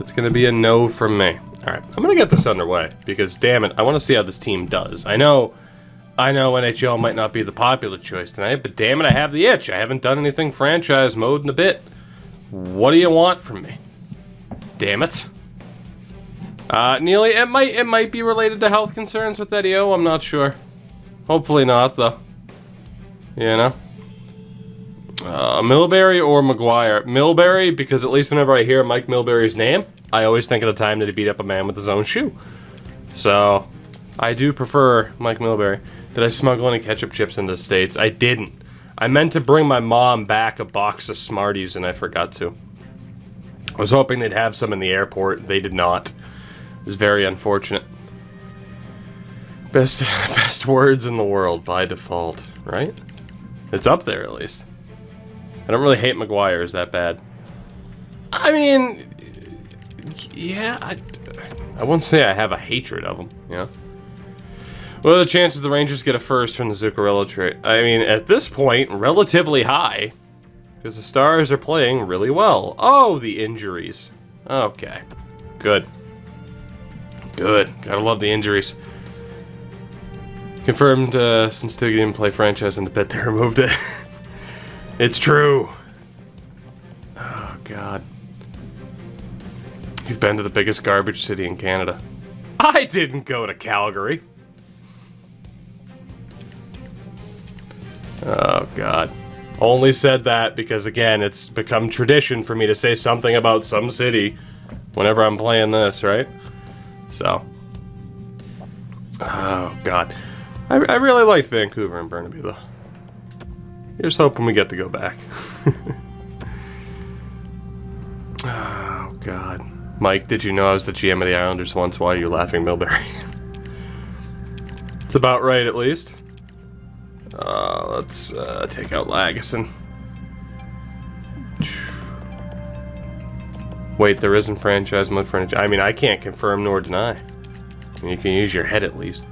That's going to be a no from me. All right, I'm going to get this underway because, damn it, I want to see how this team does. I know NHL might not be the popular choice tonight, but damn it, I have the itch. I haven't done anything franchise mode in a bit. What do you want from me? Damn it. Neely, it might be related to health concerns with Eddie O. I'm not sure. Hopefully not, though. You know? Milbury or Maguire? Milbury, because at least whenever I hear Mike Milbury's name, I always think of the time that he beat up a man with his own shoe. So, I do prefer Mike Milbury. Did I smuggle any ketchup chips into the States? I didn't. I meant to bring my mom back a box of Smarties, and I forgot to. I was hoping they'd have some in the airport. They did not. It was very unfortunate. Best words in the world by default, right? It's up there, at least. I don't really hate Maguire. Is that bad? I mean, yeah, I wouldn't say I have a hatred of him, you know? What are the chances the Rangers get a first from the Zuccarello trade? I mean, at this point, relatively high. Because the Stars are playing really well. Oh, the injuries. Okay. Good. Good. Gotta love the injuries. Confirmed since Tiggy didn't play franchise in the bet, they removed it. It's true. Oh, God. You've been to the biggest garbage city in Canada. I didn't go to Calgary. Oh, God. Only said that because, again, it's become tradition for me to say something about some city whenever I'm playing this, right? So. Oh, God. I really liked Vancouver and Burnaby, though. Here's hoping we get to go back. Oh, God. Mike, did you know I was the GM of the Islanders once? Why are you laughing, Milbury? It's about right, at least. Let's take out Lagesson. Wait, there isn't franchise mode for NHL. I mean, I can't confirm nor deny. You can use your head at least.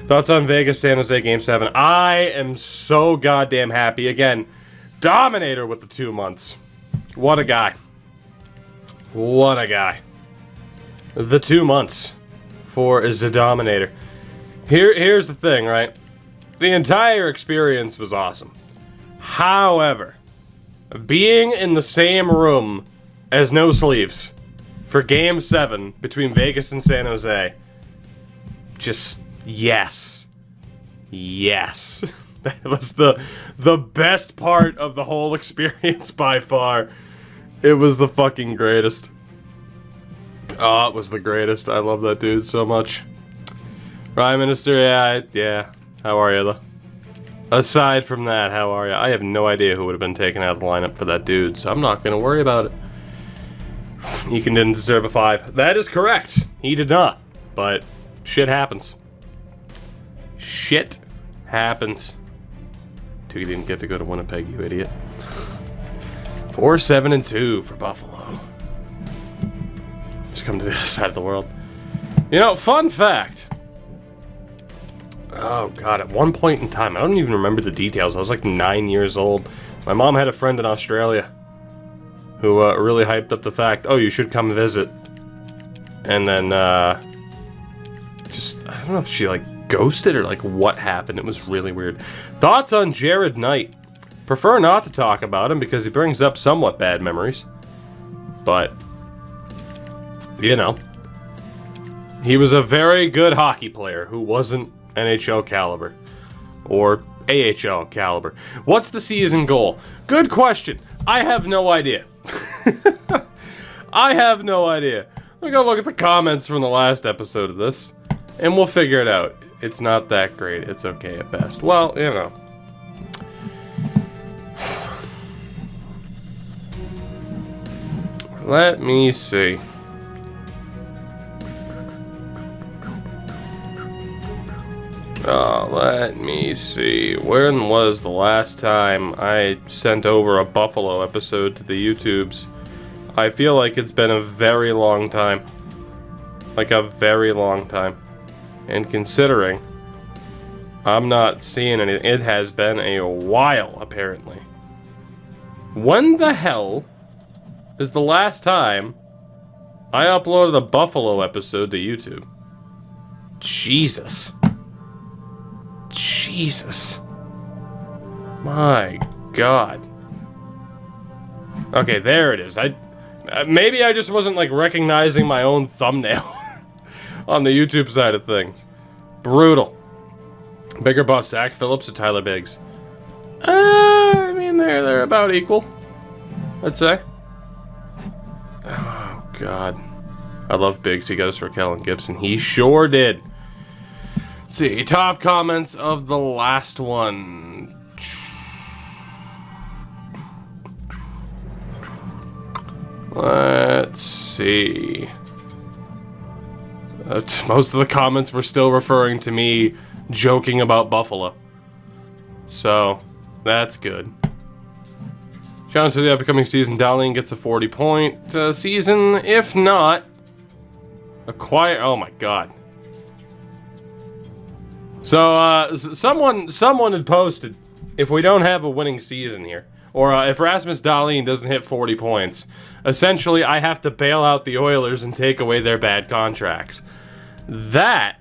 Thoughts on Vegas, San Jose Game 7? I am so goddamn happy. Again, Dominator with the 2 months. What a guy. What a guy. The 2 months for the Dominator. Here's the thing, right? The entire experience was awesome. However, being in the same room as No Sleeves for Game 7 between Vegas and San Jose, just yes. Yes. That was the best part of the whole experience by far. It was the fucking greatest. Oh, it was the greatest. I love that dude so much. Prime Minister, yeah. How are you, though? Aside from that, how are you? I have no idea who would have been taken out of the lineup for that dude, so I'm not going to worry about it. Eakin didn't deserve a 5. That is correct. He did not. But shit happens. Shit happens. Toogie didn't get to go to Winnipeg, you idiot. 4-7-2 for Buffalo. Just come to the other side of the world. You know, fun fact. Oh, God, at one point in time, I don't even remember the details. I was like 9 years old. My mom had a friend in Australia who really hyped up the fact, oh, you should come visit. And then, just, I don't know if she, like, ghosted or, like, what happened. It was really weird. Thoughts on Jared Knight? Prefer not to talk about him because he brings up somewhat bad memories. But, you know, he was a very good hockey player who wasn't NHL caliber or AHL caliber. What's the season goal? Good question. I have no idea. I have no idea. We're gonna look at the comments from the last episode of this and we'll figure it out. It's not that great. It's okay at best. Well, you know. Let me see. Let me see. When was the last time I sent over a Buffalo episode to the YouTubes? I feel like it's been a very long time. Like a very long time. And considering I'm not seeing any, it has been a while, apparently. When the hell is the last time I uploaded a Buffalo episode to YouTube. Jesus. Jesus. My God. Okay, there it is. Maybe I just wasn't, like, recognizing my own thumbnail on the YouTube side of things. Brutal. Bigger boss, Zach Phillips or Tyler Biggs? I mean, they're about equal, I'd say. Oh, God. I love Biggs. He got us Raquel and Gibson. He sure did. Let's see, top comments of the last one. Let's see. Most of the comments were still referring to me joking about Buffalo. So, that's good. Challenge for the upcoming season. Darlene gets a 40-point season. If not, acquire... Oh my God. So, someone had posted, if we don't have a winning season here, or if Rasmus Dahlin doesn't hit 40 points, essentially I have to bail out the Oilers and take away their bad contracts. That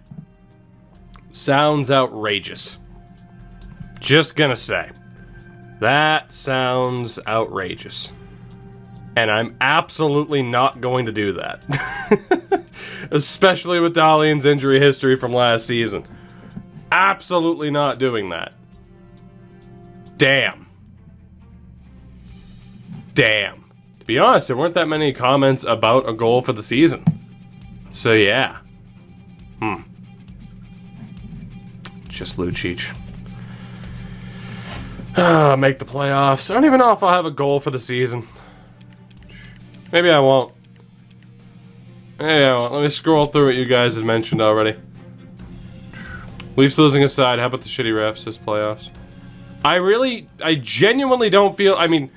sounds outrageous. Just gonna say. That sounds outrageous. And I'm absolutely not going to do that. Especially with Dahlin's injury history from last season. Absolutely not doing that. Damn. Damn. To be honest, there weren't that many comments about a goal for the season. So yeah. Just Lucic. Make the playoffs. I don't even know if I'll have a goal for the season. Maybe I won't. Maybe I won't. Let me scroll through what you guys had mentioned already. Leafs losing aside, how about the shitty refs this playoffs? I genuinely don't feel, I mean,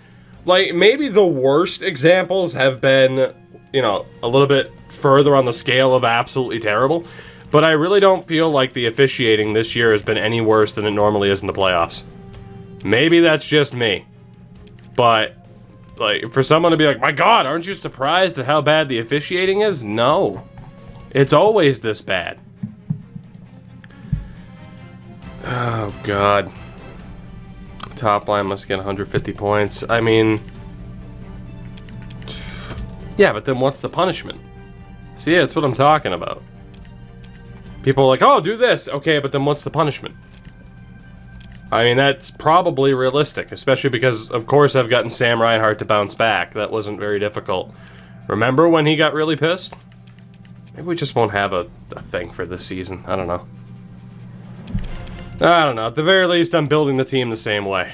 like, maybe the worst examples have been, you know, a little bit further on the scale of absolutely terrible, but I really don't feel like the officiating this year has been any worse than it normally is in the playoffs. Maybe that's just me, but, like, for someone to be like, my God, aren't you surprised at how bad the officiating is? No. It's always this bad. Oh, God. Top line must get 150 points. I mean... Yeah, but then what's the punishment? See, that's what I'm talking about. People are like, oh, do this. Okay, but then what's the punishment? I mean, that's probably realistic, especially because, of course, I've gotten Sam Reinhart to bounce back. That wasn't very difficult. Remember when he got really pissed? Maybe we just won't have a thing for this season. I don't know. I don't know. At the very least, I'm building the team the same way.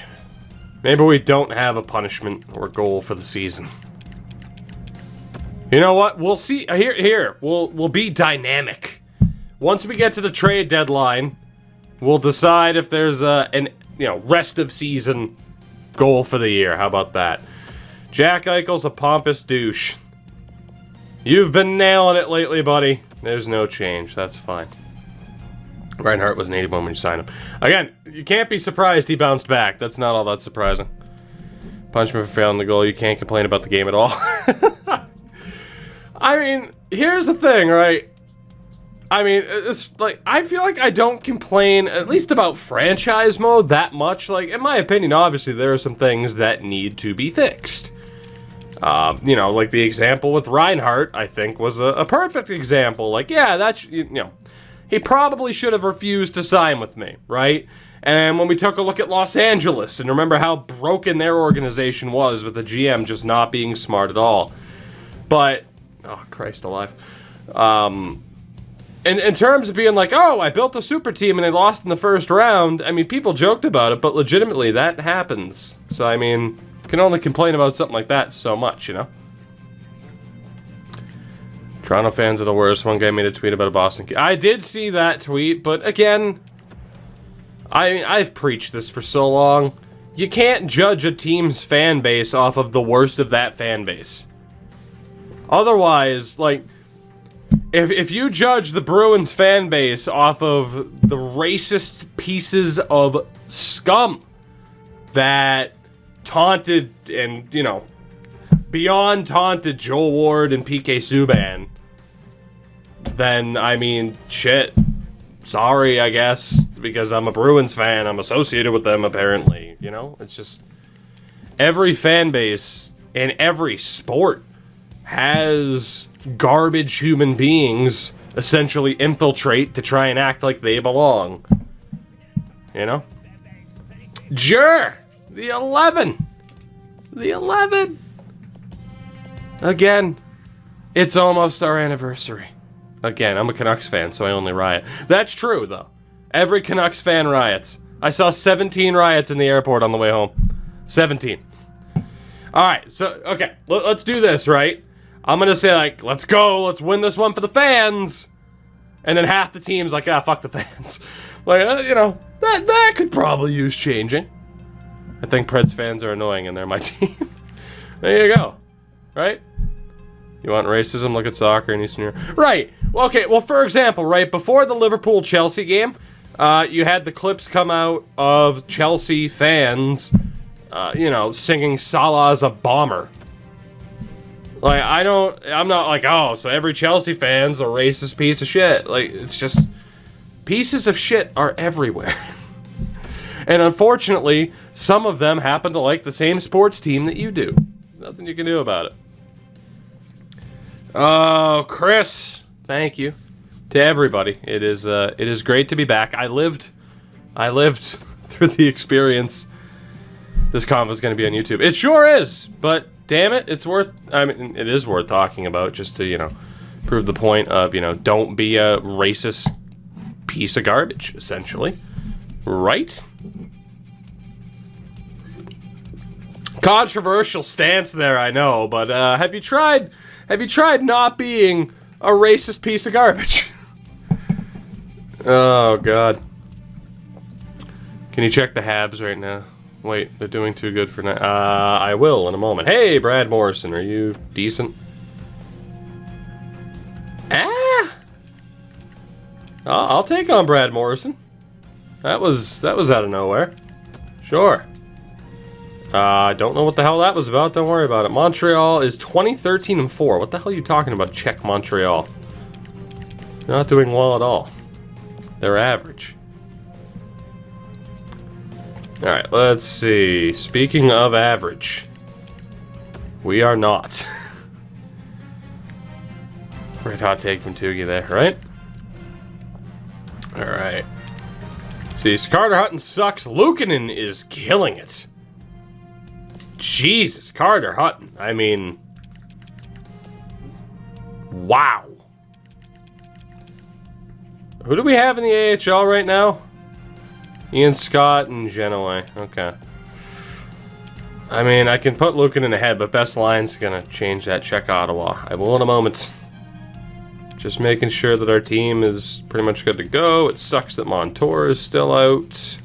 Maybe we don't have a punishment or goal for the season. You know what? We'll see. Here. We'll be dynamic. Once we get to the trade deadline, we'll decide if there's an rest of season goal for the year. How about that? Jack Eichel's a pompous douche. You've been nailing it lately, buddy. There's no change. That's fine. Reinhardt was an 81 when you signed him. Again, you can't be surprised he bounced back. That's not all that surprising. Punishment for failing the goal. You can't complain about the game at all. I mean, here's the thing, right? I mean, it's like, I feel like I don't complain, at least about franchise mode, that much. Like, in my opinion, obviously, there are some things that need to be fixed. Like the example with Reinhardt, I think, was a perfect example. Like, yeah, that's, he probably should have refused to sign with me, right? And when we took a look at Los Angeles, and remember how broken their organization was with the GM just not being smart at all. But, oh, Christ alive. In terms of being like, oh, I built a super team and they lost in the first round, I mean, people joked about it, but legitimately, that happens. So, I mean, you can only complain about something like that so much, you know? Toronto fans are the worst. One guy made a tweet about a Boston kid. I did see that tweet, but again, I've preached this for so long. You can't judge a team's fan base off of the worst of that fan base. Otherwise, like, if you judge the Bruins fan base off of the racist pieces of scum that taunted and, beyond taunted Joel Ward and PK Subban, then, I mean, shit. Sorry, I guess, because I'm a Bruins fan. I'm associated with them, apparently. You know, it's just... Every fan base in every sport has garbage human beings essentially infiltrate to try and act like they belong. You know? Jur! The 11! The 11! Again, it's almost our anniversary. Again, I'm a Canucks fan, so I only riot. That's true, though. Every Canucks fan riots. I saw 17 riots in the airport on the way home. 17. Alright, so, okay, let's do this, right? I'm gonna say, like, let's go, let's win this one for the fans. And then half the team's like, ah, fuck the fans. Like, you know, that could probably use changing. I think Preds fans are annoying and they're my team. There you go. Right? You want racism? Look at soccer in Eastern Europe. Right. Well, okay, well, for example, right, before the Liverpool-Chelsea game, you had the clips come out of Chelsea fans, you know, singing Salah's a bomber. Like, I'm not like, oh, so every Chelsea fan's a racist piece of shit. Like, it's just, pieces of shit are everywhere. And unfortunately, some of them happen to like the same sports team that you do. There's nothing you can do about it. Oh, Chris, thank you to everybody. It is great to be back. I lived through the experience. This convo is going to be on YouTube. It sure is, but damn it, it's worth. I mean, it is worth talking about just to, you know, prove the point of, you know, don't be a racist piece of garbage, essentially, right? Controversial stance there, I know, but have you tried not being a racist piece of garbage? Oh, God. Can you check the Habs right now? Wait, they're doing too good for now. I will in a moment. Hey, Brad Morrison, are you decent? I'll take on Brad Morrison. That was out of nowhere. Sure. I don't know what the hell that was about. Don't worry about it. Montreal is 20-13-4. What the hell are you talking about? Check Montreal. They're not doing well at all. They're average. Alright, let's see. Speaking of average, we are not. Red hot take from Toogie there, right? Alright. See, Carter Hutton sucks. Luukkonen is killing it. Jesus, Carter Hutton. I mean, wow. Who do we have in the AHL right now? Ian Scott and Genoa. Okay. I mean, I can put Luukkonen ahead, but best line's gonna change that. Check Ottawa. I will in a moment. Just making sure that our team is pretty much good to go. It sucks that Montour is still out.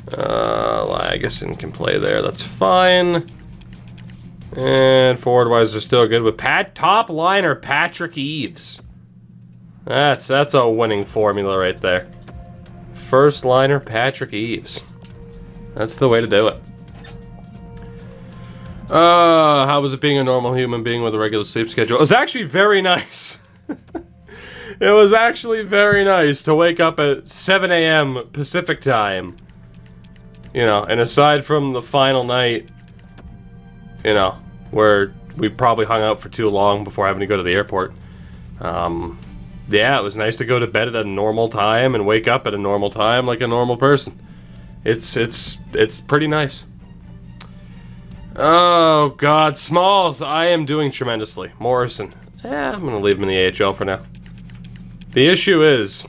Lagesson can play there. That's fine. And forward-wise, they're still good with top liner Patrick Eaves. That's a winning formula right there. First liner Patrick Eaves. That's the way to do it. How was it being a normal human being with a regular sleep schedule? It was actually very nice. It was actually very nice to wake up at 7 a.m. Pacific time. You know, and aside from the final night, you know, where we probably hung out for too long before having to go to the airport. Yeah, it was nice to go to bed at a normal time and wake up at a normal time like a normal person. It's pretty nice. Oh, God. Smalls, I am doing tremendously. Morrison, I'm going to leave him in the AHL for now. The issue is,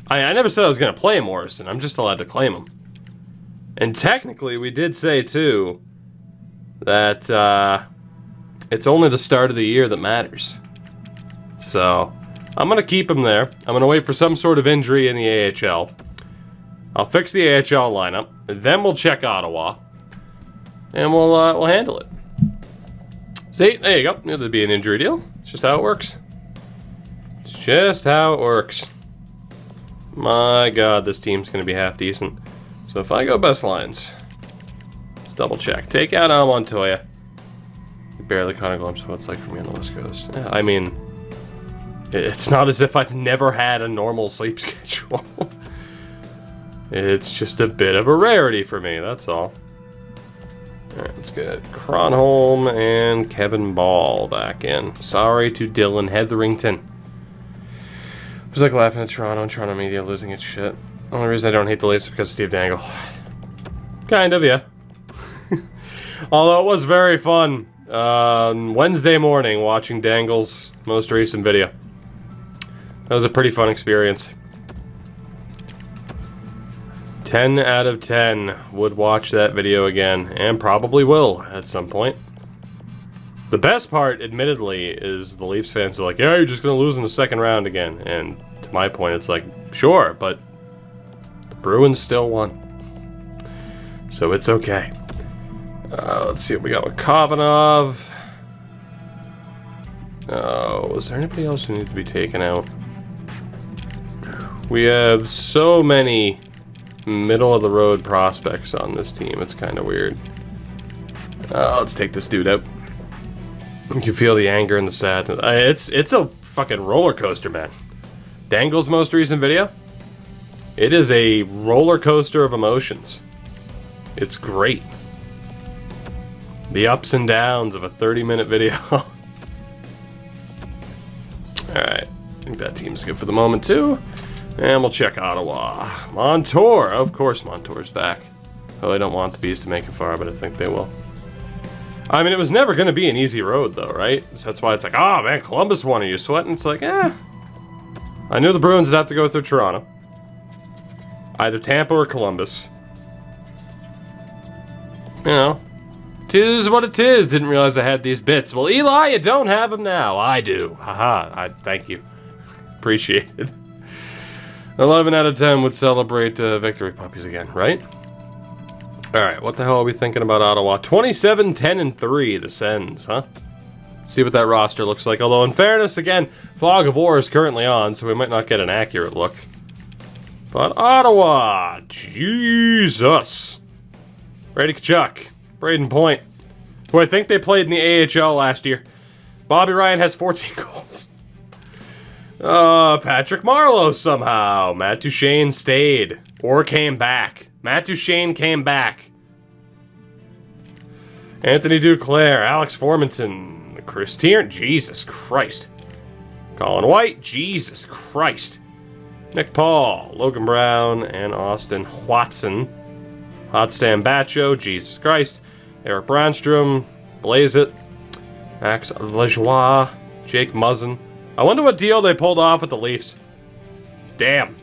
I never said I was going to play Morrison. I'm just allowed to claim him. And technically, we did say, too, that it's only the start of the year that matters. So, I'm going to keep him there. I'm going to wait for some sort of injury in the AHL. I'll fix the AHL lineup. Then we'll check Ottawa. And we'll handle it. See, there you go. Knew there'd be an injury deal. It's just how it works. It's just how it works. My God, this team's going to be half decent. So if I go best lines, let's double check. Take out Al Montoya. Barely caught a glimpse of what it's like for me on the West Coast. Yeah, I mean, it's not as if I've never had a normal sleep schedule. It's just a bit of a rarity for me, that's all. Alright, let's get Kronholm and Kevin Ball back in. Sorry to Dylan Hetherington. It was like laughing at Toronto and Toronto media losing its shit. The only reason I don't hate the Leafs is because of Steve Dangle. Kind of, yeah. Although it was very fun Wednesday morning watching Dangle's most recent video. That was a pretty fun experience. 10 out of 10 would watch that video again, and probably will at some point. The best part, admittedly, is the Leafs fans are like, yeah, you're just going to lose in the second round again. And to my point, it's like, sure, but the Bruins still won. So it's okay. Let's see what we got with Kovanov. Oh, was there anybody else who needed to be taken out? We have so many middle-of-the-road prospects on this team. It's kind of weird. Let's take this dude out. You can feel the anger and the sadness. It's a fucking roller coaster, man. Dangle's most recent video? It is a roller coaster of emotions. It's great. The ups and downs of a 30-minute video. Alright. I think that team's good for the moment, too. And we'll check Ottawa. Montour! Of course Montour's back. Well, I don't want the Bees to make it far, but I think they will. I mean, it was never going to be an easy road, though, right? So that's why it's like, oh, man, Columbus won. Are you sweating? It's like, I knew the Bruins would have to go through Toronto. Either Tampa or Columbus. You know, 'tis what it is. Didn't realize I had these bits. Well, Eli, you don't have them now. I do. Haha. Thank you. Appreciate it. 11 out of 10 would celebrate victory puppies again, right? Alright, what the hell are we thinking about Ottawa? 27, 10, and 3, the Sens, huh? See what that roster looks like. Although, in fairness, again, Fog of War is currently on, so we might not get an accurate look. But Ottawa! Jesus! Brady Tkachuk. Braden Point. Who I think they played in the AHL last year. Bobby Ryan has 14 goals. Patrick Marleau somehow. Matt Duchene stayed. Or came back. Matt Duchene came back. Anthony Duclair, Alex Formanton, Chris Tierney, Jesus Christ. Colin White, Jesus Christ. Nick Paul, Logan Brown, and Austin Watson. Hot Sam Bacho, Jesus Christ. Eric Brandstrom, Blaze It. Max Lajoie, Jake Muzzin. I wonder what deal they pulled off with the Leafs. Damn.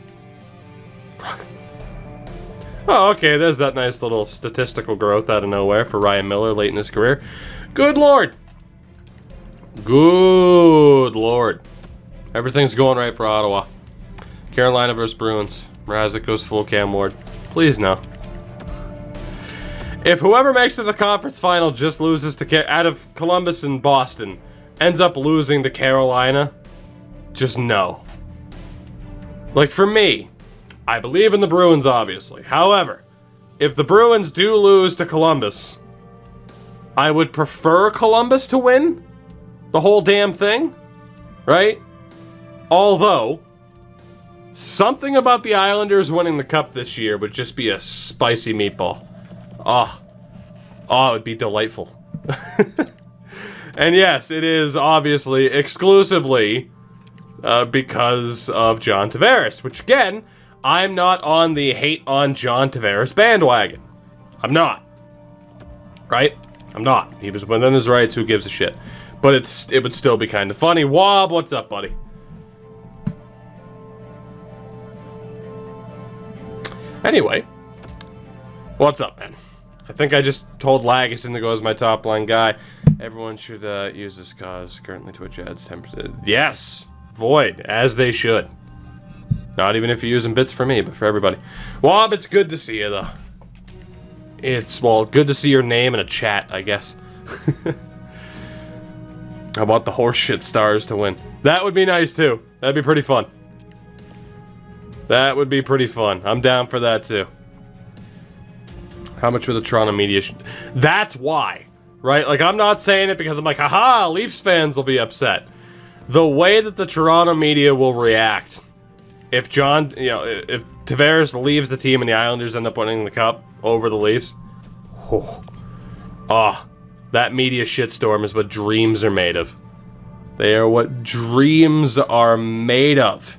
Oh, okay, there's that nice little statistical growth out of nowhere for Ryan Miller late in his career. Good Lord. Good Lord. Everything's going right for Ottawa. Carolina versus Bruins. Mrazek goes full Cam Ward. Please no. If whoever makes it to the conference final just loses to out of Columbus and Boston, ends up losing to Carolina, just no. Like, for me, I believe in the Bruins, obviously. However, if the Bruins do lose to Columbus, I would prefer Columbus to win the whole damn thing, right? Although, something about the Islanders winning the Cup this year would just be a spicy meatball. Oh, it would be delightful. And yes, it is obviously exclusively because of John Tavares, which again, I'm not on the hate on John Tavares bandwagon. I'm not. Right? I'm not. He was within his rights, who gives a shit. But it would still be kind of funny. Wob, what's up, buddy? Anyway, what's up, man? I think I just told Lagesson to go as my top line guy. Everyone should use this cause. Currently Twitch ads 10%. Yes! Void, as they should. Not even if you're using bits for me, but for everybody. Wob, it's good to see you, though. It's, well, good to see your name in a chat, I guess. How about the horseshit stars to win? That would be nice, too. That'd be pretty fun. That would be pretty fun. I'm down for that, too. How much for the Toronto media? That's why. right? Like, I'm not saying it because I'm like, haha, Leafs fans will be upset. The way that the Toronto media will react if if Tavares leaves the team and the Islanders end up winning the cup over the Leafs, that media shitstorm is what dreams are made of. They are what dreams are made of.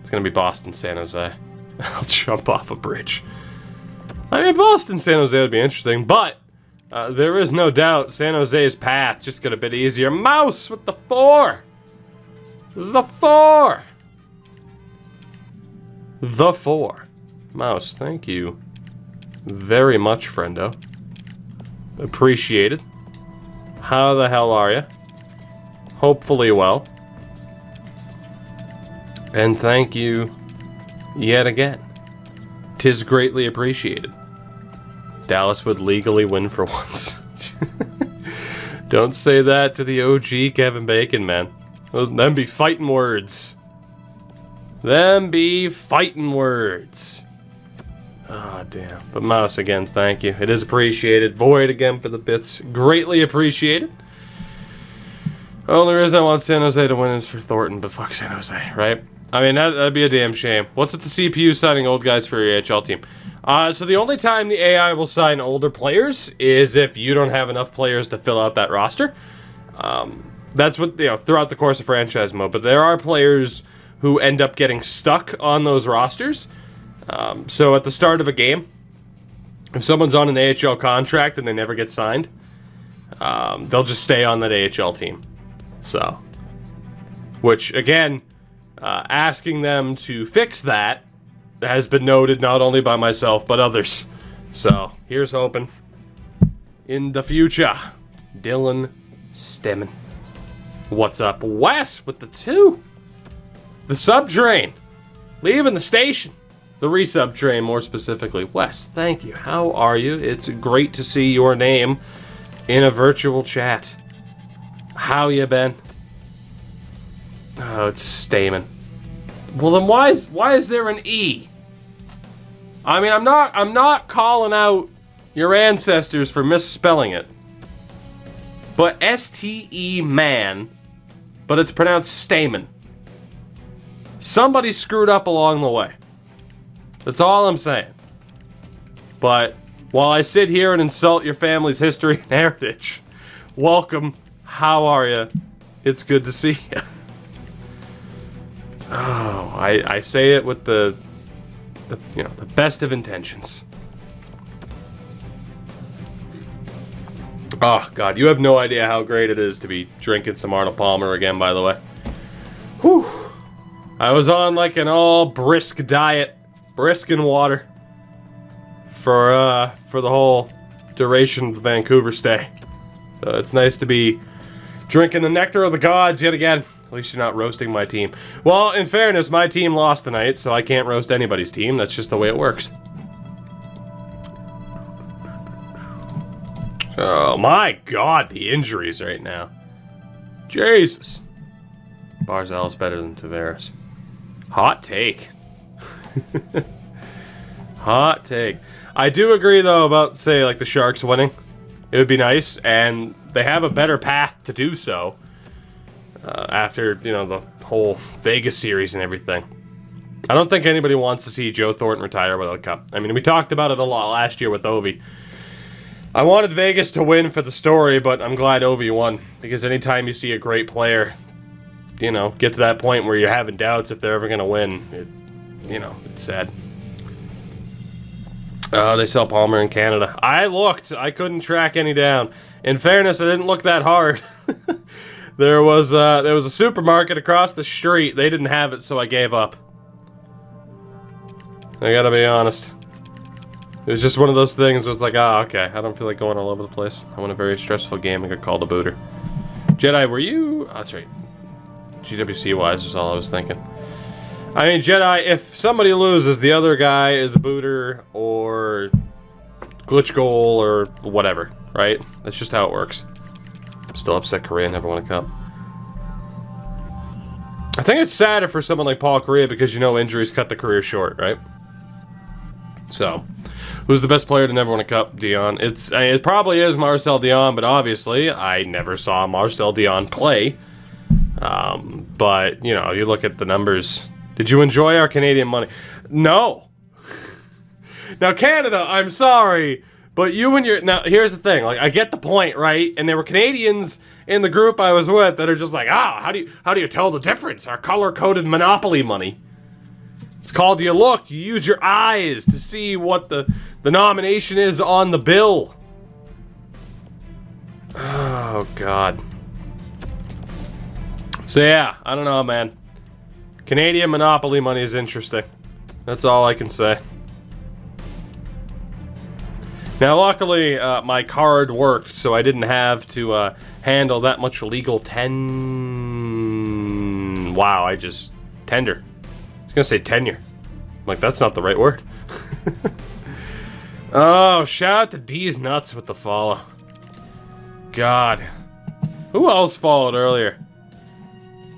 It's gonna be Boston, San Jose. I'll jump off a bridge. I mean, Boston, San Jose would be interesting, but there is no doubt San Jose's path just got a bit easier. Mouse with the 4! The 4! The 4. Mouse, thank you very much, friendo. Appreciated. How the hell are you? Hopefully well. And thank you yet again. 'Tis greatly appreciated. Dallas would legally win for once. Don't say that to the OG Kevin Bacon, man. Them be fighting words. Them be fighting words. Oh, damn. But Mouse, again, thank you. It is appreciated. Void again for the bits. Greatly appreciated. Only reason I want San Jose to win is for Thornton, but fuck San Jose, right? I mean, that'd be a damn shame. What's with the CPU signing old guys for your AHL team? So the only time the AI will sign older players is if you don't have enough players to fill out that roster. That's what, throughout the course of franchise mode. But there are players who end up getting stuck on those rosters. So at the start of a game, if someone's on an AHL contract and they never get signed, they'll just stay on that AHL team. So, which, again, asking them to fix that has been noted not only by myself, but others. So, here's hoping. In the future, Dylan Stemmen. What's up, Wes, with the 2? The sub train. Leaving the station. The resub train, more specifically. Wes, thank you. How are you? It's great to see your name in a virtual chat. How you been? Oh, it's Stamen. Well, then why is there an E? I mean, I'm not calling out your ancestors for misspelling it. But S-T-E man, but it's pronounced Stamen. Somebody screwed up along the way. That's all I'm saying. But while I sit here and insult your family's history and heritage, welcome. How are you? It's good to see you. Oh, I say it with the best of intentions. Oh, God, you have no idea how great it is to be drinking some Arnold Palmer again, by the way. Whew. I was on like an all brisk diet, brisk in water, for the whole duration of the Vancouver stay. So it's nice to be drinking the nectar of the gods yet again. At least you're not roasting my team. Well, in fairness, my team lost tonight, so I can't roast anybody's team. That's just the way it works. Oh my God, the injuries right now. Jesus. Barzal's better than Tavares. Hot take. Hot take. I do agree, though, about, say, like the Sharks winning. It would be nice, and they have a better path to do so after, the whole Vegas series and everything. I don't think anybody wants to see Joe Thornton retire without a cup. I mean, we talked about it a lot last year with Ovi. I wanted Vegas to win for the story, but I'm glad Ovi won, because anytime you see a great player, get to that point where you're having doubts if they're ever going to win, it's sad. They sell Palmer in Canada. I looked. I couldn't track any down. In fairness, I didn't look that hard. There was a supermarket across the street. They didn't have it, so I gave up. I gotta be honest. It was just one of those things where it's like, okay, I don't feel like going all over the place. I won a very stressful game and got called a booter. Jedi, were you... Oh, that's right. GWC-wise is all I was thinking. I mean, Jedi, if somebody loses, the other guy is a booter or glitch goal or whatever, right? That's just how it works. I'm still upset Korea never won a cup. I think it's sadder for someone like Paul Korea because, injuries cut the career short, right? So, Who's the best player to never win a cup? Dion. It probably is Marcel Dion, but obviously I never saw Marcel Dion play. But, you know, you look at the numbers. Did you enjoy our Canadian money? No. Now, Canada, I'm sorry, but you and your... Now, here's the thing. Like, I get the point, right? And there were Canadians in the group I was with that are just like, how do you tell the difference? Our color-coded Monopoly money. It's called you look. You use your eyes to see what the nomination is on the bill. Oh, God. So, yeah, I don't know, man. Canadian Monopoly money is interesting. That's all I can say. Now, luckily, my card worked, so I didn't have to handle that much legal Wow, I just... Tender. I was gonna say tenure. I'm like, that's not the right word. Oh, shout out to D's Nuts with the follow. God. Who else followed earlier?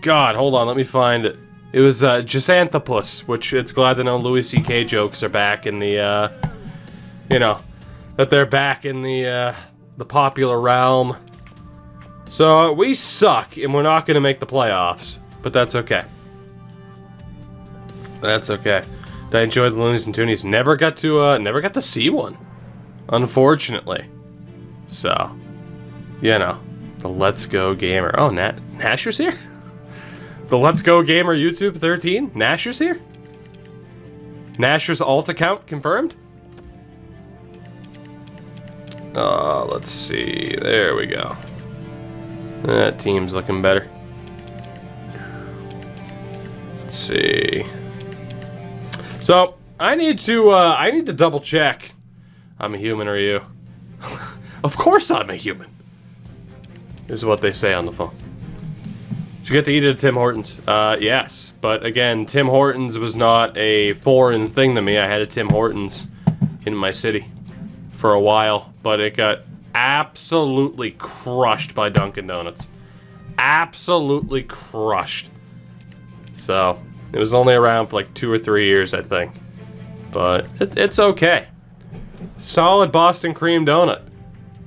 God, hold on, let me find it. It was Jasanthropus, which it's glad to know Louis C.K. jokes are back in the, you know, that they're back in the popular realm. So, we suck, and we're not going to make the playoffs, but that's okay. That's okay. I enjoyed the Loonies and Toonies. Never got to see one, unfortunately. So, you know, the Let's Go Gamer. Oh, Nasher's here? The Let's Go Gamer YouTube 13? Nasher's here? Nasher's alt account confirmed? Let's see. There we go. That team's looking better. Let's see. So, I need to double check. I'm a human, are you? Of course I'm a human. This is what they say on the phone. Did you get to eat at Tim Hortons? Yes. But again, Tim Hortons was not a foreign thing to me. I had a Tim Hortons in my city for a while, but it got absolutely crushed by Dunkin' Donuts. Absolutely crushed. So, it was only around for like 2 or 3 years, I think. But it's okay. Solid Boston cream donut.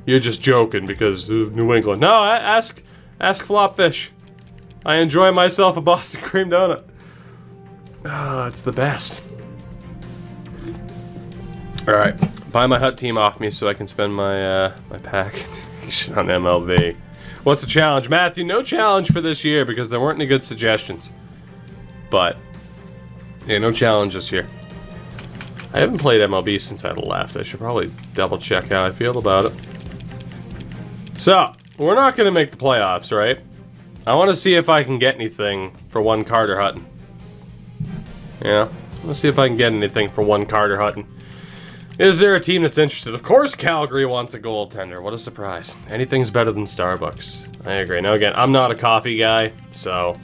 You're just joking because New England. No, ask Flopfish. I enjoy myself a Boston cream donut. Ah, it's the best. Alright, buy my Hut team off me so I can spend my my pack on MLB. What's the challenge? Matthew, no challenge for this year because there weren't any good suggestions. But, yeah, no challenge this year. I haven't played MLB since I left. I should probably double check how I feel about it. So, we're not going to make the playoffs, right? I want to see if I can get anything for one Carter Hutton. Yeah, let's see if I can get anything for one Carter Hutton. Is there a team that's interested? Of course Calgary wants a goaltender. What a surprise. Anything's better than Starbucks. I agree. Now again, I'm not a coffee guy, so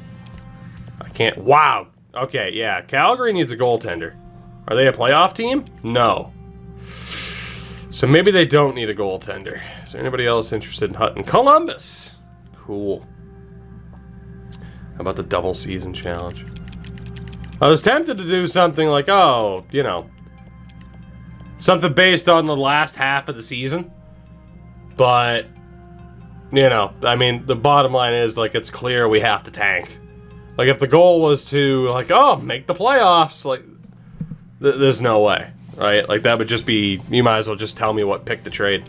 I can't... Wow! Okay, yeah, Calgary needs a goaltender. Are they a playoff team? No. So maybe they don't need a goaltender. Is there anybody else interested in Hutton? Columbus! Cool. How about the double season challenge? I was tempted to do something like, oh, you know, something based on the last half of the season. But, you know, I mean, the bottom line is, like, it's clear we have to tank. Like, if the goal was to, like, oh, make the playoffs, like, there's no way, right? Like, that would just be, you might as well just tell me what pick to trade.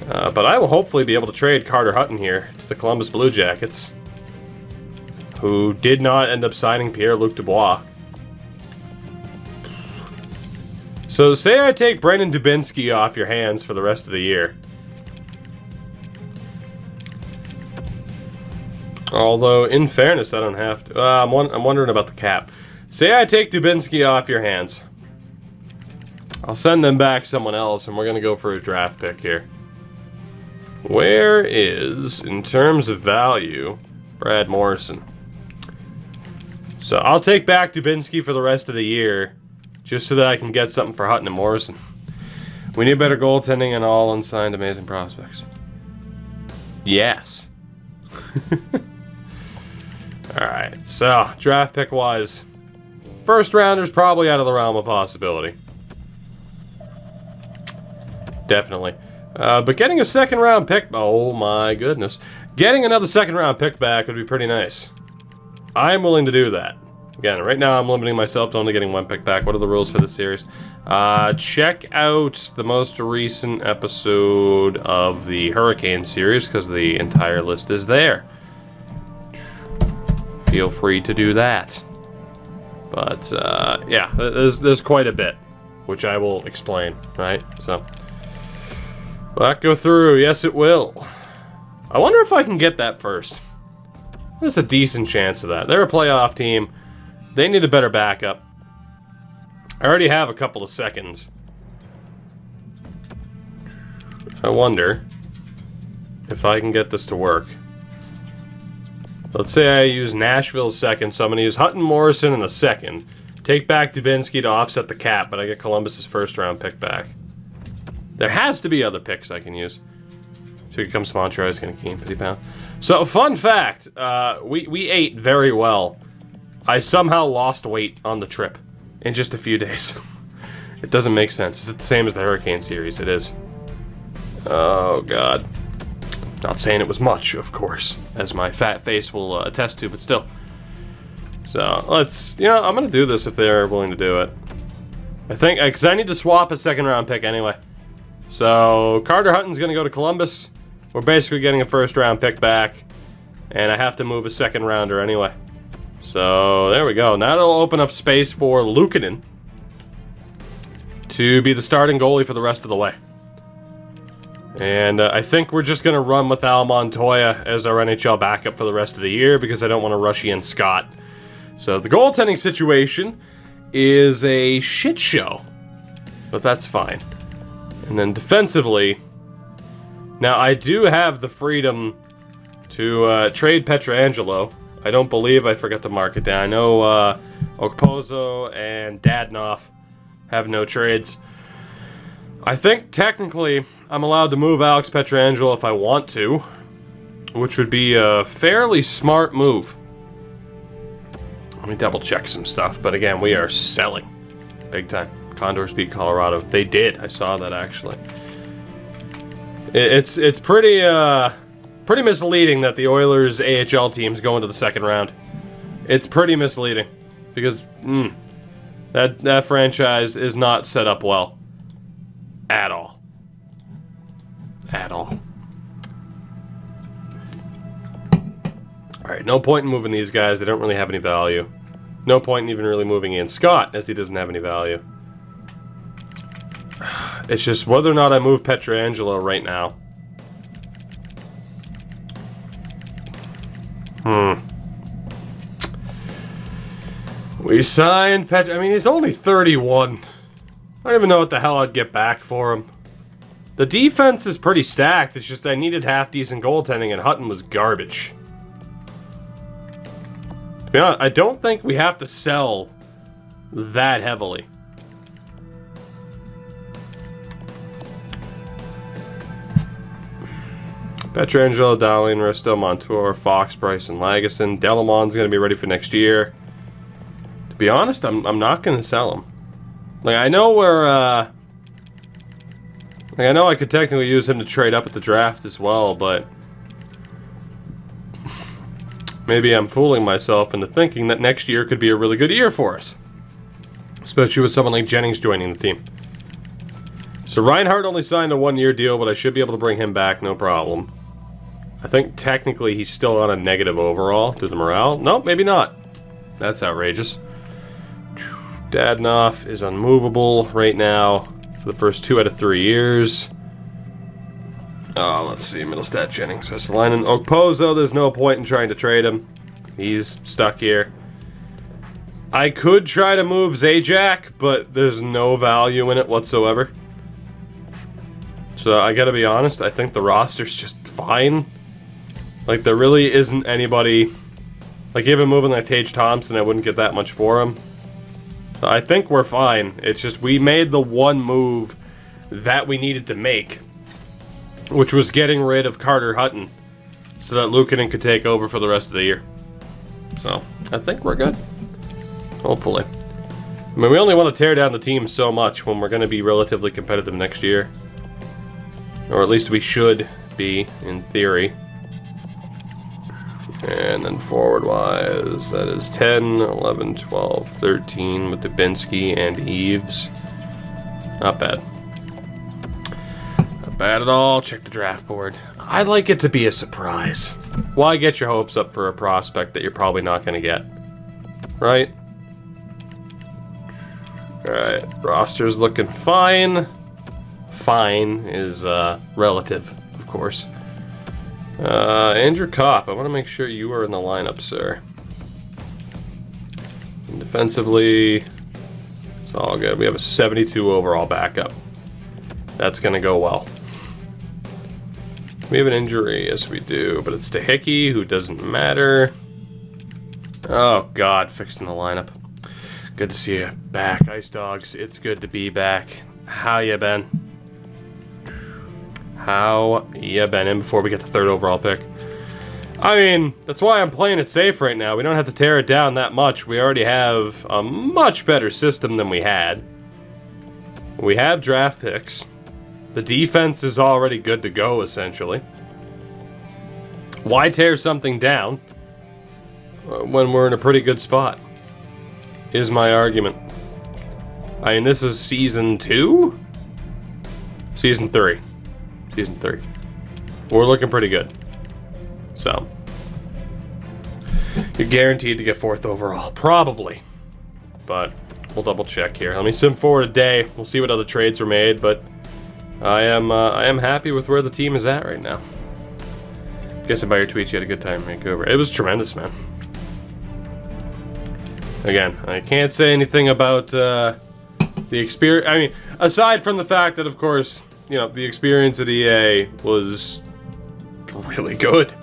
But I will hopefully be able to trade Carter Hutton here to the Columbus Blue Jackets, who did not end up signing Pierre-Luc Dubois. So, say I take Brendan Dubinsky off your hands for the rest of the year. Although, in fairness, I don't have to. I'm wondering about the cap. Say I take Dubinsky off your hands. I'll send them back someone else, and we're going to go for a draft pick here. Where is, in terms of value, Brad Morrison? So I'll take back Dubinsky for the rest of the year, just so that I can get something for Hutton and Morrison. We need better goaltending and all unsigned amazing prospects. Yes. Alright, so, draft pick-wise, first rounder's probably out of the realm of possibility. Definitely. But getting a second round pick, oh my goodness. Getting another second round pick back would be pretty nice. I'm willing to do that. Again, right now I'm limiting myself to only getting one pick back. What are the rules for this series? Check out the most recent episode of the Hurricane series, because the entire list is there. Feel free to do that. But, yeah, there's quite a bit, which I will explain, right? So, will that go through? Yes, it will. I wonder if I can get that first. There's a decent chance of that. They're a playoff team. They need a better backup. I already have a couple of seconds. I wonder if I can get this to work. Let's say I use Nashville's second, so I'm going to use Hutton Morrison in the second. Take back Dubinsky to offset the cap, but I get Columbus's first round pick back. There has to be other picks I can use. So here comes Montreal, is going to keep 50 pounds. So, fun fact, we ate very well. I somehow lost weight on the trip in just a few days. It doesn't make sense. Is it the same as the Hurricane series? It is. Oh, God. Not saying it was much, of course, as my fat face will attest to, but still. So, let's, you know, I'm going to do this if they're willing to do it. I think, because I need to swap a second round pick anyway. So, Carter Hutton's going to go to Columbus. We're basically getting a first round pick back. And I have to move a second rounder anyway. So, there we go. Now it'll open up space for Luukkonen to be the starting goalie for the rest of the way. And I think we're just going to run with Al Montoya as our NHL backup for the rest of the year because I don't want to rush Ian Scott. So, the goaltending situation is a shit show. But that's fine. And then defensively, now I do have the freedom to trade Pietrangelo. I don't believe I forgot to mark it down. I know Okposo and Dadonov have no trades. I think technically I'm allowed to move Alex Pietrangelo if I want to, which would be a fairly smart move. Let me double check some stuff, but again, we are selling big time. Condors beat Colorado. They did. I saw that actually. It's pretty pretty misleading that the Oilers AHL teams go into the second round. It's pretty misleading because that franchise is not set up well at all. At all. All right, no point in moving these guys. They don't really have any value. No point in even really moving Ian Scott as he doesn't have any value. It's just whether or not I move Pietrangelo right now. We signed I mean, he's only 31. I don't even know what the hell I'd get back for him. The defense is pretty stacked. It's just I needed half-decent goaltending, and Hutton was garbage. To be honest, I don't think we have to sell that heavily. Pietrangelo, Dahling, Risto, Montour, Fox, Price, and Lagesson. Delamon's going to be ready for next year. To be honest, I'm not going to sell him. Like, I know we're, like, I know I could technically use him to trade up at the draft as well, but maybe I'm fooling myself into thinking that next year could be a really good year for us. Especially with someone like Jennings joining the team. So Reinhardt only signed a one-year deal, but I should be able to bring him back, no problem. I think technically he's still on a negative overall due to morale. Nope, maybe not. That's outrageous. Dadonov is unmovable right now for the first 2 out of 3 years. Let's see. Middlestat, Jennings, Vesalainen, Okposo. There's no point in trying to trade him. He's stuck here. I could try to move Zajac, but there's no value in it whatsoever. So I gotta be honest, I think the roster's just fine. Like, there really isn't anybody... Like, even moving like Tage Thompson, I wouldn't get that much for him. I think we're fine. It's just we made the one move that we needed to make, which was getting rid of Carter Hutton so that Luukkonen could take over for the rest of the year. So, I think we're good. Hopefully. I mean, we only want to tear down the team so much when we're going to be relatively competitive next year. Or at least we should be, in theory. And then forward-wise, that is 10, 11, 12, 13 with Dubinsky and Eves. Not bad. Not bad at all. Check the draft board. I'd like it to be a surprise. Why get your hopes up for a prospect that you're probably not going to get? Right? Alright, roster's looking fine. Fine is relative, of course. Andrew Kopp, I want to make sure you are in the lineup, sir. And defensively, it's all good. We have a 72 overall backup. That's going to go well. We have an injury, yes we do, but it's to Hickey, who doesn't matter. Oh god, fixing the lineup. Good to see you back, Ice Dogs. It's good to be back. How you been? How you been? In before we get the 3rd overall pick. I mean, that's why I'm playing it safe right now. We don't have to tear it down that much. We already have a much better system than we had. We have draft picks. The defense is already good to go, essentially. Why tear something down when we're in a pretty good spot? Is my argument. I mean, this is season 2? Season 3. Season 3. We're looking pretty good. So. You're guaranteed to get 4th overall. Probably. But we'll double check here. Let me sim forward a day. We'll see what other trades were made, but I am happy with where the team is at right now. Guessing by your tweets you had a good time in Vancouver. It was tremendous, man. Again, I can't say anything about the experience. I mean, aside from the fact that, of course, you know, the experience at EA was really good,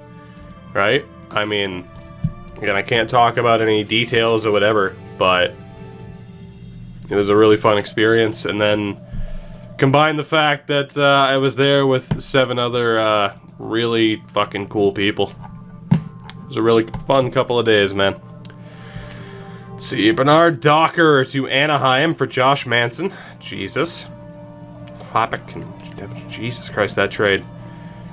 right? I mean, again, I can't talk about any details or whatever, but it was a really fun experience. And then combine the fact that I was there with 7 other really fucking cool people. It was a really fun couple of days, man. Let's see, Bernard Docker to Anaheim for Josh Manson. Jesus. Hoppick and Jesus Christ, that trade.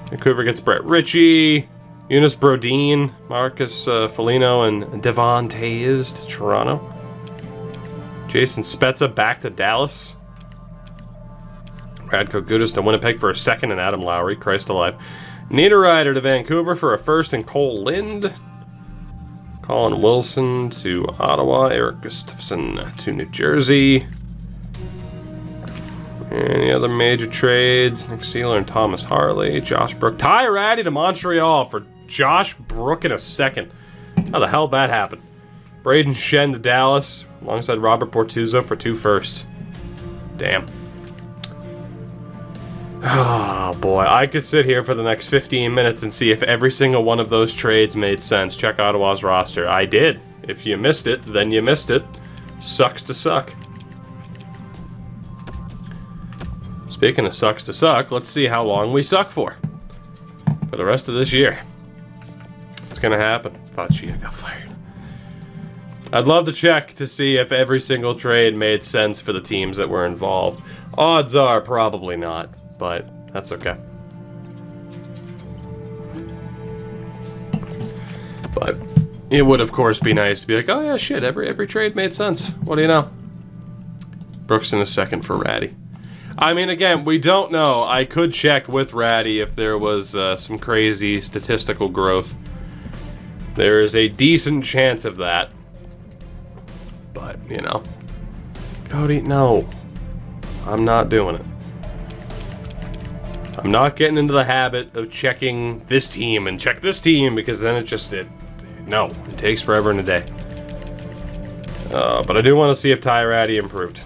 Vancouver gets Brett Ritchie, Eunice Brodin, Marcus Foligno, and Devon Tays to Toronto. Jason Spezza back to Dallas. Radko Gudas to Winnipeg for a 2nd, and Adam Lowry, Christ alive. Niederreiter to Vancouver for a 1st, and Cole Lind. Colin Wilson to Ottawa. Eric Gustafson to New Jersey. Any other major trades? Nick Sealer and Thomas Harley. Josh Brook. Ty Ratty to Montreal for Josh Brook in a 2nd. How the hell did that happen? Braden Shen to Dallas alongside Robert Bortuzzo for 2 firsts. Damn. Oh boy, I could sit here for the next 15 minutes and see if every single one of those trades made sense. Check Ottawa's roster. I did. If you missed it, then you missed it. Sucks to suck. Speaking of sucks to suck, let's see how long we suck for the rest of this year. It's gonna happen. Thought she got fired. I'd love to check to see if every single trade made sense for the teams that were involved. Odds are probably not, but that's okay. But it would, of course, be nice to be like, oh yeah, shit, every trade made sense. What do you know? Brooks in a 2nd for Ratty. I mean, again, we don't know. I could check with Ratty if there was some crazy statistical growth. There is a decent chance of that. But, you know. Cody, no. I'm not doing it. I'm not getting into the habit of checking this team and check this team, because then no, it takes forever and a day. But I do want to see if Ty Ratty improved.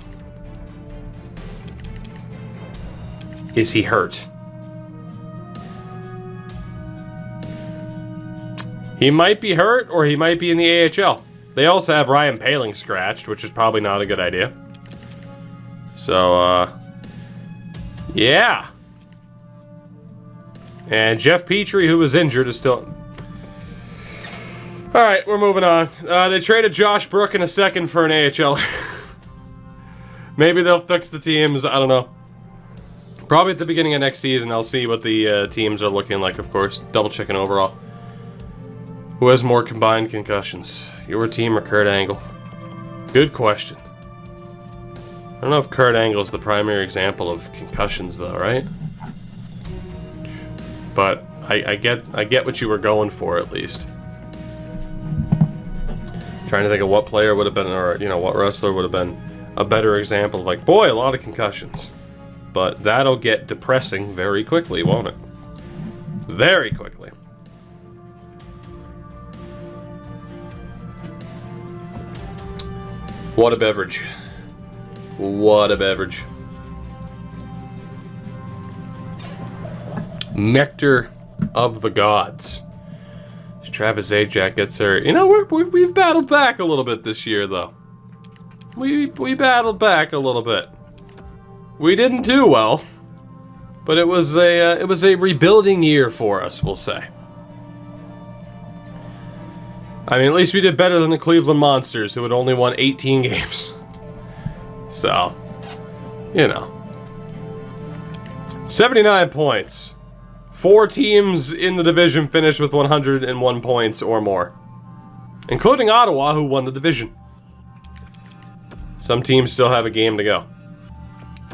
Is he hurt? He might be hurt, or he might be in the AHL. They also have Ryan Paling scratched, which is probably not a good idea. So, yeah. And Jeff Petrie, who was injured, is still... Alright, we're moving on. They traded Josh Brook in a 2nd for an AHL. Maybe they'll fix the teams, I don't know. Probably at the beginning of next season, I'll see what the teams are looking like, of course. Double checking overall. Who has more combined concussions? Your team or Kurt Angle? Good question. I don't know if Kurt Angle is the primary example of concussions, though, right? But I get what you were going for, at least. Trying to think of what player would have been, or what wrestler would have been a better example of, like, boy, a lot of concussions. But that'll get depressing very quickly, won't it? Very quickly. What a beverage. What a beverage. Nectar of the Gods. As Travis Zajac gets her. We've battled back a little bit this year, though. We battled back a little bit. We didn't do well, but it was a rebuilding year for us, we'll say. I mean, at least we did better than the Cleveland Monsters, who had only won 18 games. So, 79 points. 4 teams in the division finished with 101 points or more, including Ottawa, who won the division. Some teams still have a game to go.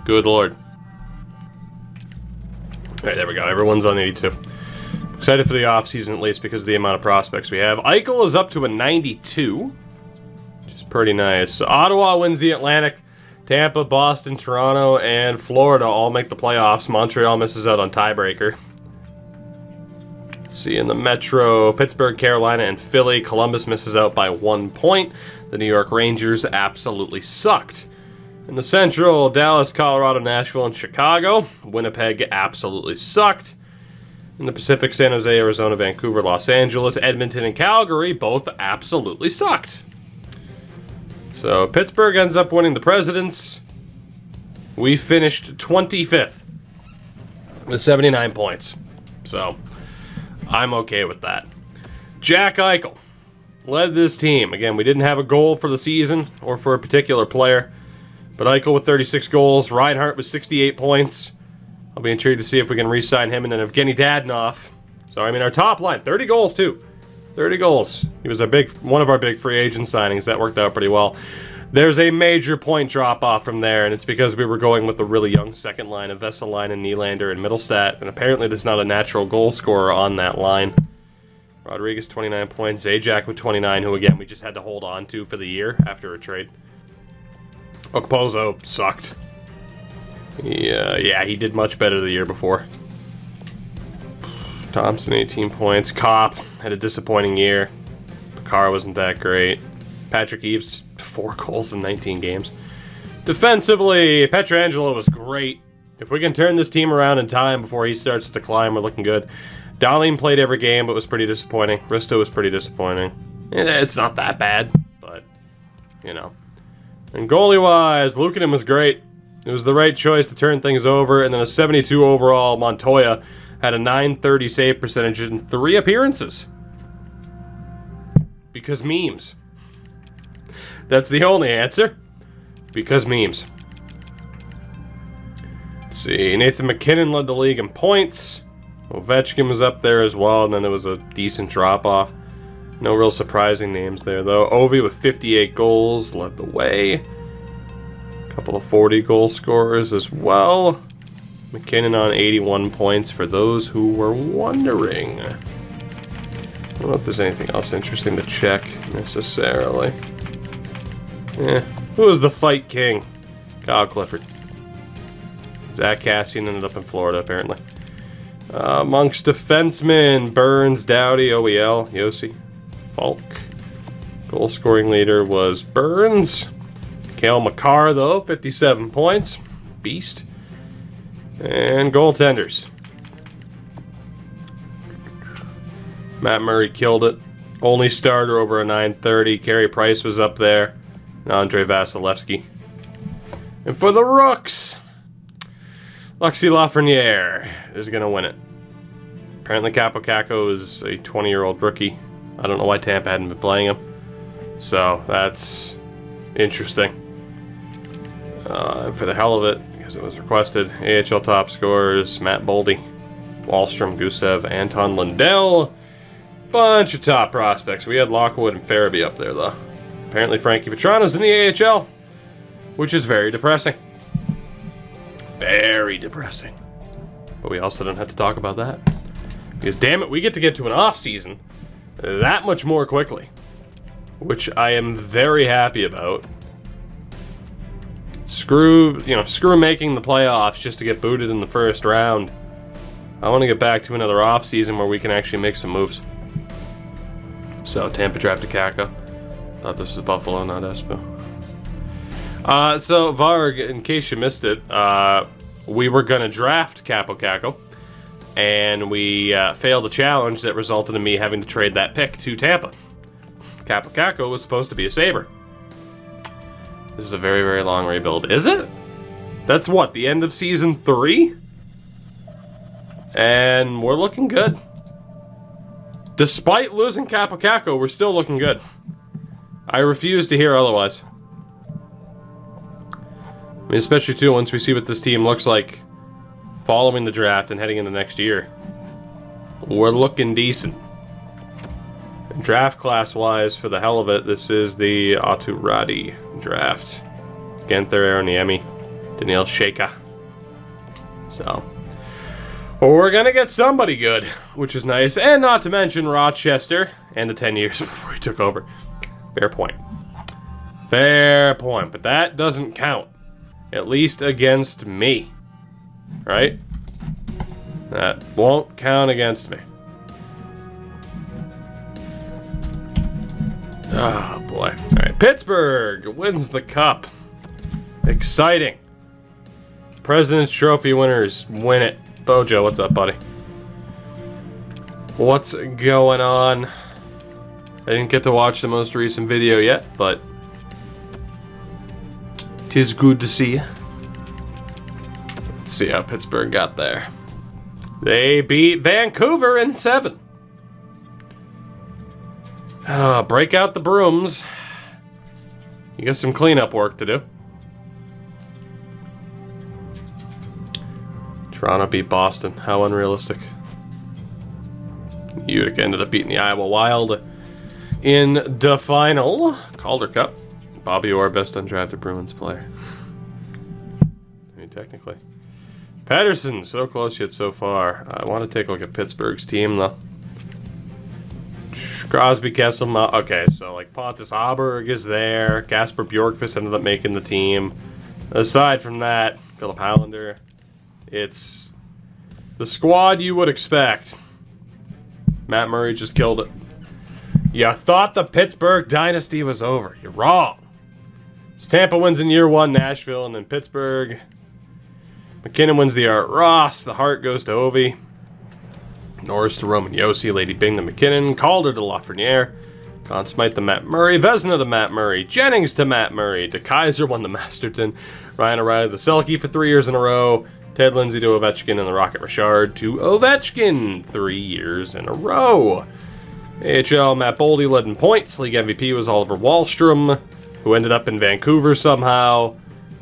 Good lord. Alright, there we go. Everyone's on 82. Excited for the offseason, at least, because of the amount of prospects we have. Eichel is up to a 92, which is pretty nice. So Ottawa wins the Atlantic. Tampa, Boston, Toronto, and Florida all make the playoffs. Montreal misses out on tiebreaker. Let's see, in the Metro, Pittsburgh, Carolina, and Philly. Columbus misses out by 1 point. The New York Rangers absolutely sucked. In the Central, Dallas, Colorado, Nashville, and Chicago. Winnipeg absolutely sucked. In the Pacific, San Jose, Arizona, Vancouver, Los Angeles, Edmonton, and Calgary both absolutely sucked. So Pittsburgh ends up winning the Presidents. We finished 25th with 79 points. So I'm okay with that. Jack Eichel led this team. Again, we didn't have a goal for the season or for a particular player. But Eichel with 36 goals. Reinhart with 68 points. I'll be intrigued to see if we can re-sign him. And then Evgeny Dadonov. So, our top line, 30 goals, too. 30 goals. He was one of our big free agent signings. That worked out pretty well. There's a major point drop-off from there, and it's because we were going with the really young second line of Vesalainen and Nylander and Middlestat. And apparently there's not a natural goal scorer on that line. Rodriguez, 29 points. Zajac with 29, who, again, we just had to hold on to for the year after a trade. Okposo sucked. Yeah, he did much better the year before. Thompson, 18 points. Kopp had a disappointing year. Picard wasn't that great. Patrick Eaves, 4 goals in 19 games. Defensively, Pietrangelo was great. If we can turn this team around in time before he starts to decline, we're looking good. Dahlin played every game, but was pretty disappointing. Risto was pretty disappointing. It's not that bad, but, And goalie-wise, Luukkonen was great. It was the right choice to turn things over. And then a 72 overall Montoya had a .930 save percentage in 3 appearances. Because memes. That's the only answer. Because memes. Let's see. Nathan McKinnon led the league in points. Ovechkin was up there as well. And then there was a decent drop-off. No real surprising names there, though. Ovi with 58 goals led the way. A couple of 40-goal scorers as well. McKinnon on 81 points for those who were wondering. I don't know if there's anything else interesting to check, necessarily. Who was the fight king? Kyle Clifford. Zach Cassian ended up in Florida, apparently. Amongst defensemen, Burns, Doughty, OEL, Yossi. Falk. Goal scoring leader was Burns. Cale Makar, though, 57 points. Beast. And goaltenders. Matt Murray killed it. Only starter over a .930. Carey Price was up there. And Andre Vasilevsky. And for the Rooks, Alexis Lafreniere is going to win it. Apparently Capo Caco is a 20-year-old rookie. I don't know why Tampa hadn't been playing him. So, that's interesting. For the hell of it, because it was requested. AHL top scorers, Matt Boldy, Wahlstrom, Gusev, Anton Lundell. Bunch of top prospects. We had Lockwood and Farabee up there, though. Apparently Frankie Petrano's in the AHL, which is very depressing. Very depressing. But we also don't have to talk about that. Because, damn it, we get to an off-season that much more quickly. Which I am very happy about. Screw making the playoffs just to get booted in the first round. I want to get back to another off-season where we can actually make some moves. So, Tampa drafted Kakko. Thought this was Buffalo, not Espo. So, Varg, in case you missed it, we were going to draft Kaapo Kakko. And we failed a challenge that resulted in me having to trade that pick to Tampa. Kaapo Kakko was supposed to be a Sabre. This is a very, very long rebuild. Is it? That's what, the end of Season 3? And we're looking good. Despite losing Kaapo Kakko, we're still looking good. I refuse to hear otherwise. I mean, especially, too, once we see what this team looks like following the draft and heading into next year. We're looking decent. Draft class-wise, for the hell of it, this is the Aturadi draft. Ganther Aroniemi, Daniel Sheka. So, we're gonna get somebody good, which is nice. And not to mention Rochester, and the 10 years before he took over. Fair point. Fair point, but that doesn't count. At least against me. Right? That won't count against me. Oh, boy. Alright, Pittsburgh wins the cup. Exciting. President's Trophy winners win it. Bojo, what's up, buddy? What's going on? I didn't get to watch the most recent video yet, but 'tis good to see you. Let's see how Pittsburgh got there. They beat Vancouver in 7. Break out the brooms. You got some cleanup work to do. Toronto beat Boston. How unrealistic. Utica ended up beating the Iowa Wild in the final. Calder Cup. Bobby Orr, best undrafted Bruins player. I mean, technically. Patterson, so close yet so far. I want to take a look at Pittsburgh's team, though. Crosby, Kessel, okay, so like Pontus Aberg is there. Kasper Bjorkqvist ended up making the team. Aside from that, Philip Hallander. It's the squad you would expect. Matt Murray just killed it. You thought the Pittsburgh dynasty was over. You're wrong. So Tampa wins in year 1, Nashville, and then Pittsburgh. McKinnon wins the Art Ross. The Hart goes to Ovi. Norris to Roman Yossi. Lady Bing to McKinnon. Calder to Lafreniere. Conn Smythe to Matt Murray. Vezina to Matt Murray. Jennings to Matt Murray. DeKaiser won the Masterton. Ryan O'Reilly the Selke for 3 years in a row. Ted Lindsay to Ovechkin, and the Rocket Richard to Ovechkin 3 years in a row. AHL, Matt Boldy led in points. League MVP was Oliver Wahlstrom, who ended up in Vancouver somehow.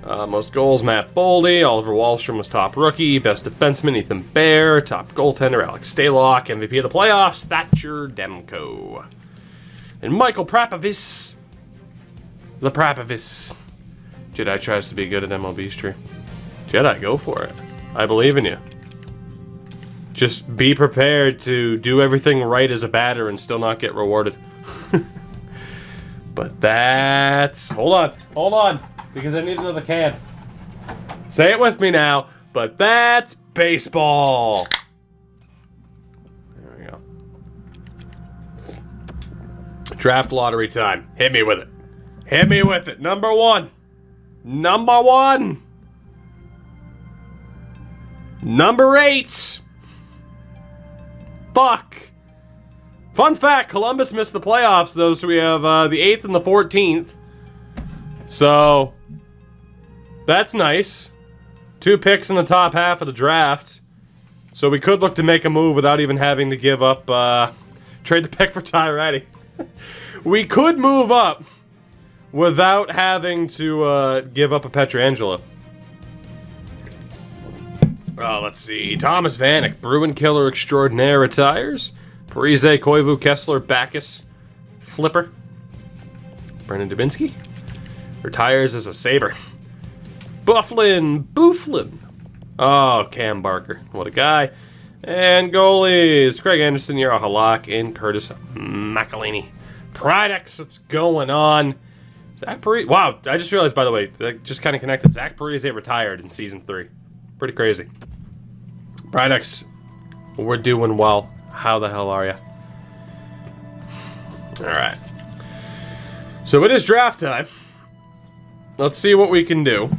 Most goals, Matt Boldy. Oliver Wahlstrom was top rookie. Best defenseman, Ethan Bear. Top goaltender, Alex Stalock. MVP of the playoffs, Thatcher Demko. And Michael Prapovis. The Prapovis. Jedi tries to be good at MLB Street. Jedi, go for it. I believe in you. Just be prepared to do everything right as a batter and still not get rewarded. But that's... Hold on, because I need another can. Say it with me now, but that's baseball. There we go. Draft lottery time. Hit me with it. Hit me with it. Number 1. Number 1. Number 8. Fuck. Fun fact, Columbus missed the playoffs, though, so we have the 8th and the 14th. So, that's nice. 2 picks in the top half of the draft. So we could look to make a move without even having to give up, trade the pick for Tyretti. We could move up without having to give up a Pietrangelo. Let's see. Thomas Vanek, Bruin Killer Extraordinaire, retires. Parise, Koivu, Kessler, Bacchus, Flipper. Brendan Dubinsky retires as a Sabre. Bufflin. Oh, Cam Barker. What a guy. And goalies, Craig Anderson, Yaro Halak, and Curtis McElhaney. Pridex, what's going on? Zach Parise. Wow, I just realized, by the way, that just kind of connected. Zach Parise retired in Season 3. Pretty crazy. Pridex, we're doing well. How the hell are you? Alright. So it is draft time. Let's see what we can do.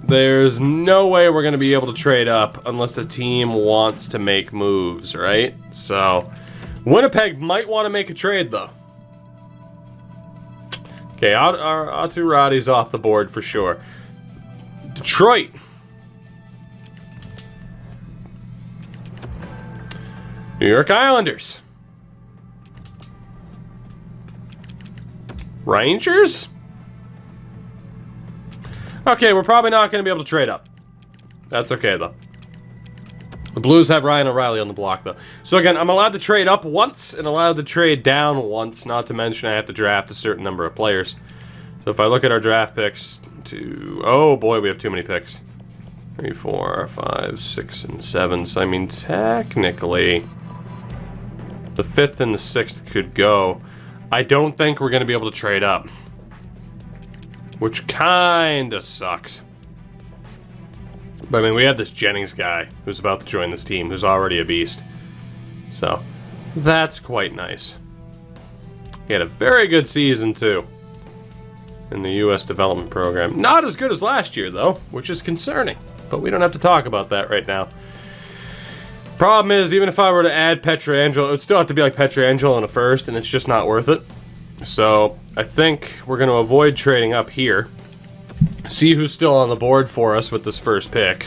There's no way we're going to be able to trade up unless the team wants to make moves, right? So, Winnipeg might want to make a trade, though. Okay, Atu Roddy's off the board for sure. Detroit. New York Islanders. Rangers? Okay, we're probably not going to be able to trade up. That's okay, though. The Blues have Ryan O'Reilly on the block, though. So again, I'm allowed to trade up once and allowed to trade down once, not to mention I have to draft a certain number of players. So if I look at our draft picks oh boy, we have too many picks. 3, 4, 5, 6, and 7. So I mean, technically, the 5th and the 6th could go. I don't think we're going to be able to trade up, which kinda sucks. But I mean, we have this Jennings guy who's about to join this team, who's already a beast. So, that's quite nice. He had a very good season, too, in the U.S. development program. Not as good as last year, though, which is concerning. But we don't have to talk about that right now. Problem is, even if I were to add Pietrangelo, it would still have to be like Pietrangelo in a first, and it's just not worth it. So, I think we're going to avoid trading up here. See who's still on the board for us with this first pick.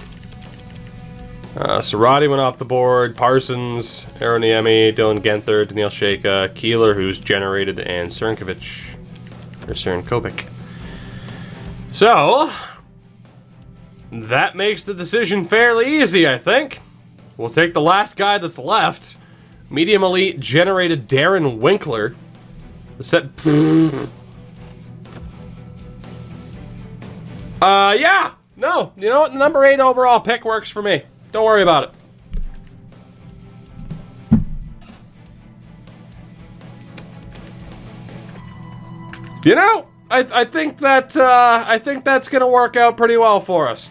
Sarati went off the board. Parsons, Aroniemi, Dylan Genther, Daniil Shaka, Keeler, who's generated, and Cernkovic. Or Cernkovic. So, that makes the decision fairly easy, I think. We'll take the last guy that's left. Medium Elite generated Darren Winkler. Yeah. No. You know what? Number 8 overall pick works for me. Don't worry about it. You know, I think that's gonna work out pretty well for us.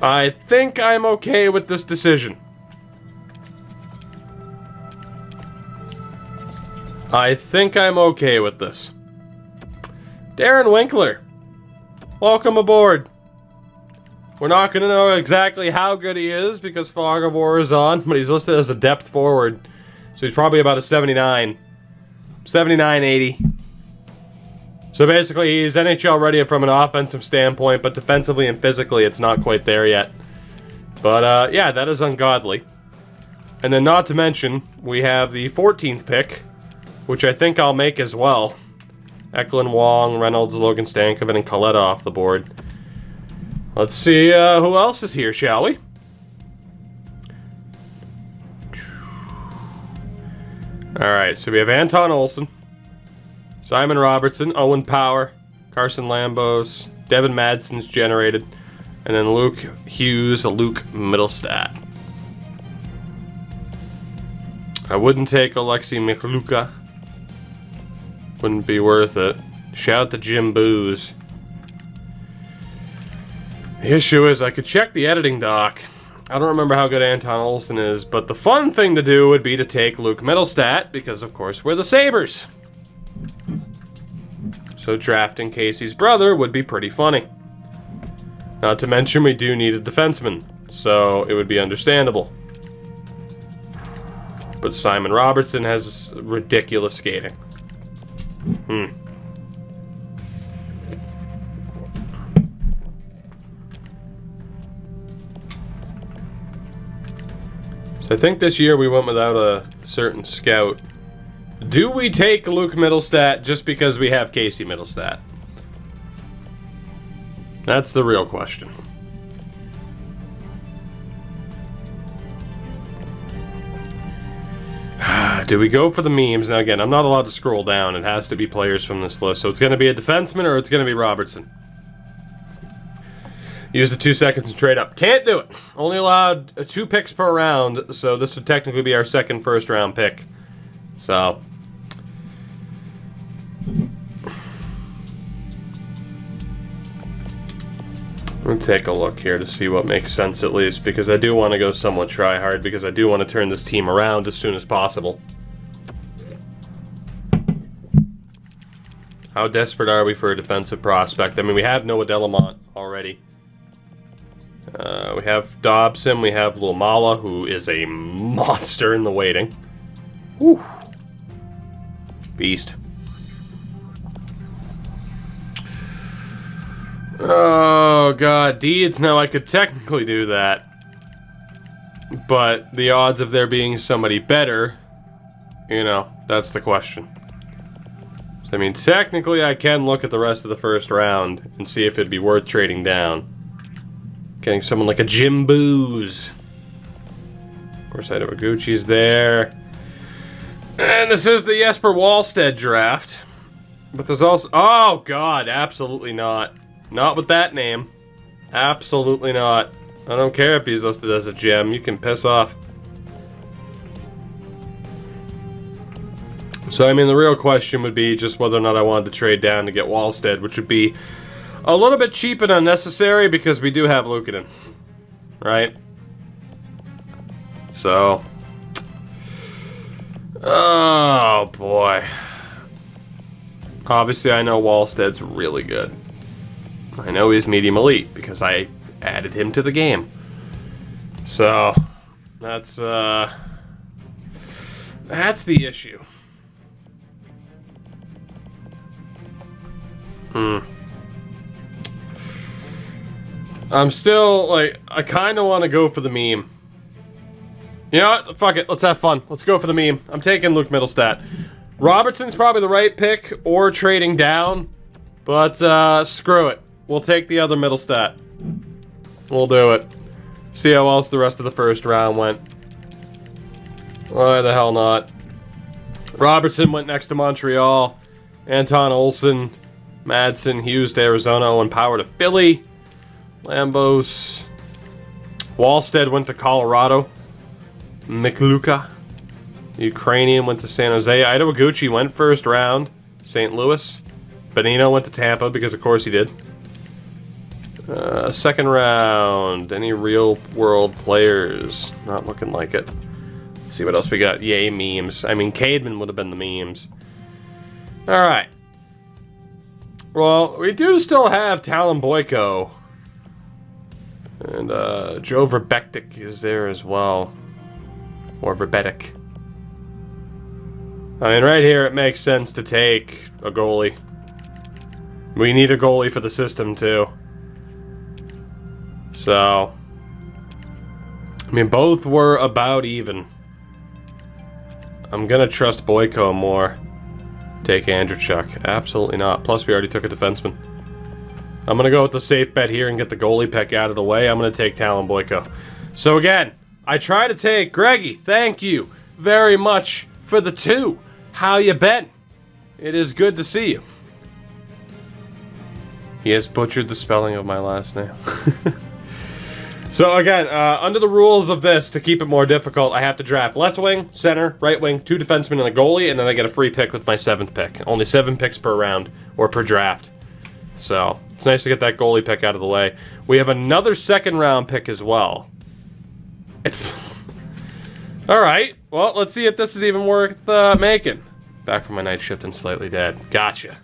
I think I'm okay with this decision. I think I'm okay with this. Darren Winkler, welcome aboard. We're not going to know exactly how good he is because Fog of War is on, but he's listed as a depth forward. So he's probably about a 79. 79, 80. So basically he's NHL ready from an offensive standpoint, but defensively and physically it's not quite there yet. But yeah, that is ungodly. And then not to mention, we have the 14th pick, which I think I'll make as well. Eklund, Wong, Reynolds, Logan Stankoven, and Coletta off the board. Let's see who else is here, shall we? Alright, so we have Anton Olsen, Simon Robertson, Owen Power, Carson Lambos, Devin Madsen's generated, and then Luke Hughes, Luke Middlestat. I wouldn't take Alexei Mikhluka. Wouldn't be worth it. Shout out to Jim Booze. The issue is I could check the editing doc. I don't remember how good Anton Olsen is, but the fun thing to do would be to take Luke Middlestat, because of course we're the Sabres. So drafting Casey's brother would be pretty funny. Not to mention we do need a defenseman, so it would be understandable. But Simon Robertson has ridiculous skating. So I think this year we went without a certain scout. Do we take Luke Middlestat just because we have Casey Middlestat? That's the real question. Do we go for the memes? Now again, I'm not allowed to scroll down. It has to be players from this list. So it's going to be a defenseman or it's going to be Robertson. Use the 2 seconds and trade up. Can't do it. Only allowed 2 picks per round, so this would technically be our second first-round pick. So... We'll take a look here to see what makes sense at least, because I do want to go somewhat try-hard, because I do want to turn this team around as soon as possible. How desperate are we for a defensive prospect? I mean, we have Noah Delamont already. We have Dobson, we have Lomala, who is a monster in the waiting. Whew. Beast. Oh, God. Deeds. Now, I could technically do that. But the odds of there being somebody better, you know, that's the question. So, I mean, technically, I can look at the rest of the first round and see if it'd be worth trading down. Getting someone like a Jim Booz. Of course, Gucci's there. And this is the Jesper Wallstedt draft. But there's also... Oh, God. Absolutely not. Not with that name. Absolutely not. I don't care if he's listed as a gem. You can piss off. So, I mean, the real question would be just whether or not I wanted to trade down to get Wallstedt, which would be a little bit cheap and unnecessary because we do have Luukkonen. Right? So... Oh, boy. Obviously, I know Wallstedt's really good. I know he's medium elite because I added him to the game. So, that's the issue. I'm still, like, I kind of want to go for the meme. You know what? Fuck it. Let's have fun. Let's go for the meme. I'm taking Luke Mittelstadt. Robertson's probably the right pick or trading down, but screw it. We'll take the other Mittelstadt. We'll do it. See how else the rest of the first round went. Why the hell not? Robertson went next to Montreal. Anton Olsen, Madsen, Hughes to Arizona, Owen Power to Philly. Lambos. Wallstedt went to Colorado. Mikluka, Ukrainian, went to San Jose. Gucci went first round. St. Louis. Bonino went to Tampa because of course he did. Second round. Any real world players? Not looking like it. Let's see what else we got. Yay, memes. I mean, Cademan would have been the memes. Alright. Well, we do still have Talon Boyko. And Joe Verbektic is there as well. Or Verbetic. I mean, right here it makes sense to take a goalie. We need a goalie for the system, too. So, I mean, both were about even. I'm gonna trust Boyko more. Take Andrechuk. Absolutely not. Plus, we already took a defenseman. I'm gonna go with the safe bet here and get the goalie pick out of the way. I'm gonna take Talon Boyko. So again, I try to take Greggy. Thank you very much for the 2. How you been? It is good to see you. He has butchered the spelling of my last name. So again, under the rules of this, to keep it more difficult, I have to draft left wing, center, right wing, 2 defensemen and a goalie, and then I get a free pick with my 7th pick. Only 7 picks per round, or per draft. So, it's nice to get that goalie pick out of the way. We have another 2nd round pick as well. Alright, well, let's see if this is even worth making. Back from my night shift and slightly dead. Gotcha.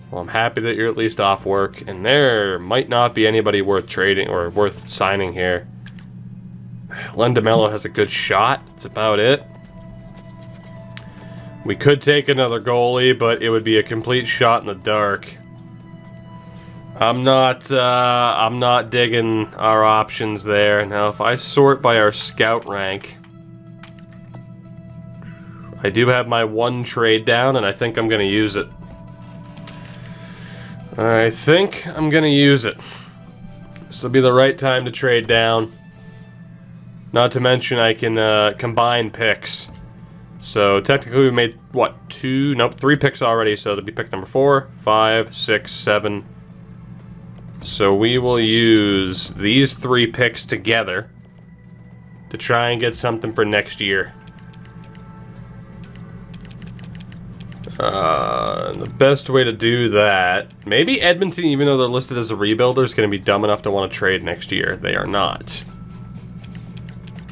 Well, I'm happy that you're at least off work, and there might not be anybody worth trading or worth signing here. Len DeMello has a good shot. That's about it. We could take another goalie, but it would be a complete shot in the dark. I'm not digging our options there. Now, if I sort by our scout rank, I do have my 1 trade down, and I think I'm going to use it. I think I'm going to use it. This will be the right time to trade down. Not to mention I can combine picks So technically we made, what, 3 picks already, so it'll be pick number 4, 5, 6, 7. So we will use these 3 picks together to try and get something for next year. The best way to do that, maybe Edmonton, even though they're listed as a rebuilder, is going to be dumb enough to want to trade next year. They are not.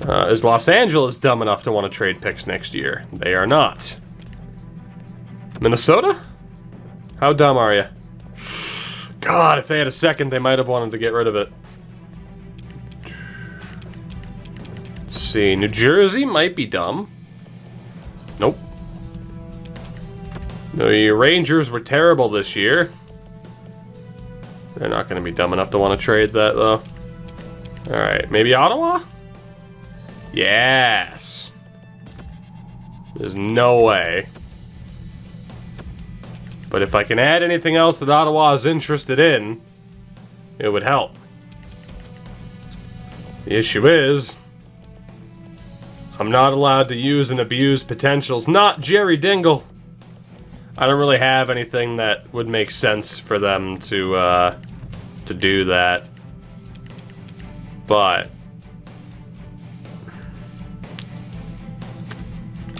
Is Los Angeles dumb enough to want to trade picks next year? They are not. Minnesota? How dumb are you? God, if they had a second, they might have wanted to get rid of it. Let's see, New Jersey might be dumb. Nope. The Rangers were terrible this year. They're not going to be dumb enough to want to trade that, though. Alright, maybe Ottawa? Yes. There's no way. But if I can add anything else that Ottawa is interested in, it would help. The issue is, I'm not allowed to use and abuse potentials. Not Jerry Dingle. I don't really have anything that would make sense for them to do that. But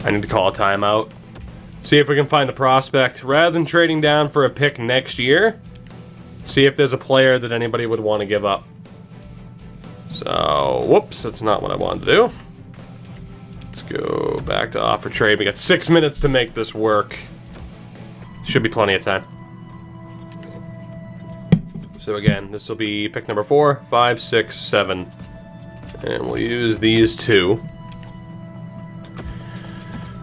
I need to call a timeout. See if we can find a prospect. Rather than trading down for a pick next year, see if there's a player that anybody would want to give up. So, whoops, that's not what I wanted to do. Let's go back to offer trade. We got 6 minutes to make this work. Should be plenty of time. So again, this will be pick number 4, 5, 6, 7. And we'll use these 2.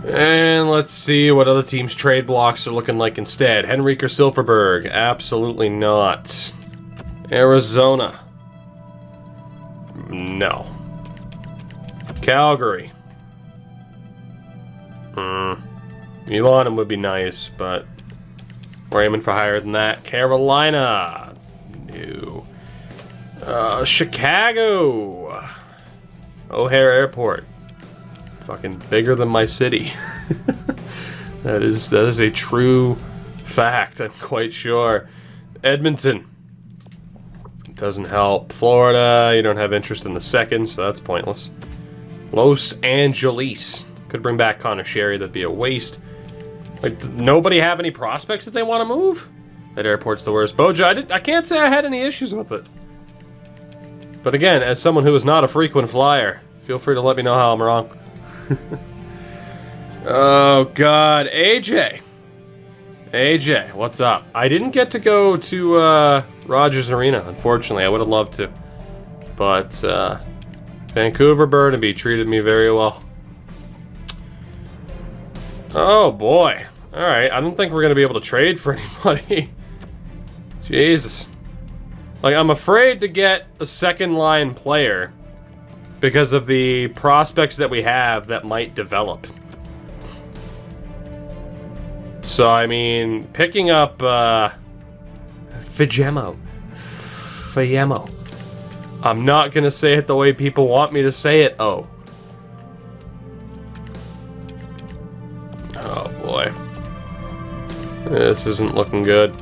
And let's see what other teams' trade blocks are looking like instead. Henrique or Silverberg? Absolutely not. Arizona? No. Calgary? Milan would be nice, but we're aiming for higher than that. Carolina? No. Chicago? O'Hare Airport? Fucking bigger than my city. That is a true fact, I'm quite sure. Edmonton. Doesn't help. Florida, you don't have interest in the second, so that's pointless. Los Angeles. Could bring back Connor Sherry, that'd be a waste. Like, nobody have any prospects that they want to move? That airport's the worst. Boja, I can't say I had any issues with it. But again, as someone who is not a frequent flyer, feel free to let me know how I'm wrong. Oh, God. AJ, what's up? I didn't get to go to Rogers Arena, unfortunately. I would have loved to. But Vancouver Burnaby treated me very well. Oh, boy. Alright, I don't think we're going to be able to trade for anybody. Jesus. Like, I'm afraid to get a second-line player because of the prospects that we have that might develop. So, I mean, picking up Fayemo. I'm not going to say it the way people want me to say it. Oh, boy. This isn't looking good.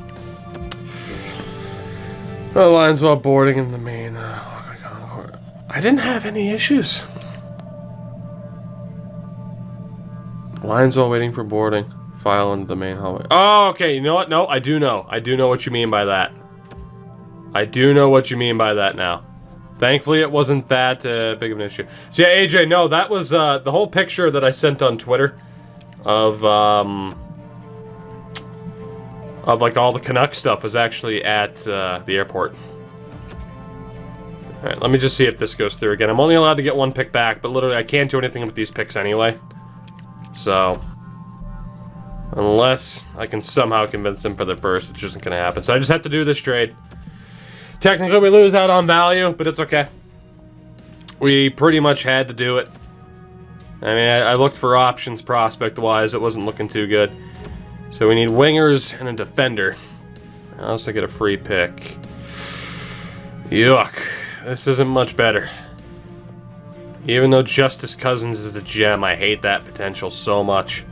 The lines while boarding in the main. I didn't have any issues. Lines while waiting for boarding. File into the main hallway. Oh, okay. You know what? No, I do know. I do know what you mean by that. I do know what you mean by that now. Thankfully, it wasn't that big of an issue. So yeah, AJ, no, that was the whole picture that I sent on Twitter of like all the Canuck stuff was actually at the airport. Alright, let me just see if this goes through again. I'm only allowed to get 1 pick back, but literally I can't do anything with these picks anyway. So, unless I can somehow convince them for the first, which isn't going to happen. So I just have to do this trade. Technically we lose out on value, but it's okay. We pretty much had to do it. I mean, I looked for options prospect-wise. It wasn't looking too good. So we need wingers and a defender. I also get a free pick. Yuck. This isn't much better. Even though Justice Cousins is a gem, I hate that potential so much.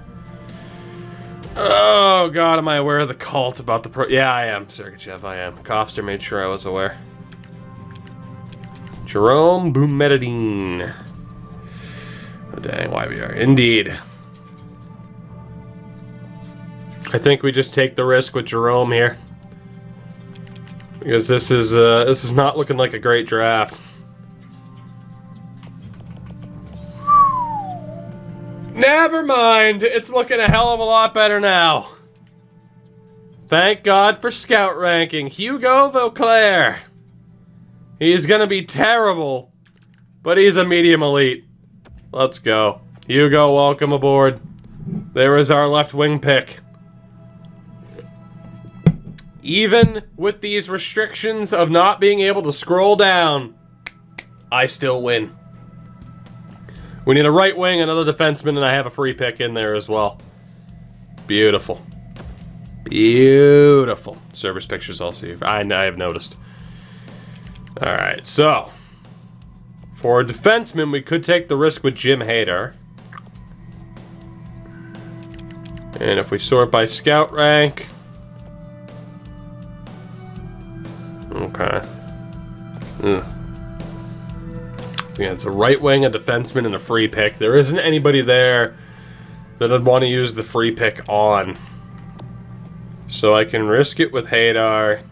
Oh, God, am I aware of the cult about the pro... Yeah, I am, Sergachev, I am. Kofster made sure I was aware. Jerome Boumediene. Oh, dang, YBR. Indeed. I think we just take the risk with Jerome here. Because this is not looking like a great draft. Never mind, it's looking a hell of a lot better now. Thank God for scout ranking. Hugo Vauclair. He's gonna be terrible, but he's a medium elite. Let's go. Hugo, welcome aboard. There is our left wing pick. Even with these restrictions of not being able to scroll down, I still win. We need a right wing, another defenseman, and I have a free pick in there as well. Beautiful. Beautiful. Service pictures also. I have noticed. Alright, so. For a defenseman, we could take the risk with Jim Hader. And if we sort by scout rank... Okay. Yeah, it's a right wing, a defenseman, and a free pick. There isn't anybody there that I'd want to use the free pick on. So I can risk it with Hadar.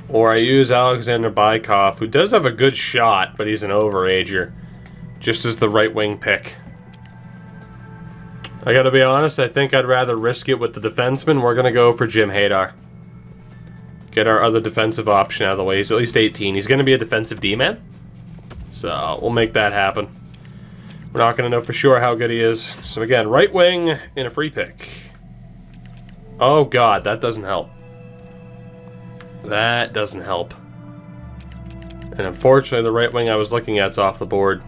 Or I use Alexander Bykov, who does have a good shot, but he's an overager. Just as the right wing pick. I gotta be honest, I think I'd rather risk it with the defenseman. We're gonna go for Jim Hadar. Get our other defensive option out of the way. He's at least 18. He's gonna be a defensive D-man. So, we'll make that happen. We're not going to know for sure how good he is. So again, right wing in a free pick. Oh God, that doesn't help. That doesn't help. And unfortunately, the right wing I was looking at is off the board.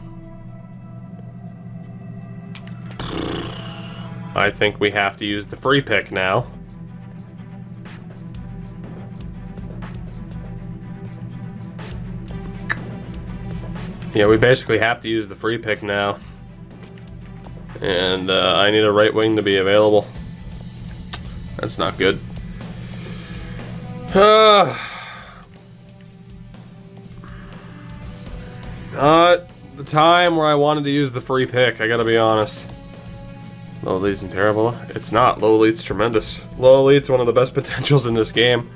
I think we have to use the free pick now. Yeah, we basically have to use the free pick now. And I need a right wing to be available. That's not good. Not the time where I wanted to use the free pick, I gotta be honest. Low elite's terrible. It's not. Low elite's tremendous. Low elite's one of the best potentials in this game.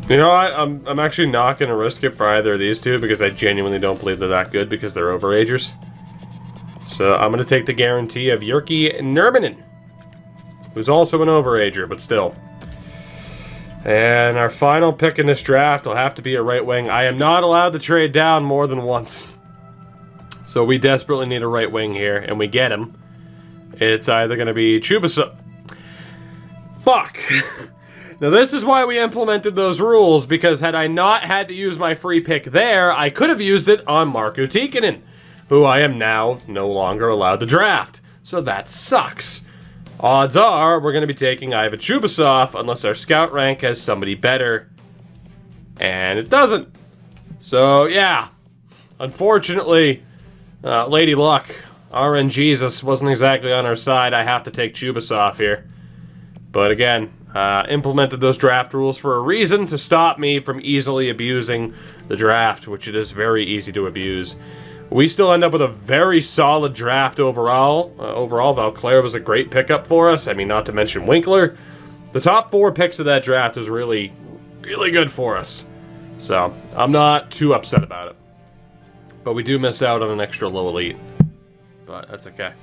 You know what? I'm actually not going to risk it for either of these two because I genuinely don't believe they're that good because they're overagers. So I'm going to take the guarantee of Jyrki Nurminen, who's also an overager, but still. And our final pick in this draft will have to be a right wing. I am not allowed to trade down more than once. So we desperately need a right wing here, and we get him. It's either going to be Chubasov. Fuck! Now this is why we implemented those rules, because had I not had to use my free pick there, I could have used it on Markku Tikkanen, who I am now no longer allowed to draft. So that sucks. Odds are we're going to be taking Ivan Chubasov unless our scout rank has somebody better. And it doesn't. So yeah, unfortunately, Lady Luck, RN Jesus wasn't exactly on our side. I have to take Chubasov here. But again, implemented those draft rules for a reason, to stop me from easily abusing the draft, which it is very easy to abuse. We still end up with a very solid draft overall. Overall, Vauclair was a great pickup for us. I mean, not to mention Winkler. The top 4 picks of that draft was really, really good for us. So, I'm not too upset about it. But we do miss out on an extra low elite. But that's okay.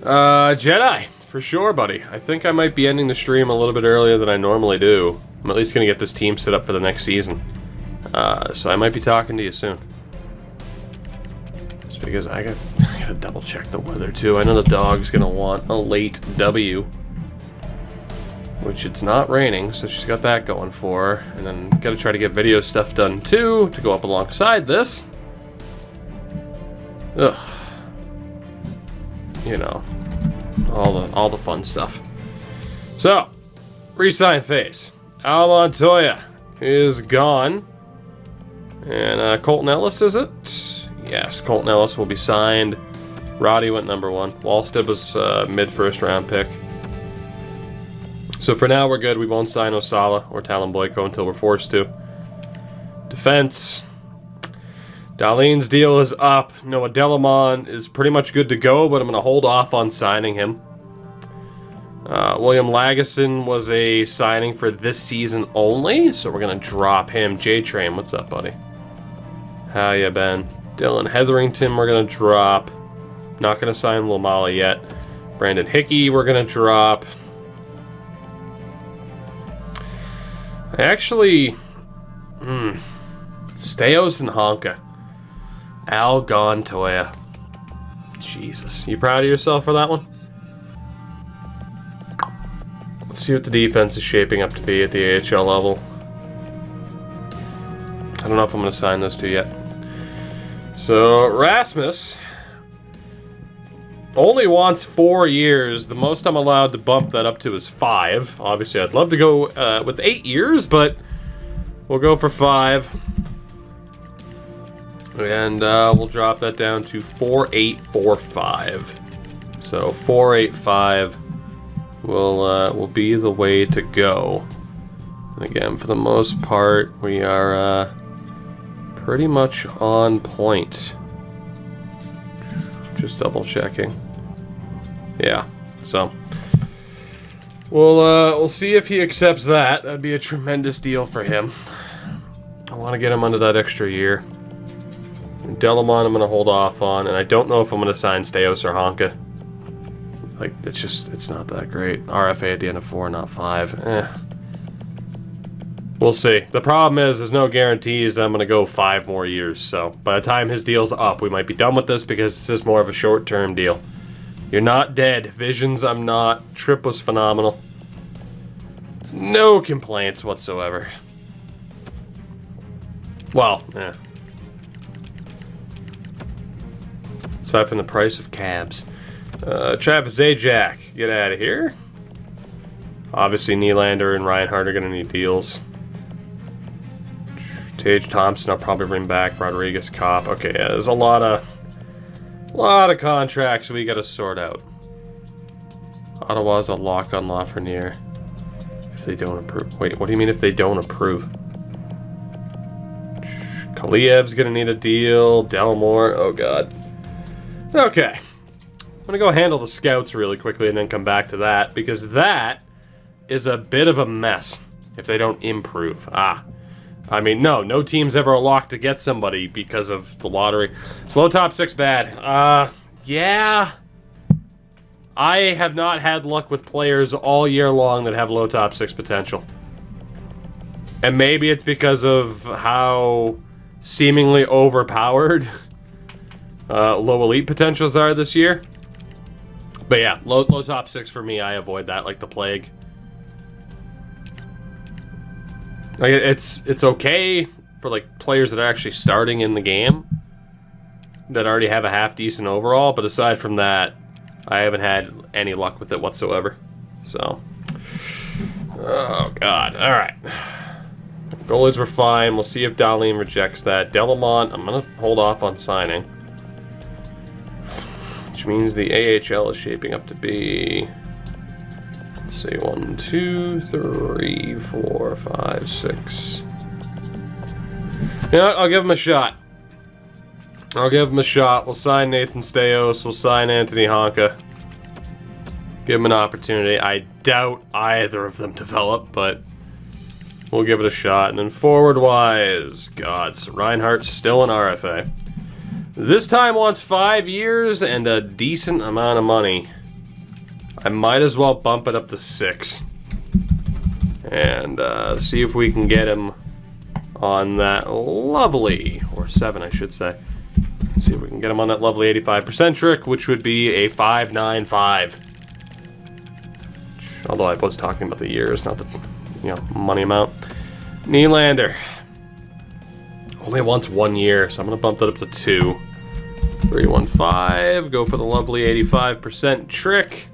Jedi. For sure, buddy. I think I might be ending the stream a little bit earlier than I normally do. I'm at least going to get this team set up for the next season. So I might be talking to you soon. Just because I gotta double check the weather too. I know the dog's going to want a late W. Which it's not raining, so she's got that going for her. And then got to try to get video stuff done too, to go up alongside this. Ugh. You know. All the fun stuff. So, re-sign phase. Al Montoya, is gone. And Colton Ellis, is it? Yes, Colton Ellis will be signed. Roddy went number 1. Wallstead was mid-first round pick. So for now, we're good. We won't sign Osala or Talon Boyko until we're forced to. Defense. Dahlin's deal is up. Noah Delamon is pretty much good to go, but I'm going to hold off on signing him. William Lagesson was a signing for this season only, so we're going to drop him. J-Train, what's up, buddy? How ya been? Dylan Hetherington, we're going to drop. Not going to sign Lomala yet. Brandon Hickey, we're going to drop. Actually, Steos and Honka. Al Gontoya. Jesus. You proud of yourself for that one? Let's see what the defense is shaping up to be at the AHL level. I don't know if I'm going to sign those two yet. So, Rasmus only wants 4 years. The most I'm allowed to bump that up to is 5. Obviously, I'd love to go with 8 years, but we'll go for 5. And we'll drop that down to 4.845. So 4.85 will be the way to go. And again, for the most part, we are pretty much on point. Just double checking. Yeah. So we'll see if he accepts that. That'd be a tremendous deal for him. I want to get him under that extra year. Delamon I'm going to hold off on, and I don't know if I'm going to sign Steos or Honka. Like, it's not that great. RFA at the end of 4, not 5. We'll see. The problem is, there's no guarantees that I'm going to go 5 more years, so by the time his deal's up, we might be done with this because this is more of a short-term deal. You're not dead. Visions, I'm not. Trip was phenomenal. No complaints whatsoever. Well, aside from the price of cabs. Travis Zajac, get out of here. Obviously, Nylander and Reinhardt are going to need deals. Tage Thompson, I'll probably bring back. Rodriguez, Kopp. Okay, yeah, there's a lot of contracts we got to sort out. Ottawa's a lock on Lafreniere. If they don't approve. Wait, what do you mean if they don't approve? Kaliev's going to need a deal. Delmore, oh god. Okay, I'm going to go handle the scouts really quickly and then come back to that, because that is a bit of a mess if they don't improve. I mean, no team's ever locked to get somebody because of the lottery. Slow top 6 bad. Yeah. I have not had luck with players all year long that have low top 6 potential. And maybe it's because of how seemingly overpowered low elite potentials are this year. But yeah, low top 6 for me, I avoid that like the plague. Like it's okay for like players that are actually starting in the game that already have a half decent overall, but aside from that, I haven't had any luck with it whatsoever. So, oh god, all right. Goalies were fine. We'll see if Dahlin rejects that. Delamont, I'm gonna hold off on signing. Which means the AHL is shaping up to be, let's see, 1, 2, 3, 4, 5, 6. You know what? I'll give him a shot. We'll sign Nathan Steos. We'll sign Anthony Honka. Give him an opportunity. I doubt either of them develop, but we'll give it a shot. And then forward-wise, God, so Reinhardt's still an RFA. This time wants 5 years and a decent amount of money. I might as well bump it up to 6. And see if we can get him on that lovely, or 7 I should say. See if we can get him on that lovely 85% trick, which would be a 5.95. Although I was talking about the years, not the money amount. Nylander only wants 1 year, so I'm gonna bump that up to 2. 315. Go for the lovely 85% trick,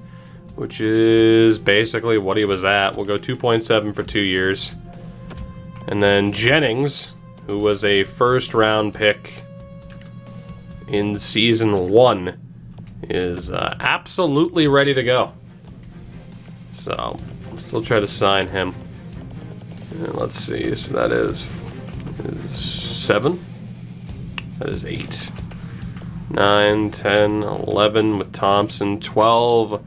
which is basically what he was at. We'll go 2.7 for 2 years. And then Jennings, who was a first-round pick in Season 1, is absolutely ready to go. So, we'll still try to sign him. And let's see, so that is 7. That is 8. 9, 10, 11 with Thompson, 12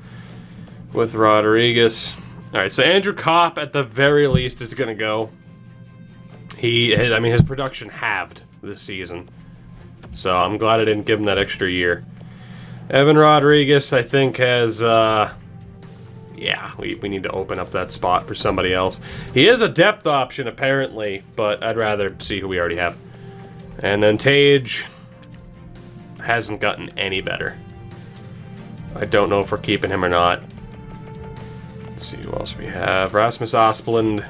with Rodriguez. Alright, so Andrew Kopp at the very least is going to go. His production halved this season. So I'm glad I didn't give him that extra year. Evan Rodriguez, I think, has, yeah, we need to open up that spot for somebody else. He is a depth option, apparently, but I'd rather see who we already have. And then Tage hasn't gotten any better. I don't know if we're keeping him or not. Let's see who else we have. Rasmus Asplund.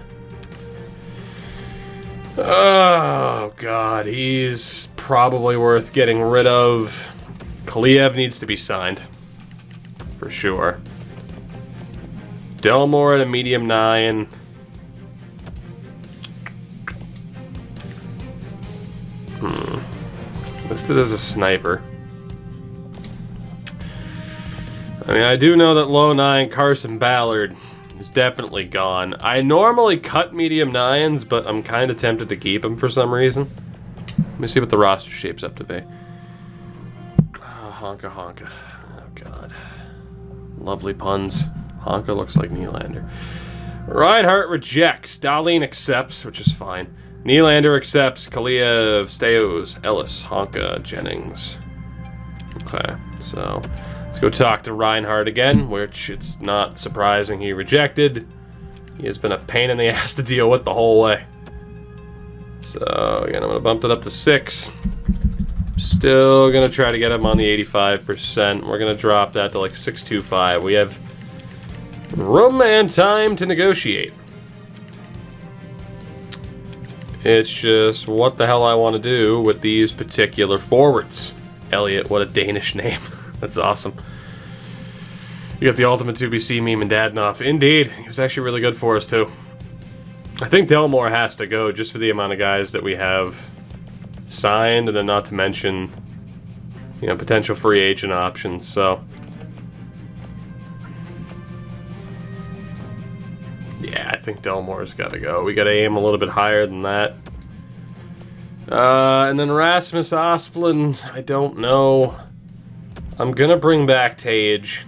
Oh, God. He's probably worth getting rid of. Kaliev needs to be signed. For sure. Delmore at a medium 9. Listed as a sniper. I mean, I do know that low 9 Carson Ballard is definitely gone. I normally cut medium 9s, but I'm kind of tempted to keep him for some reason. Let me see what the roster shapes up to be. Oh, Honka Honka. Oh, God. Lovely puns. Honka looks like Nylander. Reinhardt rejects. Dahlin accepts, which is fine. Nylander accepts. Kaliev, Steos, Ellis, Honka, Jennings. Okay, so let's go talk to Reinhardt again, which it's not surprising he rejected. He has been a pain in the ass to deal with the whole way. So, again, I'm going to bump it up to 6. Still going to try to get him on the 85%. We're going to drop that to like 625. We have room and time to negotiate. It's just what the hell I want to do with these particular forwards. Elliot, what a Danish name. That's awesome. You got the ultimate 2BC meme and Dadnoff. Indeed. He was actually really good for us, too. I think Delmore has to go just for the amount of guys that we have signed, and then not to mention, you know, potential free agent options, so. Yeah, I think Delmore's got to go. We got to aim a little bit higher than that. And then Rasmus Asplund, I don't know. I'm going to bring back Tage.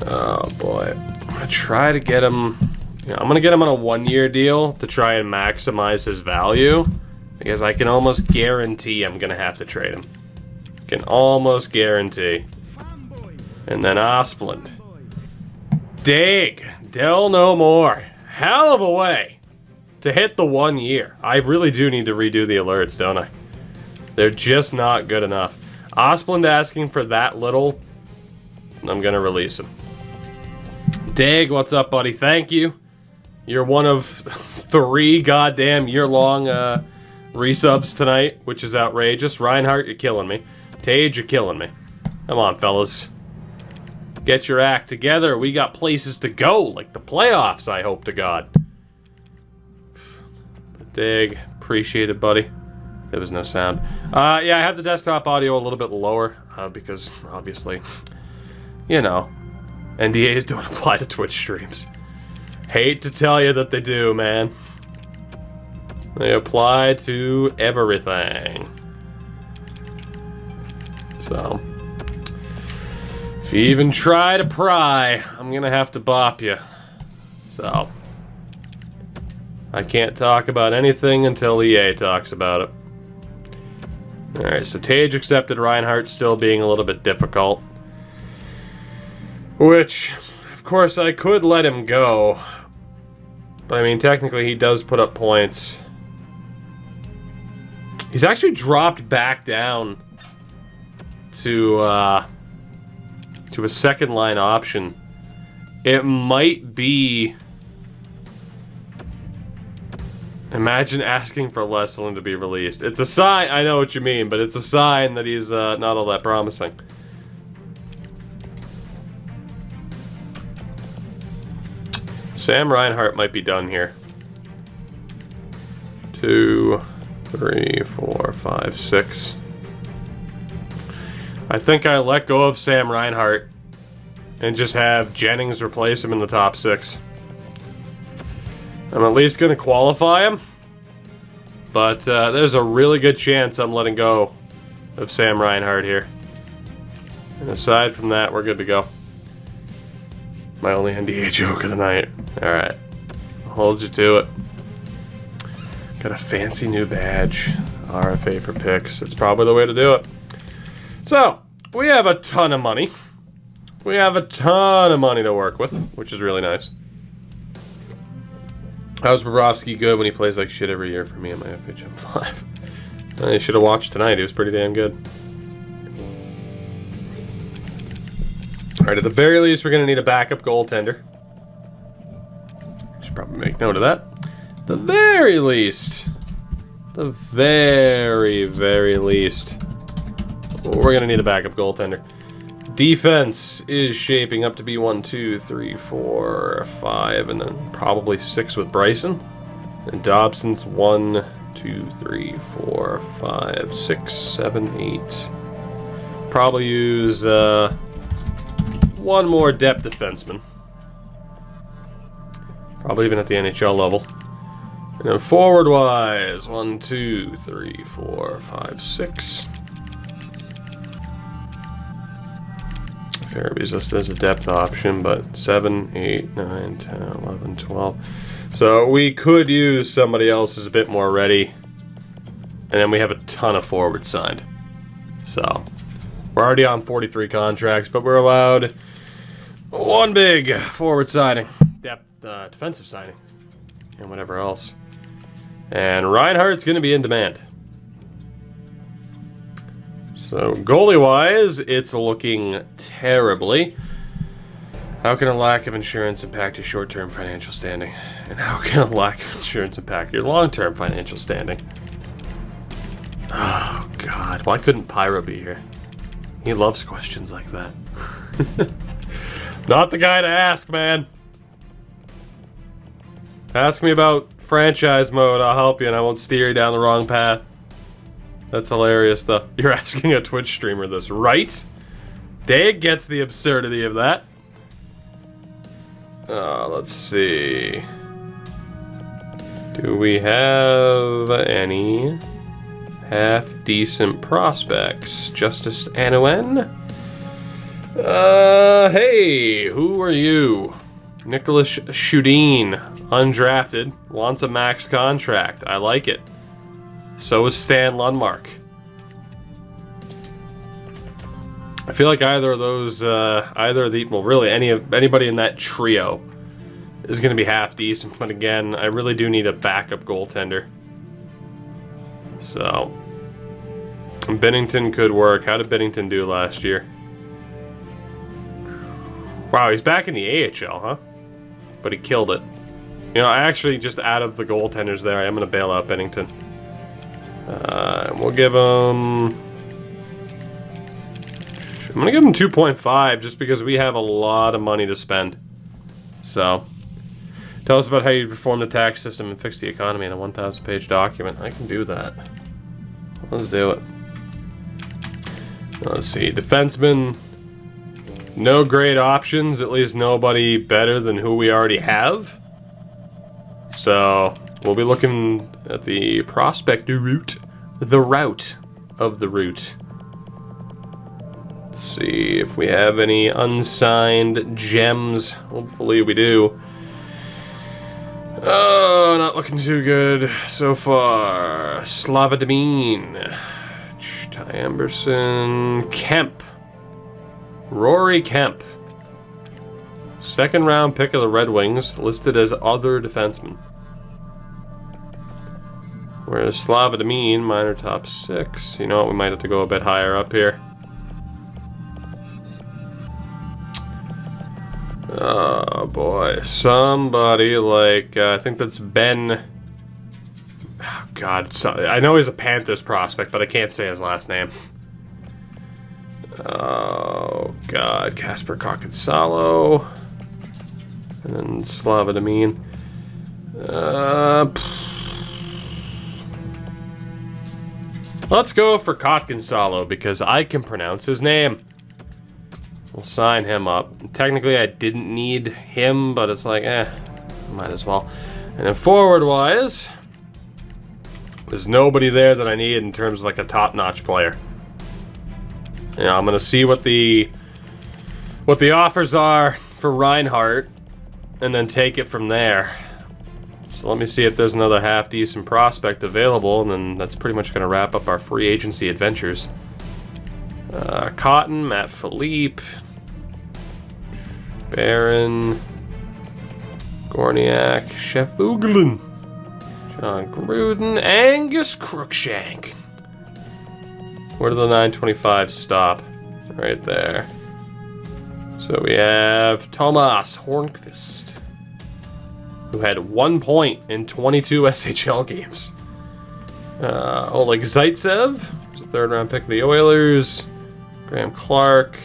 Oh, boy. I'm going to try to get him. You know, I'm going to get him on a 1-year deal to try and maximize his value. Because I can almost guarantee I'm going to have to trade him. Can almost guarantee. And then Asplund. Dig. Del no more. Hell of a way to hit the 1 year. I really do need to redo the alerts, don't I? They're just not good enough. Asplund asking for that little. I'm going to release him. Dig, what's up, buddy? Thank you. You're one of 3 goddamn year-long resubs tonight, which is outrageous. Reinhardt, you're killing me. Tage, you're killing me. Come on, fellas. Get your act together. We got places to go, like the playoffs, I hope to God. Dig. Appreciate it, buddy. There was no sound. Yeah, I have the desktop audio a little bit lower, because, obviously, you know, NDAs don't apply to Twitch streams. Hate to tell you that they do, man. They apply to everything. So, if you even try to pry, I'm gonna have to bop you. So, I can't talk about anything until EA talks about it. Alright, so Tage accepted. Reinhardt still being a little bit difficult. Which, of course, I could let him go. But, I mean, technically he does put up points. He's actually dropped back down to a second line option. It might be. Imagine asking for Leslin to be released. It's a sign. I know what you mean, but it's a sign that he's not all that promising. Sam Reinhart might be done here. 2, 3, 4, 5, 6. I think I let go of Sam Reinhart and just have Jennings replace him in the top 6. I'm at least going to qualify him, but there's a really good chance I'm letting go of Sam Reinhart here. And aside from that, we're good to go. My only NDA joke of the night. Alright. I'll hold you to it. Got a fancy new badge. RFA for picks. That's probably the way to do it. So, we have a ton of money. We have a ton of money to work with, which is really nice. How's Bobrovsky good when he plays like shit every year for me in my FHM 5? You should have watched tonight. He was pretty damn good. Alright, at the very least, we're going to need a backup goaltender. Should probably make note of that. The very least. The very, very least. We're going to need a backup goaltender. Defense is shaping up to be 1, 2, 3, 4, 5, and then probably 6 with Bryson. And Dobson's 1, 2, 3, 4, 5, 6, 7, 8. Probably use one more depth defenseman. Probably even at the NHL level. And then forward-wise, 1, 2, 3, 4, 5, 6. Farabee's listed as a depth option, but 7, 8, 9, 10, 11, 12. So we could use somebody else who's a bit more ready. And then we have a ton of forwards signed. So we're already on 43 contracts, but we're allowed one big forward signing, depth defensive signing, and whatever else. And Reinhardt's going to be in demand. So goalie-wise, it's looking terribly. How can a lack of insurance impact your short-term financial standing? And how can a lack of insurance impact your long-term financial standing? Oh, God. Why couldn't Pyro be here? He loves questions like that. Not the guy to ask, man. Ask me about franchise mode. I'll help you and I won't steer you down the wrong path. That's hilarious, though. You're asking a Twitch streamer this, right? Dave gets the absurdity of that. Let's see. Do we have any half-decent prospects? Justice Anouin? Hey, who are you? Nicholas Shudin, undrafted, wants a max contract. I like it. So is Stan Lundmark. I feel like either of those, well, really anybody in that trio is going to be half decent. But again, I really do need a backup goaltender. So, Bennington could work. How did Bennington do last year? Wow, he's back in the AHL, huh? But he killed it. You know, I actually, just out of the goaltenders there, I am going to bail out Bennington. We'll give him... I'm going to give him 2.5 just because we have a lot of money to spend. So, tell us about how you perform the tax system and fix the economy in a 1,000-page document. I can do that. Let's do it. Let's see. Defenseman. No great options. At least nobody better than who we already have. So, we'll be looking at the prospect route. The route of the route. Let's see if we have any unsigned gems. Hopefully we do. Oh, not looking too good so far. Slavadamine. Ty Emberson. Kemp. Rory Kemp. Second round pick of the Red Wings, listed as other defenseman. Whereas Slavadamine, minor top 6. You know what, we might have to go a bit higher up here. Oh boy, somebody like, I think that's Ben... Oh God, I know he's a Panthers prospect, but I can't say his last name. Oh God, Casper Cockensalo. And then Slava let's go for Kotkonsalo because I can pronounce his name. We'll sign him up. Technically, I didn't need him, but it's like, might as well. And then forward-wise, there's nobody there that I need in terms of like a top-notch player. You know, I'm gonna see what the offers are for Reinhart, and then take it from there. So let me see if there's another half-decent prospect available, and then that's pretty much gonna wrap up our free agency adventures. Cotton, Matt Philippe, Barron, Gorniak, Chef Uglin, John Gruden, Angus Crookshank. Where do the 925 stop? Right there. So we have Tomas Hornqvist, who had 1 point in 22 SHL games. Oleg Zaitsev, who's a third-round pick of the Oilers. Graham Clark.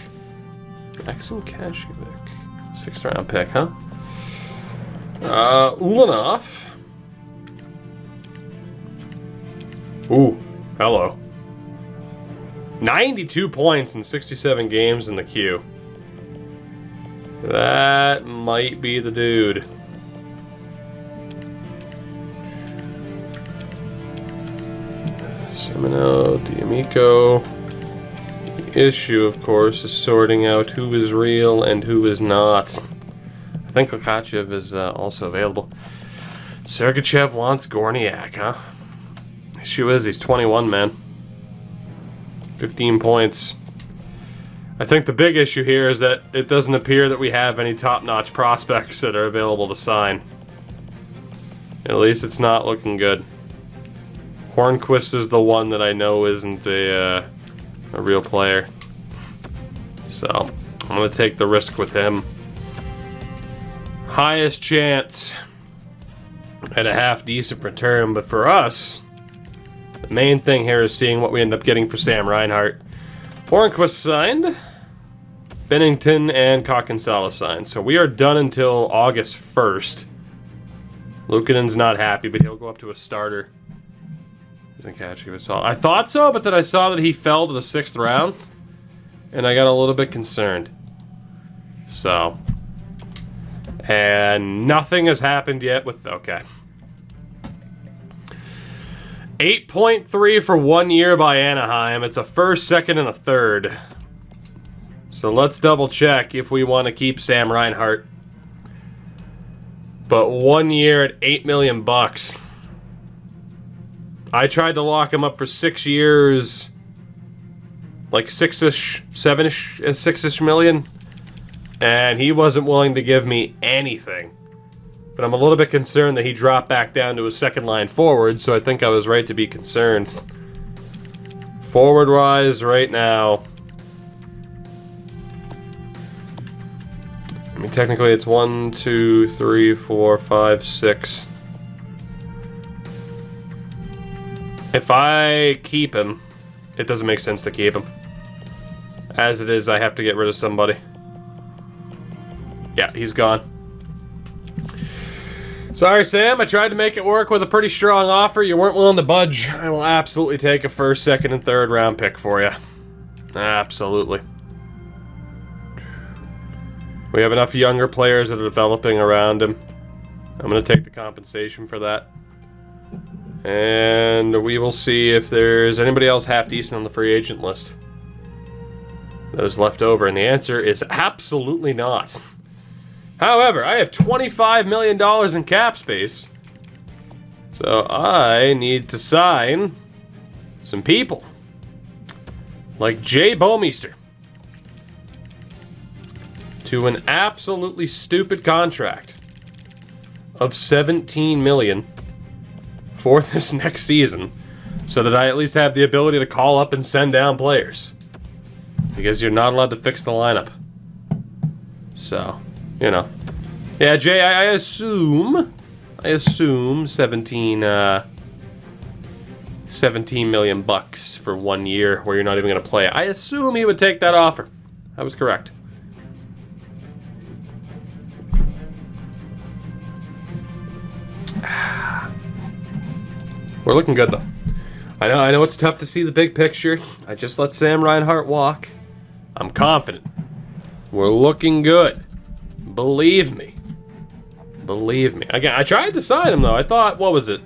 Maxim Kashevik, sixth-round pick, huh? Ulanov. Ooh, hello. 92 points in 67 games in the queue. That might be the dude. Semino, D'Amico. The issue, of course, is sorting out who is real and who is not. I think Lakachev is also available. Sergachev wants Gorniak, huh? Issue is, he's 21, man. 15 points. I think the big issue here is that it doesn't appear that we have any top-notch prospects that are available to sign. At least it's not looking good. Hornqvist is the one that I know isn't a real player. So, I'm going to take the risk with him. Highest chance at a half-decent return, but for us, the main thing here is seeing what we end up getting for Sam Reinhart. Hornqvist signed. Bennington and Kotkonsalo signed. So we are done until August 1st. Luukkonen's not happy, but he'll go up to a starter. I thought so, but then I saw that he fell to the 6th round, and I got a little bit concerned. So, and nothing has happened yet with, okay. 8.3 for 1 year by Anaheim. It's a first, second, and a third. So let's double check if we want to keep Sam Reinhart. But 1 year at $8 million bucks. I tried to lock him up for 6 years, like 6-ish, 7-ish, 6-ish million, and he wasn't willing to give me anything. But I'm a little bit concerned that he dropped back down to a second line forward, so I think I was right to be concerned. Forward-wise, right now, I mean, technically it's 1, 2, 3, 4, 5, 6. If I keep him, it doesn't make sense to keep him. As it is, I have to get rid of somebody. Yeah, he's gone. Sorry, Sam. I tried to make it work with a pretty strong offer. You weren't willing to budge. I will absolutely take a first, second, and third round pick for you. Absolutely. We have enough younger players that are developing around him. I'm going to take the compensation for that. And we will see if there's anybody else half decent on the free agent list that is left over. And the answer is absolutely not. However, I have $25 million in cap space. So I need to sign some people. Like Jay Bouwmeester. To an absolutely stupid contract of $17 million for this next season, so that I at least have the ability to call up and send down players. Because you're not allowed to fix the lineup. So, you know. Yeah, Jay, I assume 17 million bucks for 1 year where you're not even going to play. I assume he would take that offer. I was correct. We're looking good, though. I know it's tough to see the big picture. I just let Sam Reinhart walk. I'm confident. We're looking good. Believe me. Believe me. Again, I tried to sign him, though. I thought, what was it?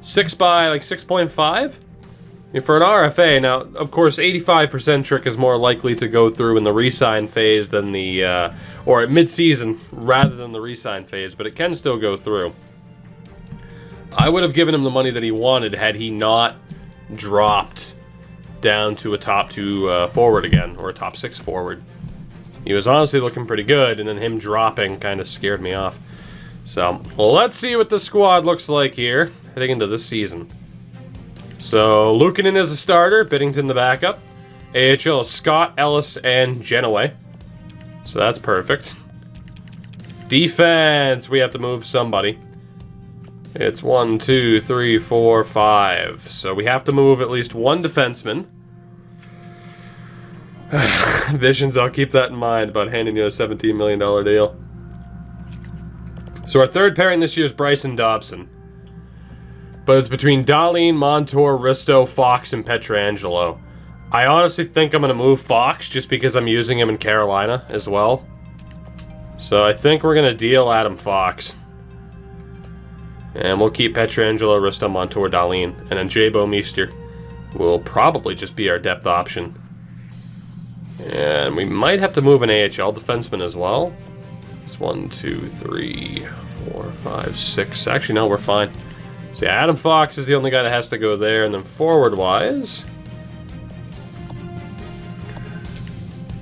6 by, like, 6.5? For an RFA, now, of course, 85% trick is more likely to go through in the re-sign phase than the, or at mid-season, rather than the re-sign phase, but it can still go through. I would have given him the money that he wanted had he not dropped down to a top 2 forward again, or a top 6 forward. He was honestly looking pretty good, and then him dropping kind of scared me off. So, let's see what the squad looks like here, heading into this season. So, Luukkonen is a starter, Binnington the backup. AHL is Scott, Ellis, and Genoway. So that's perfect. Defense, we have to move somebody. It's 1, 2, 3, 4, 5. So we have to move at least one defenseman. Visions, I'll keep that in mind about handing you a $17 million deal. So our third pairing this year is Bryson Dobson. But it's between Dahlin, Montour, Risto, Fox, and Pietrangelo. I honestly think I'm going to move Fox just because I'm using him in Carolina as well. So I think we're going to deal Adam Fox. And we'll keep Pietrangelo, Risto, Montour, Dahlin. And then Jay Bouwmeester will probably just be our depth option. And we might have to move an AHL defenseman as well. It's 1, 2, 3, 4, 5, 6. Actually, no, we're fine. So yeah, Adam Fox is the only guy that has to go there. And then forward-wise...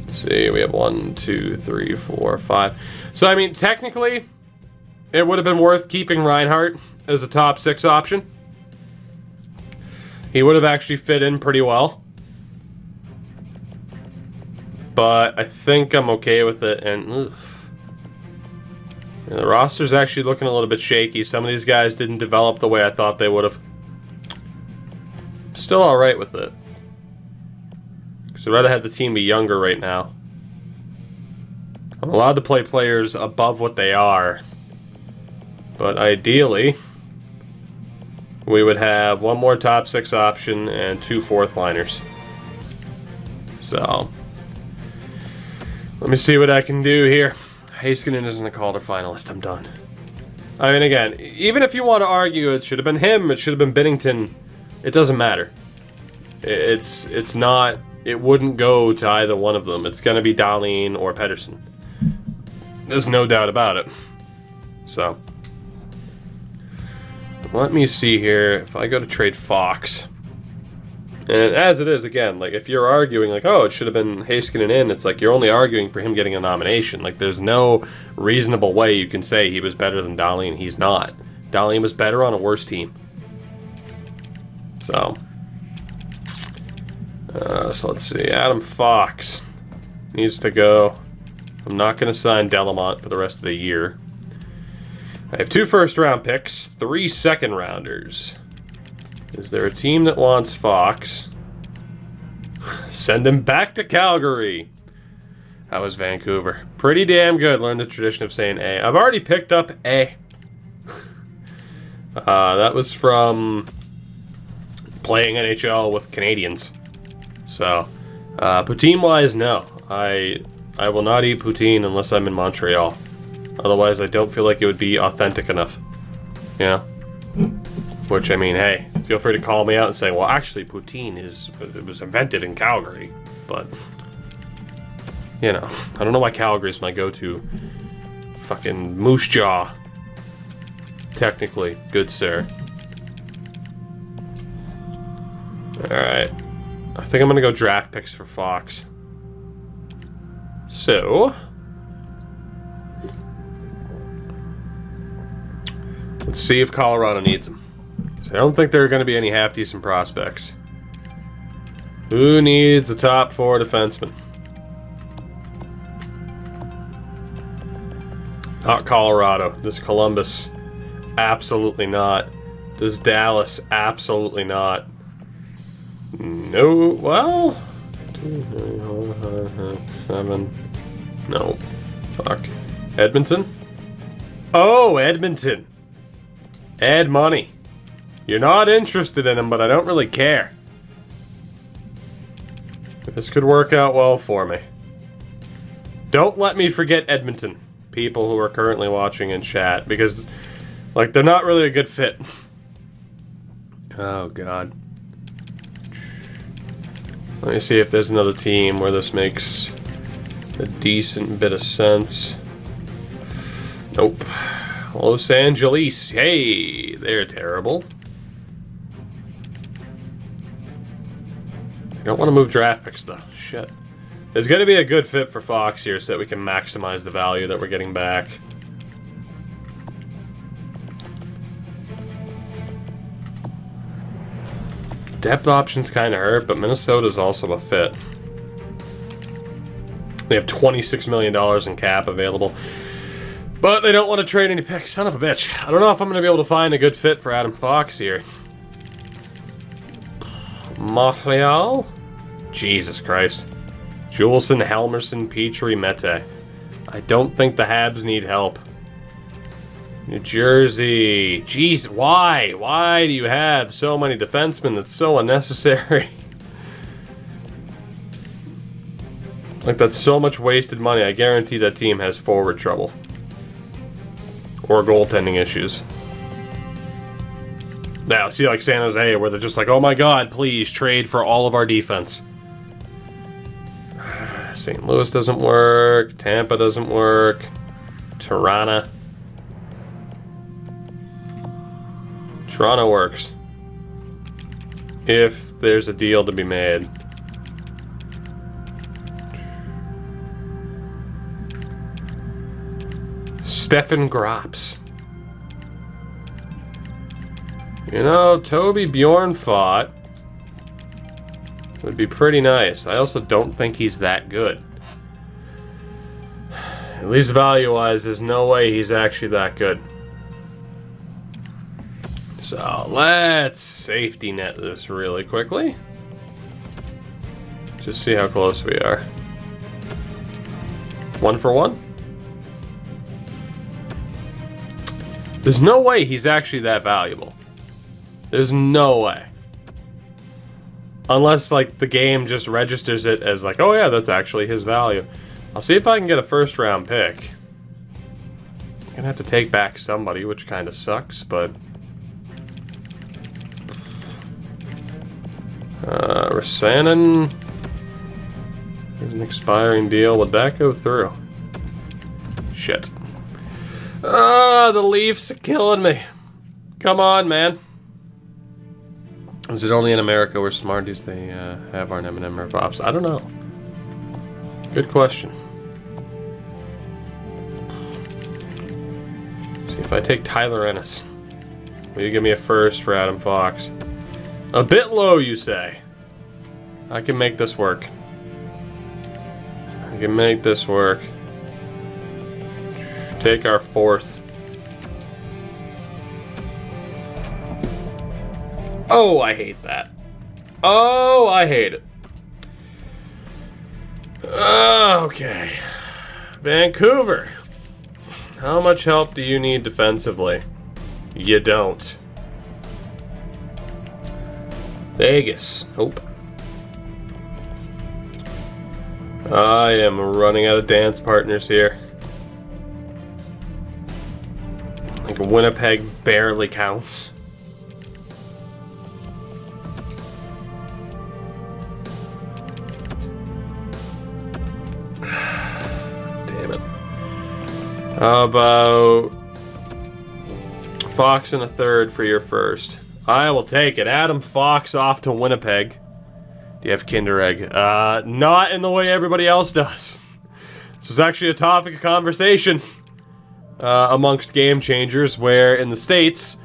see, we have 1, 2, 3, 4, 5. So, I mean, technically, it would have been worth keeping Reinhart as a top 6 option. He would have actually fit in pretty well. But I think I'm okay with it, and yeah, the roster's actually looking a little bit shaky. Some of these guys didn't develop the way I thought they would have. Still alright with it. I'd rather have the team be younger right now. I'm allowed to play players above what they are. But ideally, we would have one more top 6 option and 2 fourth liners. So, let me see what I can do here. Heiskanen isn't a Calder finalist. I'm done. I mean, again, even if you want to argue it should have been him, it should have been Binnington, it doesn't matter. It's not... It wouldn't go to either one of them. It's going to be Dahlin or Pettersson. There's no doubt about it. So, let me see here. If I go to trade Fox, and as it is, again, like if you're arguing like, oh, it should have been Heiskanen in, it's like you're only arguing for him getting a nomination. Like there's no reasonable way you can say he was better than Dahlin. He's not. Dahlin was better on a worse team. So let's see. Adam Fox needs to go. I'm not going to sign Delamont for the rest of the year. I have 2 first-round picks, 3 second-rounders. Is there a team that wants Fox? Send him back to Calgary. How was Vancouver? Pretty damn good. Learned the tradition of saying A. I've already picked up A. That was from playing NHL with Canadians. So, poutine-wise, no. I will not eat poutine unless I'm in Montreal. Otherwise, I don't feel like it would be authentic enough. You know? Which, I mean, hey, feel free to call me out and say, well, actually, poutine it was invented in Calgary. But, you know, I don't know why Calgary's my go-to. Fucking moose jaw. Technically, good sir. Alright. I think I'm going to go draft picks for Fox. So, let's see if Colorado needs him. I don't think there are going to be any half-decent prospects. Who needs a top 4 defenseman? Not Colorado. Does Columbus? Absolutely not. Does Dallas? Absolutely not. No, well... 2, 3, 4, 5, 6, 7... No. Fuck. Edmonton? Oh, Edmonton! Add money. You're not interested in him, but I don't really care. This could work out well for me. Don't let me forget Edmonton, people who are currently watching in chat, because, like, they're not really a good fit. Oh, God. Let me see if there's another team where this makes a decent bit of sense. Nope. Los Angeles. Hey, they're terrible. I don't want to move draft picks, though. Shit. There's going to be a good fit for Fox here so that we can maximize the value that we're getting back. Depth options kind of hurt, but Minnesota's also a fit. They have $26 million in cap available. But they don't want to trade any picks. Son of a bitch. I don't know if I'm going to be able to find a good fit for Adam Fox here. Montreal? Jesus Christ. Juleson, Helmerson, Petrie, Mete. I don't think the Habs need help. New Jersey. Jeez, why? Why do you have so many defensemen? That's so unnecessary. Like, that's so much wasted money. I guarantee that team has forward trouble. Or goaltending issues. Now, see, like San Jose, where they're just like, oh my god, please trade for all of our defense. St. Louis doesn't work. Tampa doesn't work. Toronto. Toronto works. If there's a deal to be made. Stefan Grops. You know, Toby Bjornfot would be pretty nice. I also don't think he's that good. At least value-wise, there's no way he's actually that good. So, let's safety net this really quickly. Just see how close we are. 1 for 1? There's no way he's actually that valuable. There's no way. Unless, like, the game just registers it as, like, oh yeah, that's actually his value. I'll see if I can get a first-round pick. I'm gonna have to take back somebody, which kind of sucks, but... Rasanen... There's an expiring deal. Would that go through? Shit. Ah, the Leafs are killing me. Come on, man. Is it only in America where Smarties they have our M&M or Pops? I don't know. Good question. See if I take Tyler Ennis. Will you give me a first for Adam Fox? A bit low, you say. I can make this work. I can make this work. Take our fourth. Oh, I hate that. Oh, I hate it. Okay. Vancouver. How much help do you need defensively? You don't. Vegas. Nope. I am running out of dance partners here. Like Winnipeg barely counts. Damn it. How about Fox and a third for your first? I will take it. Adam Fox off to Winnipeg. Do you have Kinder Egg? Not in the way everybody else does. This is actually a topic of conversation amongst game changers, where in the States,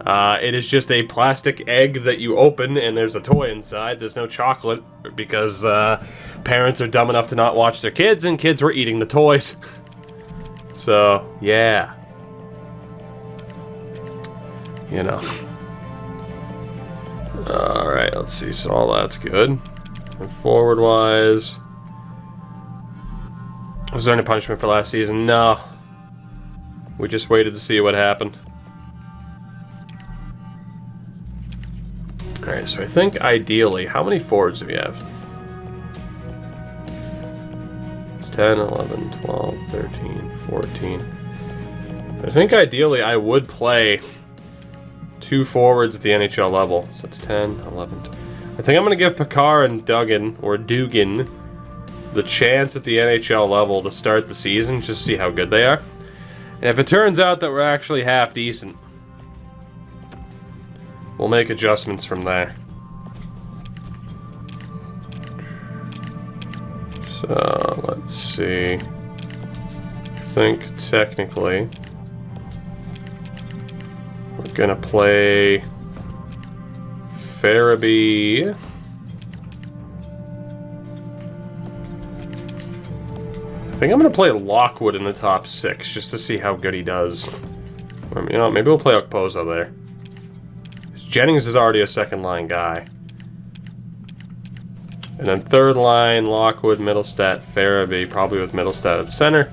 it is just a plastic egg that you open and there's a toy inside. There's no chocolate because parents are dumb enough to not watch their kids and kids were eating the toys. So, yeah. You know. Alright, let's see. So all that's good. And forward-wise... Was there any punishment for last season? No. We just waited to see what happened. Alright, so I think ideally, how many forwards do we have? It's 10, 11, 12, 13, 14. I think ideally I would play 2 forwards at the NHL level. So it's 10, 11, 12. I think I'm going to give Pekar and Dugan the chance at the NHL level to start the season, just see how good they are. And if it turns out that we're actually half decent, we'll make adjustments from there. So, let's see. I think technically we're gonna play Farabee. I think I'm gonna play Lockwood in the top 6 just to see how good he does. Or, you know, maybe we'll play Okposo there. Jennings is already a second line guy. And then third line, Lockwood, Middlestat, Farabee, probably with Middlestat at center.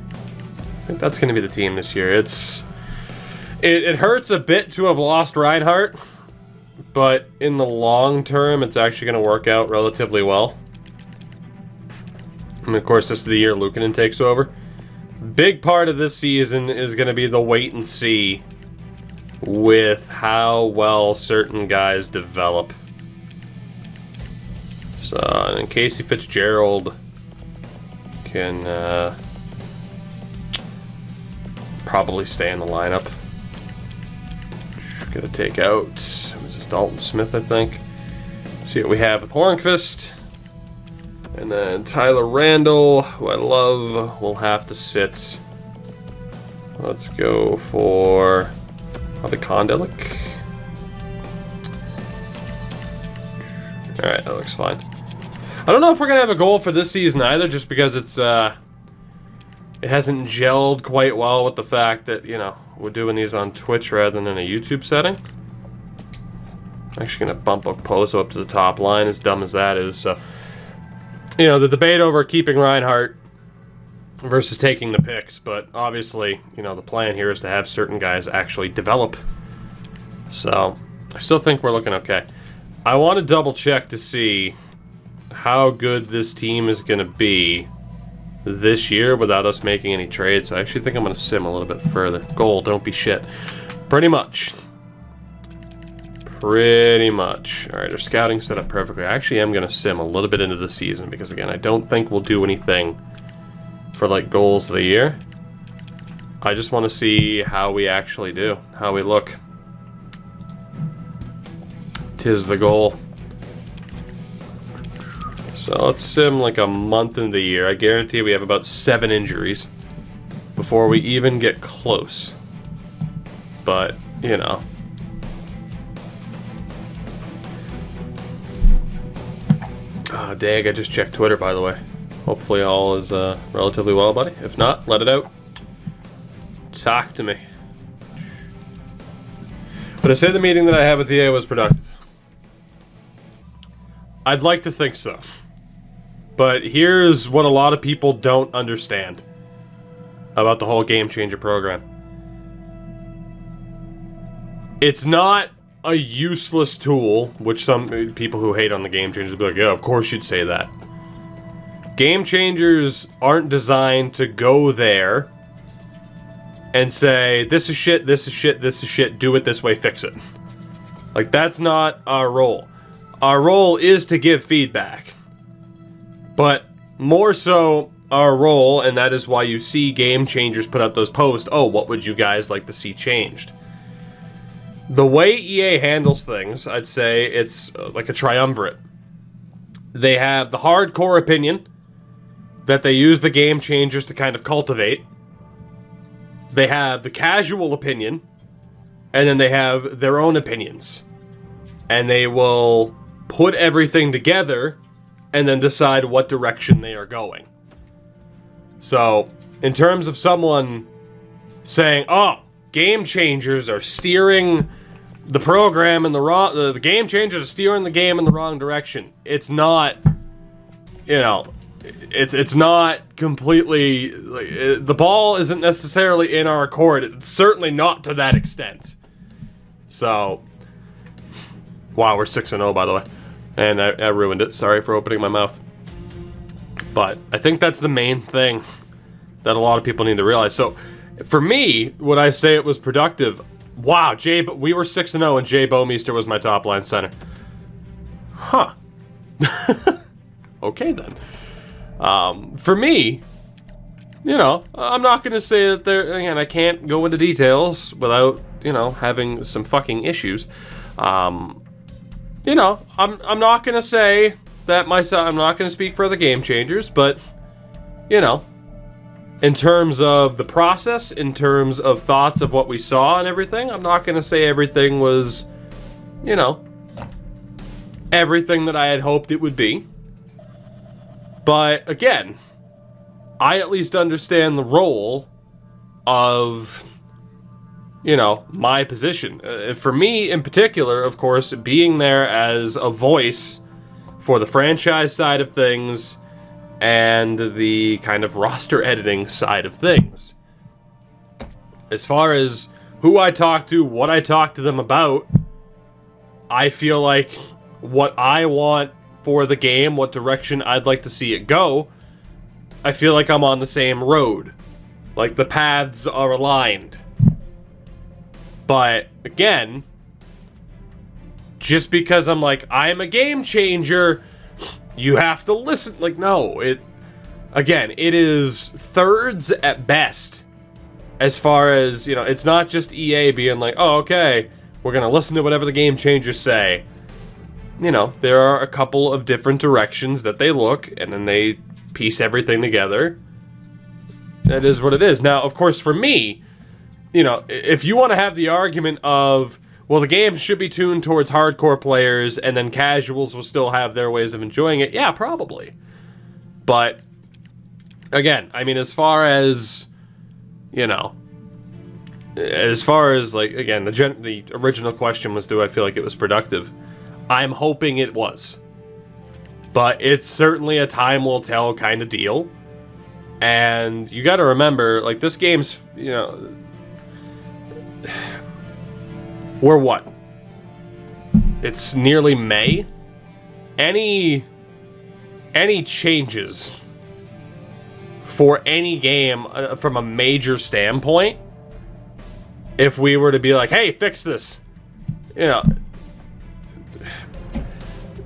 I think that's going to be the team this year. It hurts a bit to have lost Reinhart, but in the long term, it's actually going to work out relatively well. And of course, this is the year Luukkonen takes over. Big part of this season is going to be the wait and see with how well certain guys develop. So, and then Casey Fitzgerald can probably stay in the lineup. Gonna take out, was this Dalton Smith, I think. See what we have with Hornqvist. And then Tyler Randall, who I love, will have to sit. Let's go for probably Kondelik. Alright, that looks fine. I don't know if we're gonna have a goal for this season either, just because it hasn't gelled quite well with the fact that, you know, we're doing these on Twitch rather than in a YouTube setting. I'm actually gonna bump Okposo up to the top line, as dumb as that is. So, you know, the debate over keeping Reinhart versus taking the picks, but obviously, you know, the plan here is to have certain guys actually develop. So, I still think we're looking okay. I want to double check to see how good this team is going to be this year without us making any trades. So I actually think I'm going to sim a little bit further. Goal, don't be shit. Pretty much. Pretty much. Alright, our scouting set up perfectly. I actually am going to sim a little bit into the season because, again, I don't think we'll do anything for, like, goals of the year. I just want to see how we actually do, how we look. 'Tis the goal. So let's sim like a month into the year. I guarantee we have about 7 injuries before we even get close. But, you know. Ah, Dag, I just checked Twitter, by the way. Hopefully all is relatively well, buddy. If not, let it out. Talk to me. But I say the meeting that I had with EA was productive. I'd like to think so. But here's what a lot of people don't understand about the whole Game Changer program. It's not a useless tool, which some people who hate on the Game Changers will be like, yeah, of course you'd say that. Game Changers aren't designed to go there and say, this is shit, this is shit, this is shit, do it this way, fix it. Like, that's not our role. Our role is to give feedback. But more so, our role, and that is why you see Game Changers put out those posts, oh, what would you guys like to see changed? The way EA handles things, I'd say it's like a triumvirate. They have the hardcore opinion that they use the Game Changers to kind of cultivate. They have the casual opinion, and then they have their own opinions. And they will put everything together and then decide what direction they are going. So, in terms of someone saying, oh, Game Changers are steering the program in the wrong, the Game Changers are steering the game in the wrong direction. It's not, you know, it's not completely, like, the ball isn't necessarily in our court. It's certainly not to that extent. So, Wow, we're 6-0, by the way. And I ruined it. Sorry for opening my mouth. But I think that's the main thing that a lot of people need to realize. So, for me, would I say it was productive? Wow, we were 6-0 and Jay Bouwmeester was my top line center. Huh. Okay, then. For me, you know, I'm not going to say that again, I can't go into details without, you know, having some fucking issues. You know, I'm not going to say that I'm not going to speak for the game changers, but, you know, in terms of the process, in terms of thoughts of what we saw and everything, I'm not going to say everything was, you know, everything that I had hoped it would be. But, again, I at least understand the role of, you know, my position. For me, in particular, of course, being there as a voice for the franchise side of things and the kind of roster editing side of things. As far as who I talk to, what I talk to them about, I feel like what I want for the game, what direction I'd like to see it go, I feel like I'm on the same road. Like, the paths are aligned. But, again, just because I'm like, I'm a game changer, you have to listen. Like, no, it is thirds at best. As far as, you know, it's not just EA being like, oh, okay, we're going to listen to whatever the game changers say. You know, there are a couple of different directions that they look, and then they piece everything together. That is what it is. Now, of course, for me, you know, if you want to have the argument of, well, the game should be tuned towards hardcore players, and then casuals will still have their ways of enjoying it, yeah, probably. But, again, I mean, as far as, you know, as far as, like, again, the original question was, do I feel like it was productive? I'm hoping it was. But it's certainly a time will tell kind of deal. And you gotta remember, like, this game's, you know, we're what? It's nearly May? Any changes for any game from a major standpoint, if we were to be like, hey, fix this, you know,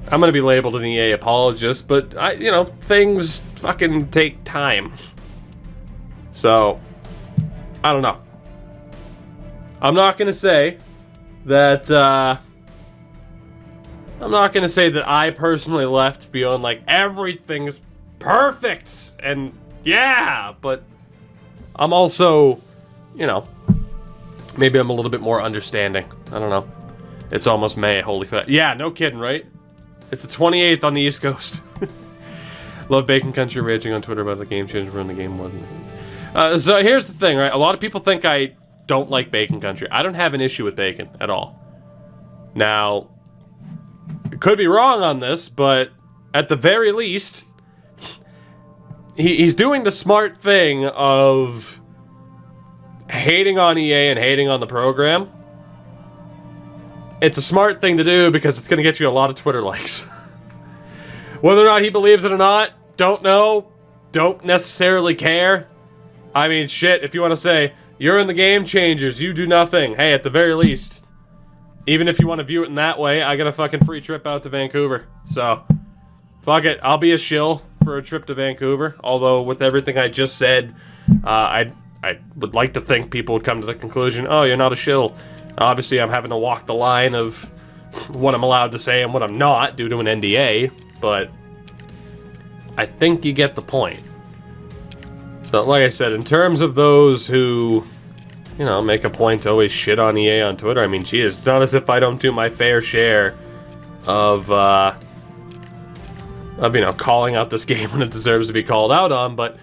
I'm gonna be labeled an EA apologist, but you know, things fucking take time. So, I don't know. I'm not gonna say that, I personally left beyond, like, everything's perfect, and yeah, but I'm also, you know, maybe I'm a little bit more understanding. I don't know. It's almost May, holy fuck. Yeah, no kidding, right? It's the 28th on the East Coast. Love Bacon Country raging on Twitter about the game change when the game wasn't. So here's the thing, right? A lot of people think I don't like Bacon Country. I don't have an issue with bacon at all. Now, could be wrong on this, but at the very least, he's doing the smart thing of hating on EA and hating on the program. It's a smart thing to do because it's going to get you a lot of Twitter likes. Whether or not he believes it or not, don't know. Don't necessarily care. I mean, shit, if you want to say, you're in the game changers, you do nothing. Hey, at the very least, even if you want to view it in that way, I got a fucking free trip out to Vancouver. So, fuck it. I'll be a shill for a trip to Vancouver. Although, with everything I just said, I would like to think people would come to the conclusion, oh, you're not a shill. Obviously, I'm having to walk the line of what I'm allowed to say and what I'm not due to an NDA, but I think you get the point. So, like I said, in terms of those who, you know, make a point to always shit on EA on Twitter, I mean, geez, it's not as if I don't do my fair share of you know, calling out this game when it deserves to be called out on, but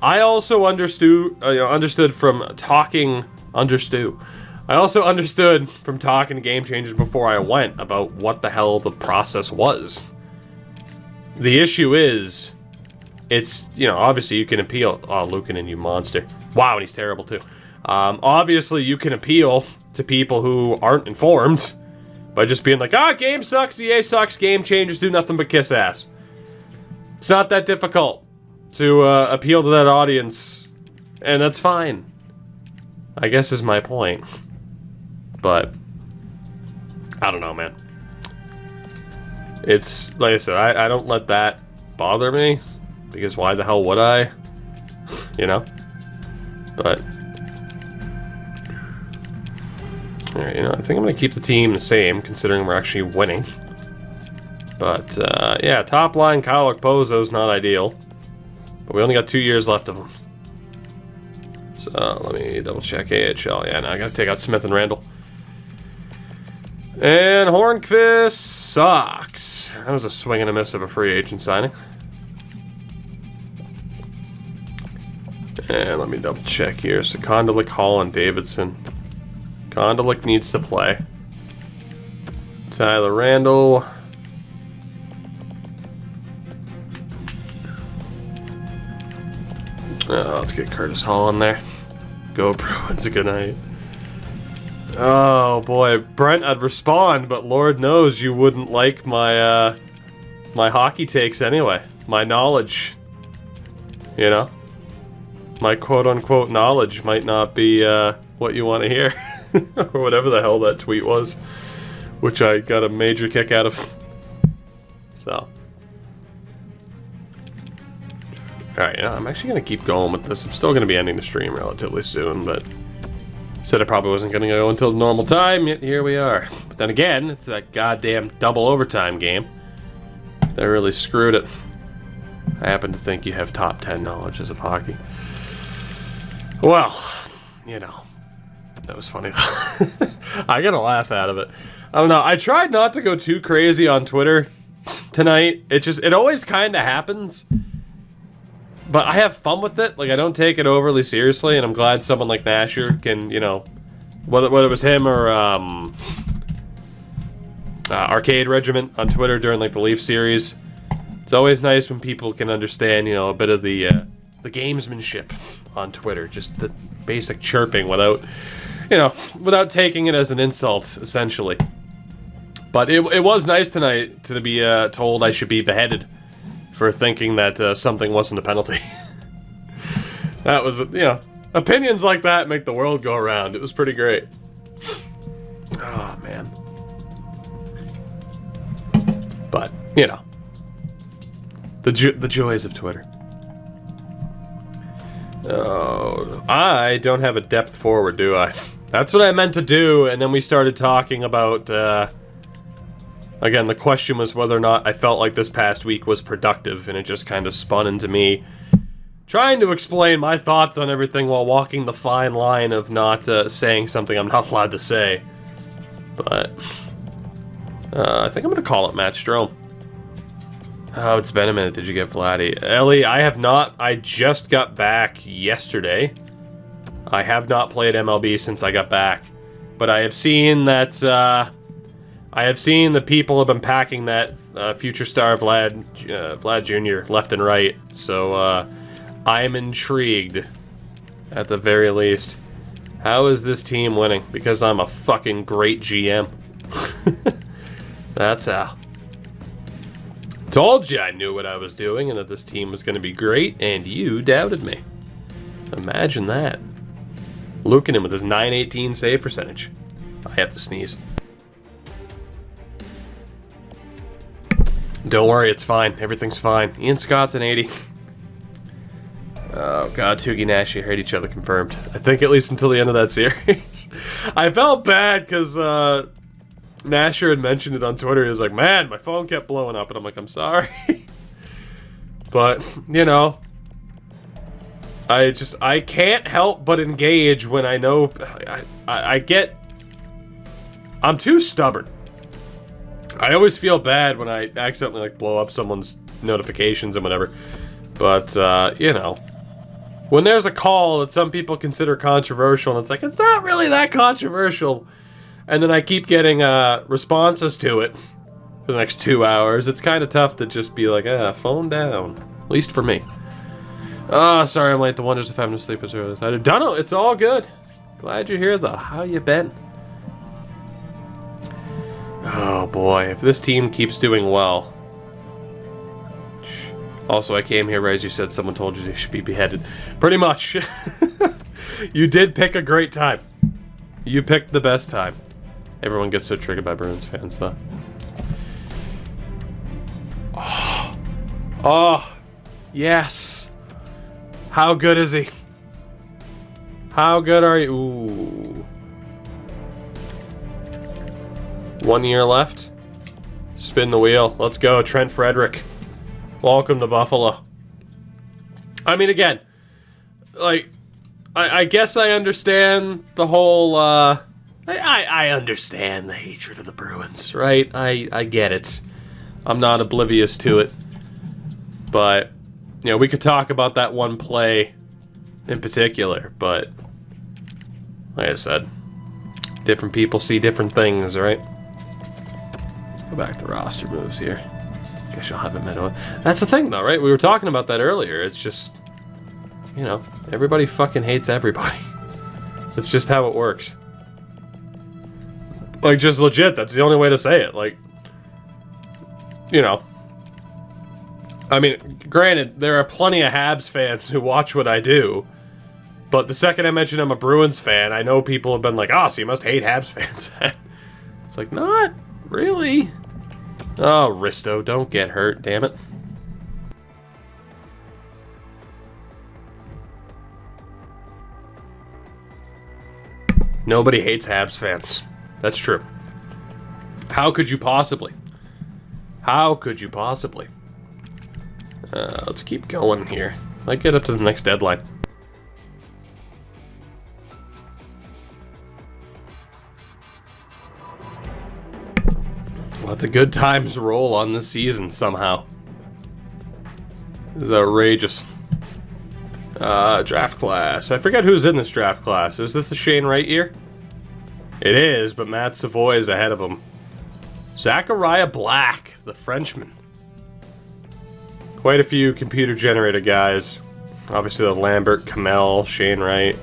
I also understood from talking to Game Changers before I went about what the hell the process was. The issue is, it's, you know, obviously you can appeal. Oh, Lukanen, you monster. Wow, and he's terrible too. Obviously you can appeal to people who aren't informed, By just being like, game sucks, EA sucks, game changers do nothing but kiss ass. It's not that difficult to appeal to that audience, and that's fine. I guess is my point. But I don't know, man. It's, like I said, I don't let that bother me, because why the hell would I? You know? But, alright, you know, I think I'm going to keep the team the same, considering we're actually winning. But, yeah, top line, Kyle Okpozo's not ideal. But we only got 2 years left of him. So, let me double check AHL. Yeah, now I got to take out Smith and Randall. And Hornqvist sucks. That was a swing and a miss of a free agent signing. And let me double check here. So Kondolik, Hall, and Davidson. Kondolik needs to play. Tyler Randall. Let's get Curtis Hall in there. Go Bruins, a good night. Oh boy, Brent, I'd respond, but Lord knows you wouldn't like my my hockey takes anyway. My knowledge, you know, my quote-unquote knowledge might not be what you want to hear, or whatever the hell that tweet was, which I got a major kick out of. So, all right, you know, I'm actually gonna keep going with this. I'm still gonna be ending the stream relatively soon, but. Said it probably wasn't going to go until the normal time, yet here we are. But then again, it's that goddamn double overtime game that really screwed it. I happen to think you have top 10 knowledges of hockey. Well, you know, that was funny. I got a laugh out of it. I don't know. I tried not to go too crazy on Twitter tonight. It always kind of happens. But I have fun with it. Like, I don't take it overly seriously, and I'm glad someone like Nasher can, you know, whether it was him or Arcade Regiment on Twitter during like the Leaf series. It's always nice when people can understand, you know, a bit of the gamesmanship on Twitter, just the basic chirping without, you know, without taking it as an insult, essentially. But it was nice tonight to be told I should be beheaded for thinking that something wasn't a penalty. That was, you know, opinions like that make the world go around. It was pretty great. Oh, man. But, you know, the joys of Twitter. Oh, I don't have a depth forward, do I? That's what I meant to do, and then we started talking about, again, the question was whether or not I felt like this past week was productive, and it just kind of spun into me trying to explain my thoughts on everything while walking the fine line of not saying something I'm not allowed to say. But I think I'm going to call it Matt Strome. Oh, it's been a minute. Did you get Vladdy? Ellie, I have not. I just got back yesterday. I have not played MLB since I got back. But I have seen that... I have seen the people have been packing that future star Vlad Jr. left and right, so I am intrigued, at the very least. How is this team winning? Because I'm a fucking great GM. That's how. Told you I knew what I was doing and that this team was going to be great, and you doubted me. Imagine that. Lukanen with his .918 save percentage. I have to sneeze. Don't worry, it's fine. Everything's fine. Ian Scott's an 80. Oh, God, Tugi and Nash hate each other confirmed. I think at least until the end of that series. I felt bad because Nasher had mentioned it on Twitter. He was like, man, my phone kept blowing up. And I'm like, I'm sorry. But, you know, I can't help but engage when I know... I'm too stubborn. I always feel bad when I accidentally, like, blow up someone's notifications and whatever. But, you know, when there's a call that some people consider controversial, and it's like, it's not really that controversial, and then I keep getting responses to it for the next 2 hours, it's kind of tough to just be like, phone down. At least for me. Oh, sorry I'm late. The wonders of having to sleep as early as I did. Dunno, it's all good. Glad you're here, though. How you been? boy, if this team keeps doing well. Also, I came here, as you said, someone told you they should be beheaded. Pretty much. You did pick a great time. You picked the best time. Everyone gets so triggered by Bruins fans, though. Oh. Oh. Yes. How good is he? How good are you? Ooh. 1 year left. Spin the wheel. Let's go, Trent Frederick. Welcome to Buffalo. I mean, again, like, I guess I understand the whole, I understand the hatred of the Bruins, right? I get it. I'm not oblivious to it. But, you know, we could talk about that one play in particular, but, like I said, different people see different things, right? Let's go back to roster moves here. Guess you'll have it met on. That's the thing, though, right? We were talking about that earlier. It's just, you know, everybody fucking hates everybody. It's just how it works. Like, just legit, that's the only way to say it. Like, you know. I mean, granted, there are plenty of Habs fans who watch what I do. But the second I mention I'm a Bruins fan, I know people have been like, oh, so you must hate Habs fans. It's like, not really. Oh, Risto, don't get hurt, damn it. Nobody hates Habs fans. That's true. How could you possibly? How could you possibly? Let's keep going here. Might get up to the next deadline. Let the good times roll on this season somehow. This is outrageous. Draft class. I forget who's in this draft class. Is this the Shane Wright year? It is, but Matt Savoy is ahead of him. Zachariah Black, the Frenchman. Quite a few computer-generated guys. Obviously, the Lambert, Kamel, Shane Wright,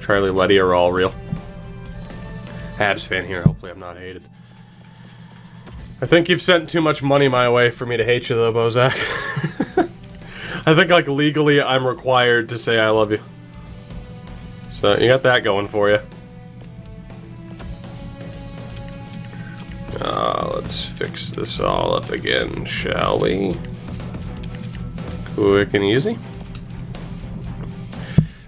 Charlie Letty are all real. Habs fan here. Hopefully I'm not hated. I think you've sent too much money my way for me to hate you, though, Bozak. I think, like, legally I'm required to say I love you. So, you got that going for you. Let's fix this all up again, shall we? Quick and easy.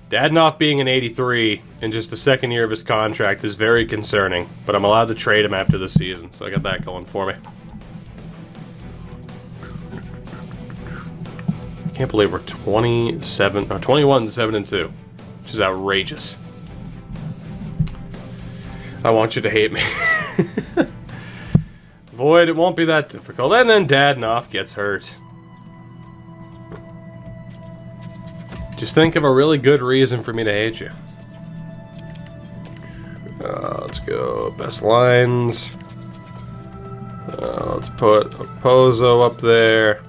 Dadonov being an 83 in just the second year of his contract is very concerning, but I'm allowed to trade him after the season, so I got that going for me. I can't believe we're 21, 7-2, which is outrageous. I want you to hate me. Void, it won't be that difficult. And then Dadonov gets hurt. Just think of a really good reason for me to hate you. Let's go. Best lines. Let's put Pozo up there.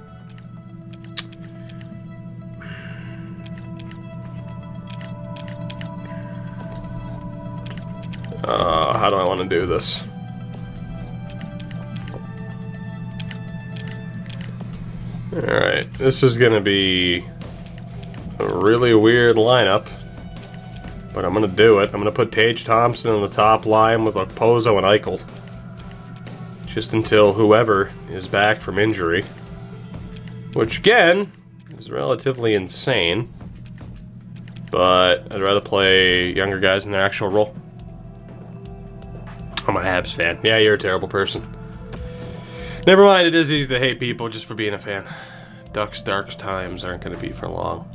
How do I want to do this? Alright, this is going to be a really weird lineup, but I'm going to do it. I'm going to put Tage Thompson on the top line with Okposo and Eichel, just until whoever is back from injury, which again is relatively insane, but I'd rather play younger guys in their actual role. I'm a Habs fan. Yeah, you're a terrible person. Never mind, it is easy to hate people just for being a fan. Ducks' dark times aren't going to be for long.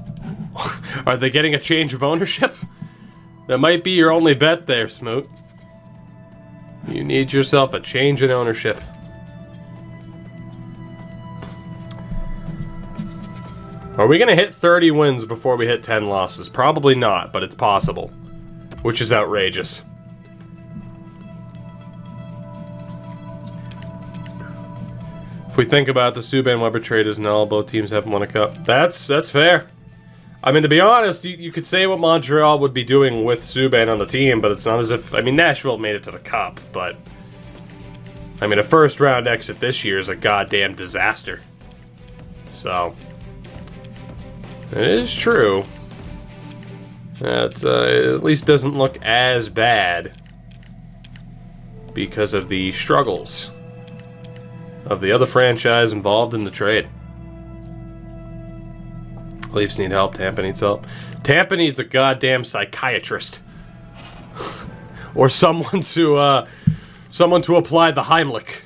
Are they getting a change of ownership? That might be your only bet there, Smoot. You need yourself a change in ownership. Are we going to hit 30 wins before we hit 10 losses? Probably not, but it's possible. Which is outrageous. If we think about the Subban-Weber trade as null, both teams haven't won a cup. That's fair. I mean, to be honest, you could say what Montreal would be doing with Subban on the team, but it's not as if... I mean, Nashville made it to the cup, but... I mean, a first-round exit this year is a goddamn disaster. So, it is true. That at least doesn't look as bad because of the struggles of the other franchise involved in the trade. Leafs need help. Tampa needs help. Tampa needs a goddamn psychiatrist. Or someone to apply the Heimlich.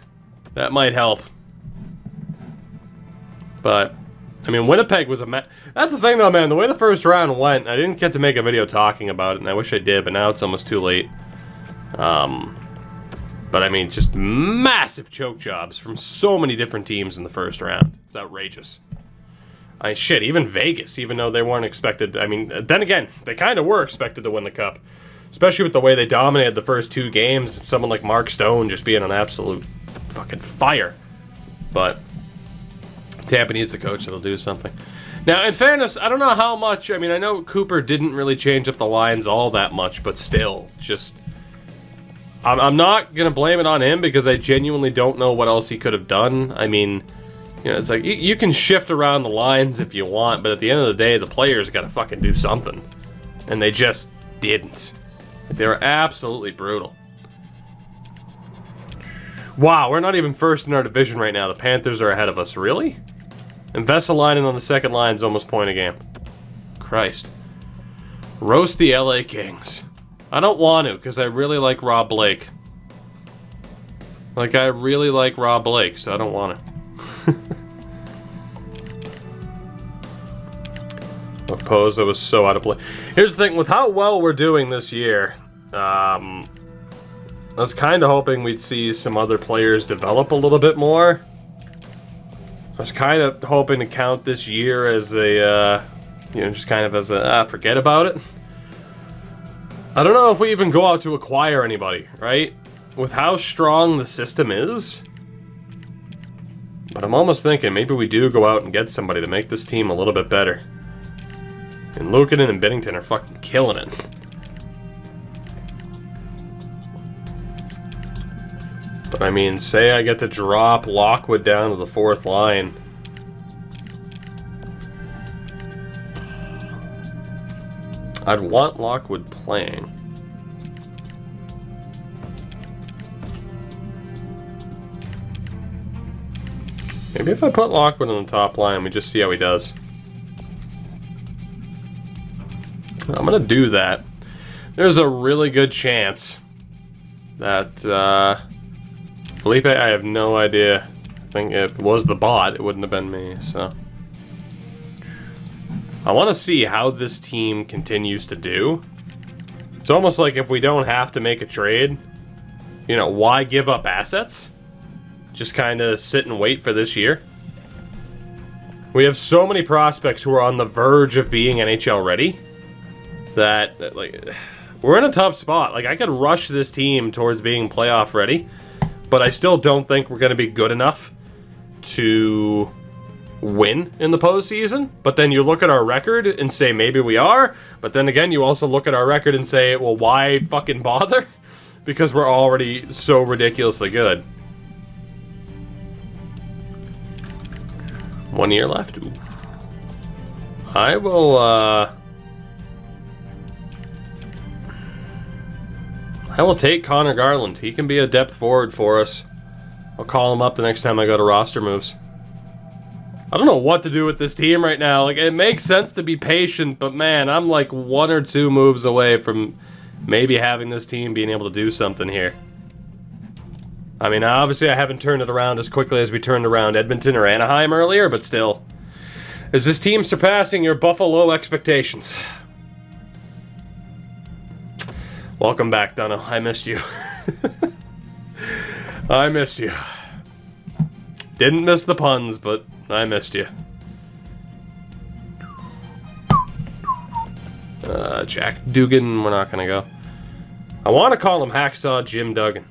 That might help. But, I mean, Winnipeg was a that's the thing, though, man. The way the first round went, I didn't get to make a video talking about it, and I wish I did, but now it's almost too late. But, I mean, just massive choke jobs from so many different teams in the first round. It's outrageous. I mean, shit, even Vegas, even though they weren't expected... I mean, then again, they kind of were expected to win the Cup. Especially with the way they dominated the first 2 games. Someone like Mark Stone just being an absolute fucking fire. But Tampa needs a coach that'll do something. Now, in fairness, I don't know how much... I mean, I know Cooper didn't really change up the lines all that much, but still, just... I'm not going to blame it on him because I genuinely don't know what else he could have done. I mean, you know, it's like, you can shift around the lines if you want, but at the end of the day, the players got to fucking do something. And they just didn't. They were absolutely brutal. Wow, we're not even first in our division right now. The Panthers are ahead of us. Really? And Vesalainen on the second line is almost point a game. Christ. Roast the LA Kings. I don't want to, because I really like Rob Blake. Like, I really like Rob Blake, so I don't want to. Opozo was so out of play. Here's the thing, with how well we're doing this year, I was kind of hoping we'd see some other players develop a little bit more. I was kind of hoping to count this year as a, you know, just kind of as a, forget about it. I don't know if we even go out to acquire anybody, right? With how strong the system is. But I'm almost thinking maybe we do go out and get somebody to make this team a little bit better. And Luukkonen and Binnington are fucking killing it. But I mean, say I get to drop Lockwood down to the 4th line. I'd want Lockwood playing. Maybe if I put Lockwood on the top line, we just see how he does. I'm gonna do that. There's a really good chance that Felipe, I have no idea. I think it was the bot, it wouldn't have been me, so. I want to see how this team continues to do. It's almost like if we don't have to make a trade, you know, why give up assets? Just kind of sit and wait for this year. We have so many prospects who are on the verge of being NHL ready that, like, we're in a tough spot. Like, I could rush this team towards being playoff ready, but I still don't think we're going to be good enough to win in the postseason. But then you look at our record and say maybe we are, but then again you also look at our record and say, well, why fucking bother? Because we're already so ridiculously good. 1 year left. Ooh. I will take Connor Garland. He can be a depth forward for us. I'll call him up the next time I go to roster moves. I don't know what to do with this team right now. Like, it makes sense to be patient, but man, I'm like 1 or 2 moves away from maybe having this team being able to do something here. I mean, obviously I haven't turned it around as quickly as we turned around Edmonton or Anaheim earlier, but still. Is this team surpassing your Buffalo expectations? Welcome back, Dunno. I missed you. I missed you. Didn't miss the puns, but I missed you. Jack Dugan, we're not gonna go. I want to call him Hacksaw Jim Duggan,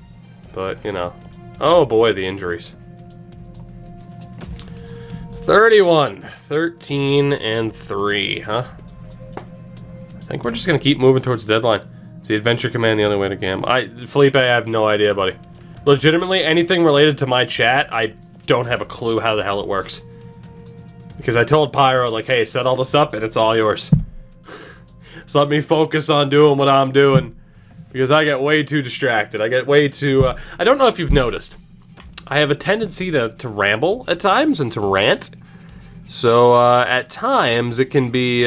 but, you know. Oh boy, the injuries. 31, 13, and 3, huh? I think we're just gonna keep moving towards the deadline. Is the Adventure Command the only way to game? Felipe, I have no idea, buddy. Legitimately, anything related to my chat, I don't have a clue how the hell it works. Because I told Pyro, like, hey, set all this up and it's all yours. So let me focus on doing what I'm doing. Because I get way too distracted. I get way too... I don't know if you've noticed. I have a tendency to ramble at times and to rant. So at times it can be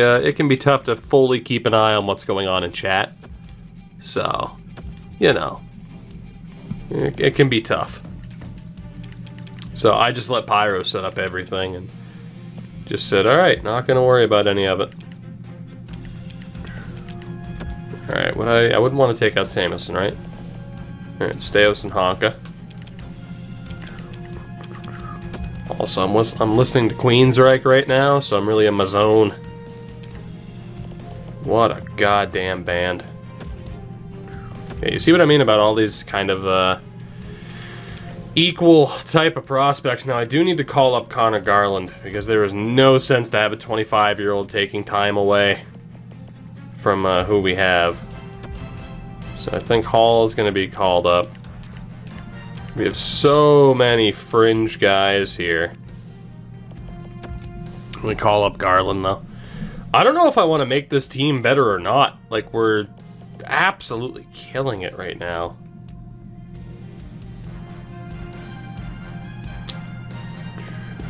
tough to fully keep an eye on what's going on in chat. So, you know, it can be tough. So I just let Pyro set up everything and just said, all right, not gonna worry about any of it. All right, I wouldn't want to take out Samuelson, right? All right, Steos and Honka. Also, I'm listening to Queensryche right now, so I'm really in my zone. What a goddamn band. Okay, you see what I mean about all these kind of equal type of prospects. Now, I do need to call up Connor Garland, because there is no sense to have a 25-year-old taking time away from who we have. So I think Hall is going to be called up. We have so many fringe guys here. We call up Garland, though. I don't know if I want to make this team better or not. Like, we're absolutely killing it right now.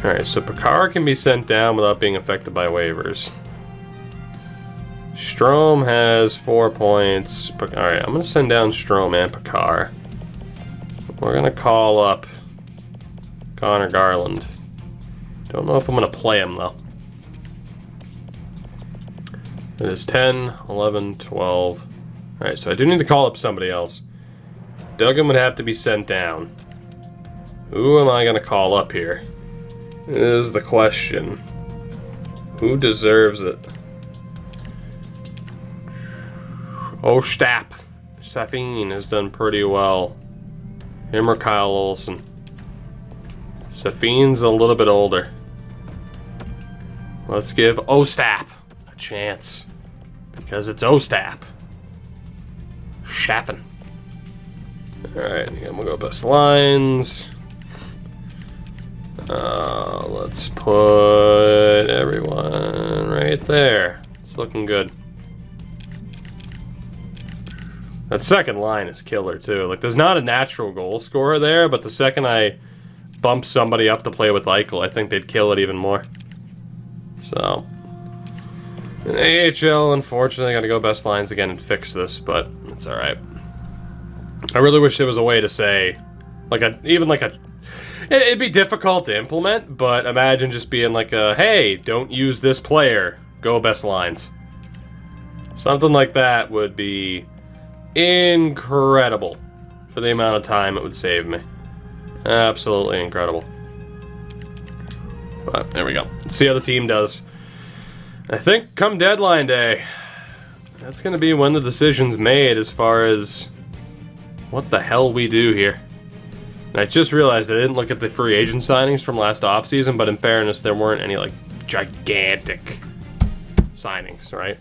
Alright, so Picard can be sent down without being affected by waivers. Strome has 4 points. Alright, I'm going to send down Strome and Picard. We're going to call up Connor Garland. Don't know if I'm going to play him, though. It is 10, 11, 12. Alright, so I do need to call up somebody else. Duggan would have to be sent down. Who am I going to call up here? Is the question. Who deserves it? Ostap. Safin has done pretty well. Him or Kyle Olsen. Safin's a little bit older. Let's give Ostap a chance. Because it's Ostap. Shaffin. Alright, again, we'll go best lines. Let's put everyone right there. It's looking good. That second line is killer, too. Like, there's not a natural goal scorer there, but the second I bump somebody up to play with Eichel, I think they'd kill it even more. So, in AHL, unfortunately, I gotta go best lines again and fix this, but it's alright. I really wish there was a way to say, like it'd be difficult to implement, but imagine just being like hey, don't use this player, go best lines. Something like that would be incredible for the amount of time it would save me. Absolutely incredible. But there we go. Let's see how the team does. I think come deadline day, that's going to be when the decision's made as far as what the hell we do here. And I just realized I didn't look at the free agent signings from last offseason, but in fairness, there weren't any, like, gigantic signings, right?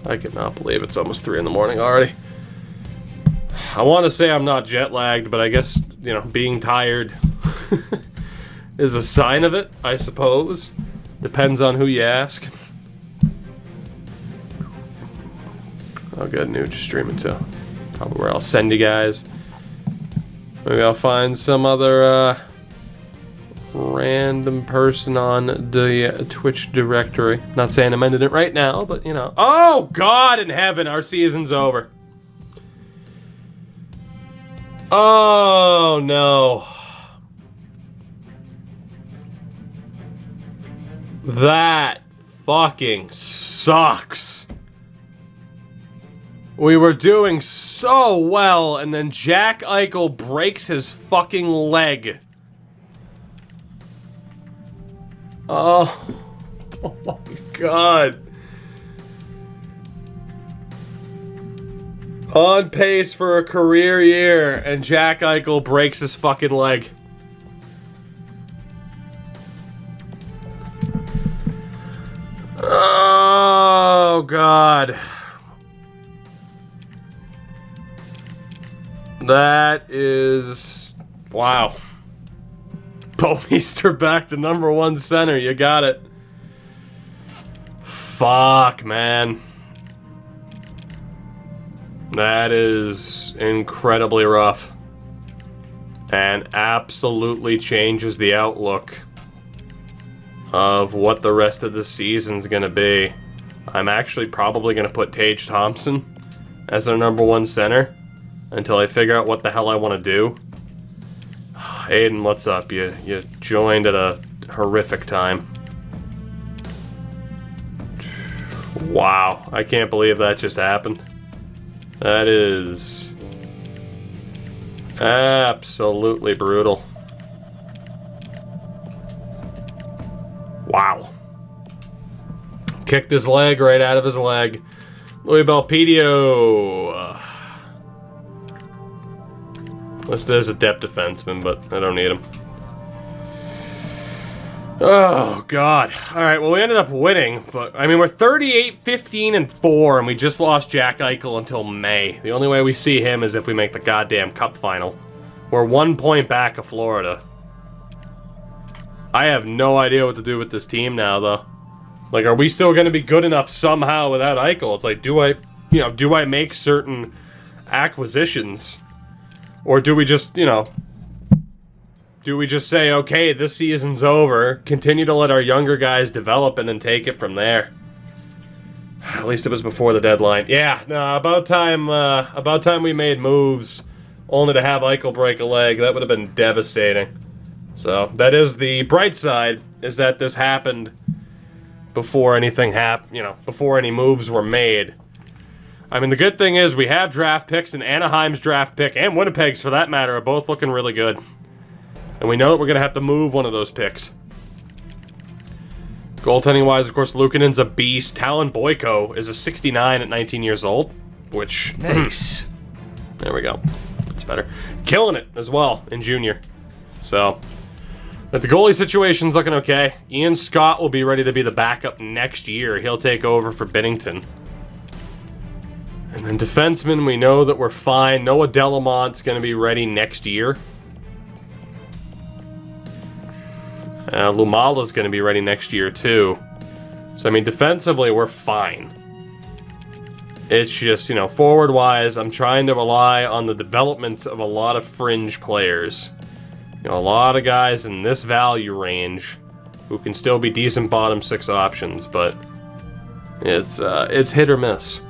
I cannot believe it's almost 3 in the morning already. I want to say I'm not jet lagged, but I guess, you know, being tired is a sign of it, I suppose. Depends on who you ask. Oh, good, Nuge streaming too. Probably where I'll send you guys. Maybe I'll find some other random person on the Twitch directory. Not saying I'm ending it right now, but you know. Oh, God in heaven, our season's over. Oh, no. That fucking sucks. We were doing so well, and then Jack Eichel breaks his fucking leg. Oh, oh my God. On pace for a career year, and Jack Eichel breaks his fucking leg. Oh, God. That is... Wow. Bouwmeester back to #1 center. You got it. Fuck, man. That is incredibly rough. And absolutely changes the outlook of what the rest of the season's gonna be. I'm actually probably gonna put Tage Thompson as our #1 center until I figure out what the hell I want to do. Aiden, what's up? You joined at a horrific time. Wow, I can't believe that just happened. That is absolutely brutal. Wow. Kicked his leg right out of his leg. Louis Belpedio. Listed as a depth defenseman, but I don't need him. Oh, God. Alright, well, we ended up winning, but, I mean, we're 38-15-4, and we just lost Jack Eichel until May. The only way we see him is if we make the goddamn cup final. We're 1 point back of Florida. I have no idea what to do with this team now, though. Like, are we still going to be good enough somehow without Eichel? It's like, do I make certain acquisitions? Or do we just, do we just say, okay, this season's over, continue to let our younger guys develop, and then take it from there? At least it was before the deadline. Yeah, no, about time we made moves, only to have Eichel break a leg. That would have been devastating. So, that is the bright side, is that this happened before anything happened, before any moves were made. I mean, the good thing is we have draft picks, and Anaheim's draft pick, and Winnipeg's for that matter, are both looking really good. And we know that we're going to have to move one of those picks. Goaltending-wise, of course, Luukkonen's a beast. Talon Boyko is a 69 at 19 years old, which... Nice. There we go. It's better. Killing it as well in junior. So, but the goalie situation's looking okay. Ian Scott will be ready to be the backup next year. He'll take over for Binnington. And then defensemen, we know that we're fine. Noah Delamont's going to be ready next year. Lumala's going to be ready next year, too. So, I mean, defensively, we're fine. It's just, forward-wise, I'm trying to rely on the development of a lot of fringe players. A lot of guys in this value range who can still be decent bottom six options, but it's hit or miss.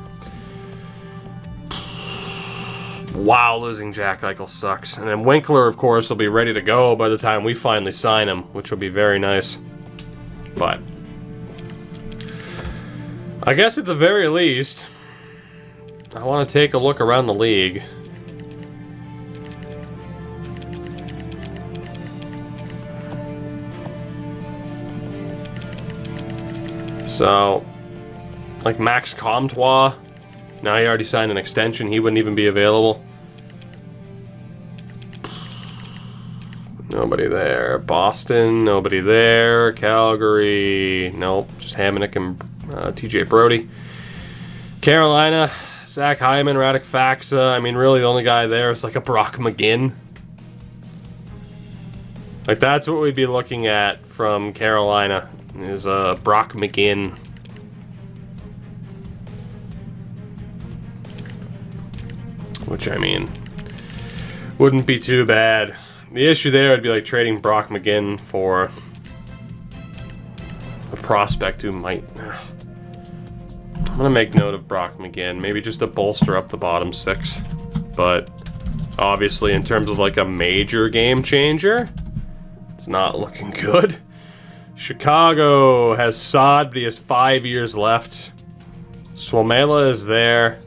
Wow, losing Jack Eichel sucks. And then Winkler, of course, will be ready to go by the time we finally sign him, which will be very nice. But I guess at the very least, I want to take a look around the league. So, like Max Comtois, now he already signed an extension, he wouldn't even be available. Nobody there. Boston, nobody there. Calgary, nope, just Hamonic and TJ Brody. Carolina, Zach Hyman, Radek Faksa. I mean, really the only guy there is like a Brock McGinn. Like, that's what we'd be looking at from Carolina, is Brock McGinn. Which, I mean, wouldn't be too bad. The issue there would be like trading Brock McGinn for a prospect who might... I'm going to make note of Brock McGinn, maybe just to bolster up the bottom six. But obviously in terms of like a major game changer, it's not looking good. Chicago has Saad, but he has 5 years left. Suomela is there.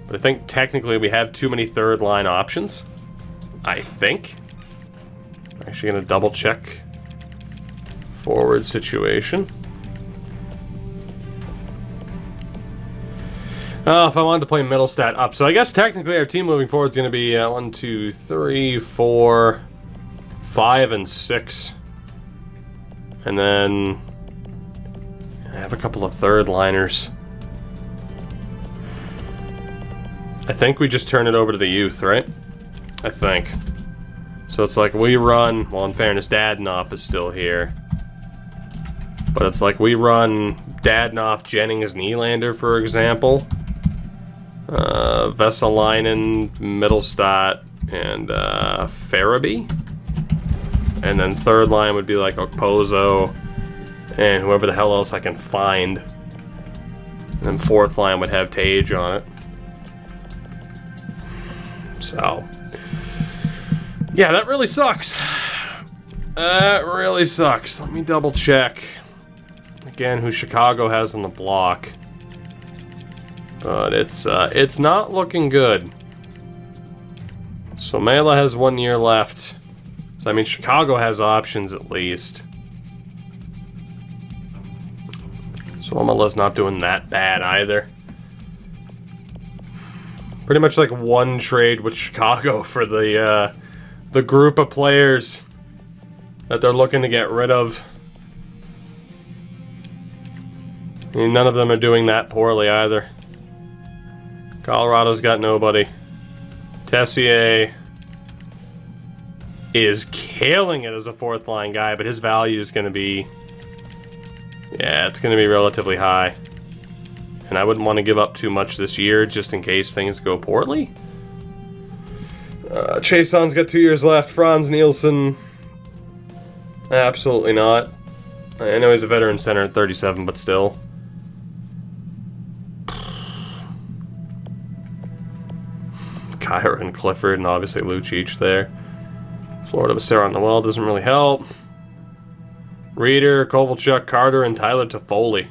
But I think technically we have too many third line options. I think. I'm actually going to double check forward situation. Oh, if I wanted to play Middlestat up. So I guess technically our team moving forward is going to be 1, 2, 3, 4, 5, and 6. And then I have a couple of third liners. I think we just turn it over to the youth, right? I think. So it's like we run, well, in fairness, Dadnoff is still here. But it's like we run Dadnoff, Jennings, Nylander, for example. Vesalainen, Middlestat, and Farabee. And then third line would be like Okposo and whoever the hell else I can find. And then fourth line would have Tage on it. So, yeah, that really sucks. That really sucks. Let me double check. Again, who Chicago has on the block. But it's not looking good. So Mela has 1 year left. So I mean, Chicago has options at least. So Omela's not doing that bad either. Pretty much like one trade with Chicago for the group of players that they're looking to get rid of. I mean, none of them are doing that poorly either. Colorado's got nobody. Tessier is killing it as a fourth line guy, but his value is going to be... yeah, it's going to be relatively high. And I wouldn't want to give up too much this year just in case things go poorly. Chason's got 2 years left. Franz Nielsen... absolutely not. I know he's a veteran center at 37, but still. Kyra and Clifford, and obviously Lucic there. Florida Becerra on the well doesn't really help. Reeder, Kovalchuk, Carter, and Tyler Toffoli.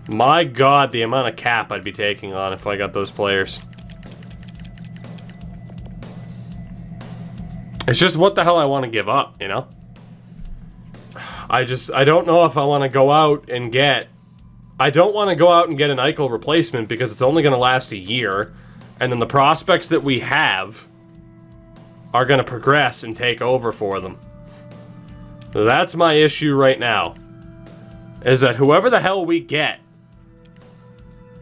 My God, the amount of cap I'd be taking on if I got those players. It's just what the hell I want to give up, you know? I don't know if I want to go out and get... I don't want to go out and get an Eichel replacement because it's only going to last a year. And then the prospects that we have are going to progress and take over for them. That's my issue right now. Is that whoever the hell we get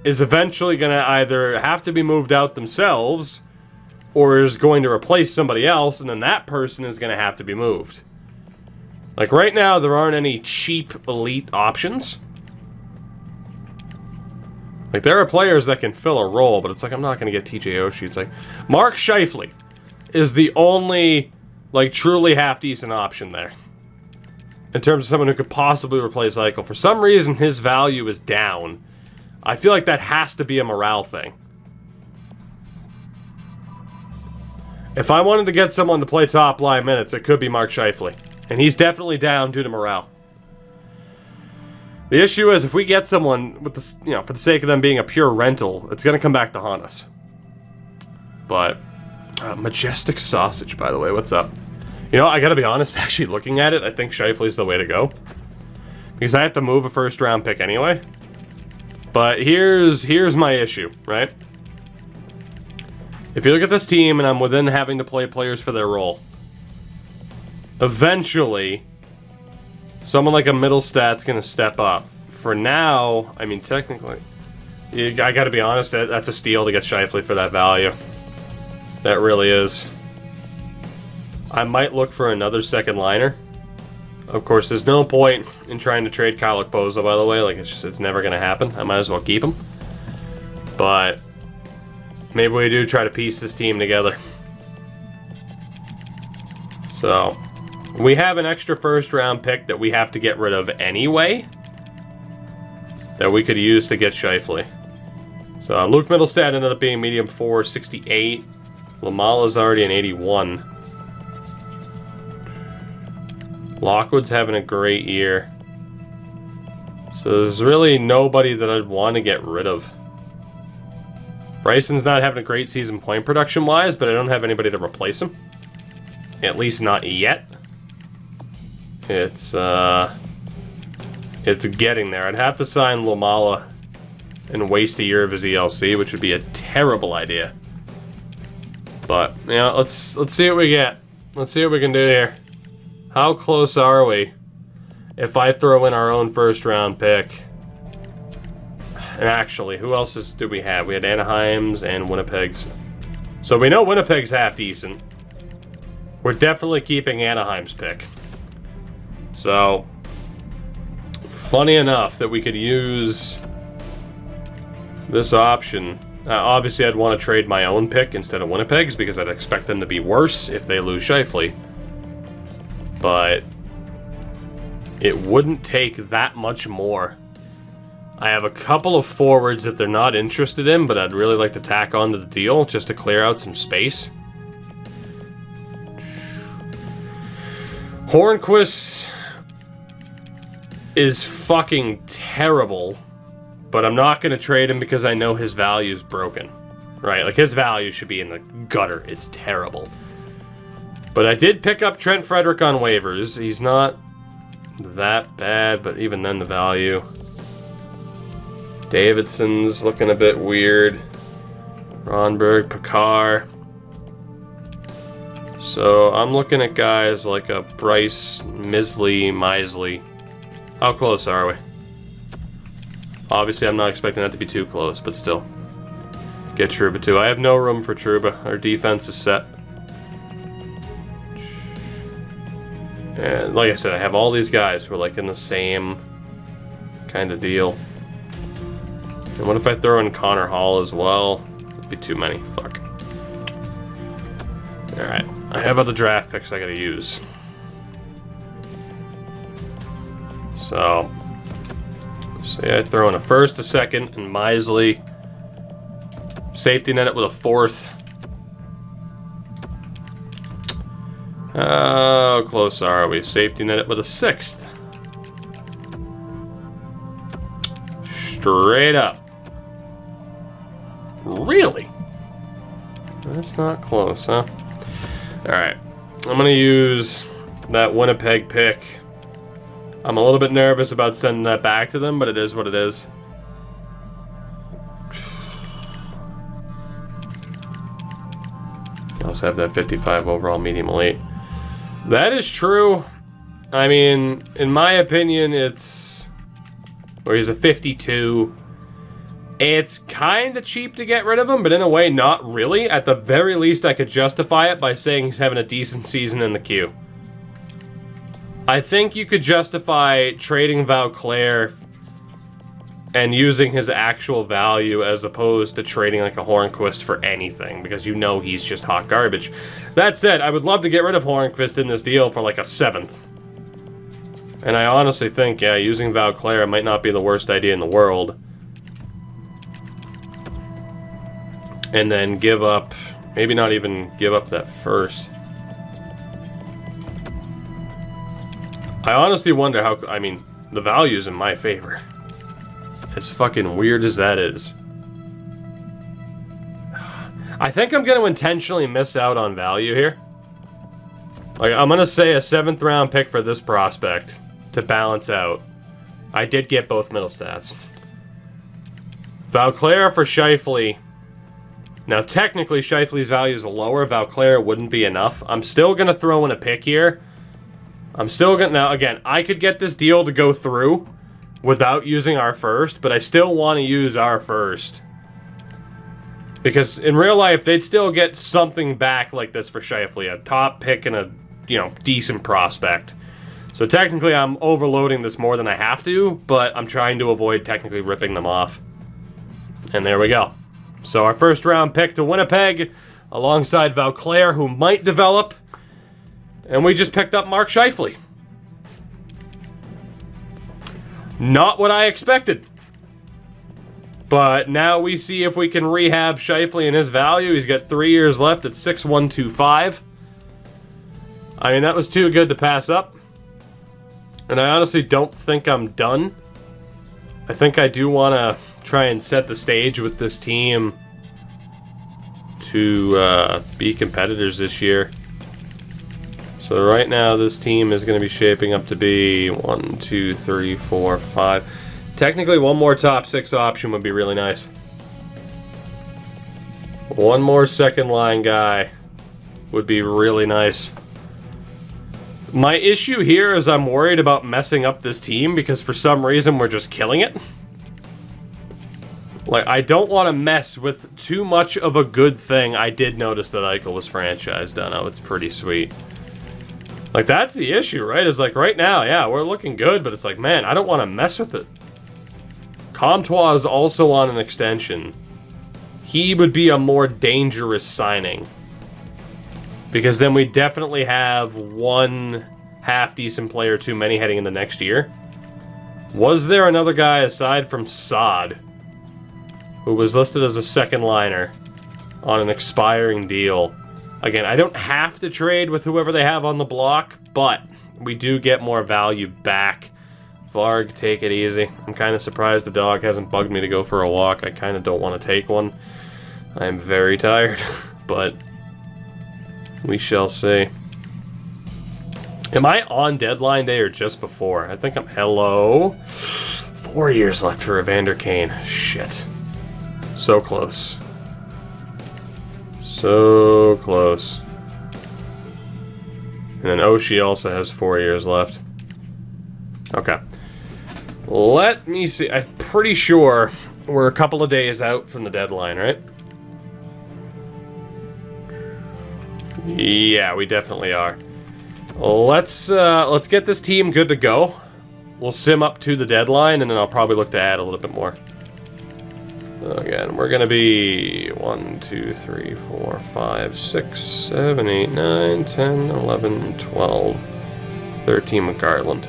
is eventually going to either have to be moved out themselves or is going to replace somebody else, and then that person is going to have to be moved. Like right now, there aren't any cheap elite options. Like, there are players that can fill a role, but it's like, I'm not going to get TJ Oshie. It's like, Mark Scheifele is the only, like, truly half-decent option there. In terms of someone who could possibly replace Eichel. For some reason, his value is down. I feel like that has to be a morale thing. If I wanted to get someone to play top-line minutes, it could be Mark Scheifele. And he's definitely down due to morale. The issue is, if we get someone with the, you know, for the sake of them being a pure rental, it's going to come back to haunt us. But, Majestic Sausage, by the way, what's up? You know, I got to be honest, actually looking at it, I think Scheifele's the way to go. Because I have to move a first-round pick anyway. But here's my issue, right? If you look at this team, and I'm within having to play players for their role, eventually... someone like a Middlestat's going to step up. For now, I mean, technically, I got to be honest, that's a steal to get Scheifele for that value. That really is. I might look for another second liner. Of course, there's no point in trying to trade Kyle Okposo, by the way. Like, it's never going to happen. I might as well keep him. But maybe we do try to piece this team together. So... we have an extra first-round pick that we have to get rid of anyway. That we could use to get Scheifele. So, Luke Middlestat ended up being medium 4, 68. Lamala's already an 81. Lockwood's having a great year. So, there's really nobody that I'd want to get rid of. Bryson's not having a great season point production-wise, but I don't have anybody to replace him. At least not yet. It's getting there. I'd have to sign Lomala and waste a year of his ELC, which would be a terrible idea. But, you know, let's see what we get. Let's see what we can do here. How close are we if I throw in our own first-round pick? And actually, who else did we have? We had Anaheim's and Winnipeg's. So we know Winnipeg's half-decent. We're definitely keeping Anaheim's pick. So, funny enough that we could use this option. Obviously, I'd want to trade my own pick instead of Winnipeg's because I'd expect them to be worse if they lose Scheifele. But it wouldn't take that much more. I have a couple of forwards that they're not interested in, but I'd really like to tack onto the deal just to clear out some space. Hornquist is fucking terrible, but I'm not going to trade him because I know his value is broken. Right? Like, his value should be in the gutter. It's terrible. But I did pick up Trent Frederick on waivers. He's not that bad, but even then the value. Davidson's looking a bit weird. Ronberg, Picard. So I'm looking at guys like a Bryce, Misley. How close are we? Obviously, I'm not expecting that to be too close, but still. Get Trouba too. I have no room for Trouba. Our defense is set. And like I said, I have all these guys who are like in the same kind of deal. And what if I throw in Connor Hall as well? It'd be too many. Fuck. Alright. I have other draft picks I gotta use. So, say I throw in a first, a second, and Misley. Safety net it with a fourth. How close are we? Safety net it with a sixth. Straight up. Really? That's not close, huh? Alright. I'm gonna use that Winnipeg pick. I'm a little bit nervous about sending that back to them, but it is what it is. I also have that 55 overall medium elite. That is true. I mean, in my opinion, it's... Or he's a 52. It's kind of cheap to get rid of him, but in a way, not really. At the very least, I could justify it by saying he's having a decent season in the queue. I think you could justify trading Vauclair and using his actual value as opposed to trading like a Hornquist for anything, because you know he's just hot garbage. That said, I would love to get rid of Hornquist in this deal for like a 7th. And I honestly think, yeah, using Vauclair might not be the worst idea in the world. And then give up, maybe not even give up that first. I honestly wonder how, I mean, the value's in my favor. As fucking weird as that is. I think I'm going to intentionally miss out on value here. Like, I'm going to say a 7th round pick for this prospect to balance out. I did get both middle stats. Vauclair for Scheifele. Now, technically, Scheifele's value is lower. Vauclair wouldn't be enough. I'm still going to throw in a pick here. I'm still going to... Now, again, I could get this deal to go through without using our first, but I still want to use our first. Because in real life, they'd still get something back like this for Scheifele. A top pick and a, you know, decent prospect. So technically, I'm overloading this more than I have to, but I'm trying to avoid technically ripping them off. And there we go. So our first round pick to Winnipeg, alongside Vauclair, who might develop. And we just picked up Mark Scheifele. Not what I expected. But now we see if we can rehab Scheifele and his value. He's got 3 years left at 6.125. I mean, that was too good to pass up. And I honestly don't think I'm done. I think I do want to try and set the stage with this team to be competitors this year. So right now, this team is going to be shaping up to be 1, 2, 3, 4, 5. Technically, one more top 6 option would be really nice. One more second line guy would be really nice. My issue here is I'm worried about messing up this team because for some reason we're just killing it. Like, I don't want to mess with too much of a good thing. I did notice that Eichel was franchised. I know, it's pretty sweet. Like, that's the issue, right? Is like, right now, yeah, we're looking good, but it's like, man, I don't want to mess with it. Comtois is also on an extension. He would be a more dangerous signing. Because then we definitely have one half-decent player too many heading into next year. Was there another guy aside from Saad who was listed as a second liner on an expiring deal? Again, I don't have to trade with whoever they have on the block, but we do get more value back. Varg, take it easy. I'm kind of surprised the dog hasn't bugged me to go for a walk. I kind of don't want to take one. I'm very tired, but we shall see. Am I on deadline day or just before? I think I'm... Hello? 4 years left for Evander Kane. Shit. So close. So close. And then Oshie also has 4 years left. Okay. Let me see. I'm pretty sure we're a couple of days out from the deadline, right? Yeah, we definitely are. Let's get this team good to go. We'll sim up to the deadline, and then I'll probably look to add a little bit more. So again, we're gonna be 1, 2, 3, 4, 5, 6, 7, 8, 9, 10, 11, 12, 13 with Garland.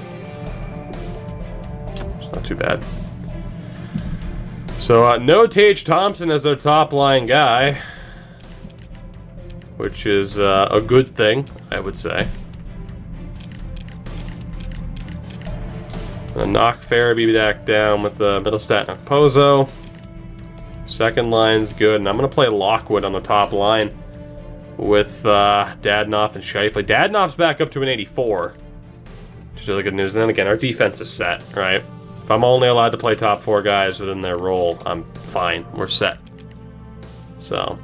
It's not too bad. So no Tage Thompson as our top line guy, which is a good thing, I would say. Knock Farabee back down with Middlestat and Okposo. Second line's good, and I'm going to play Lockwood on the top line with Dadonov and Scheifele. Dadonov's back up to an 84, which is really good news. And then again, our defense is set, right? If I'm only allowed to play top 4 guys within their role, I'm fine. We're set. So,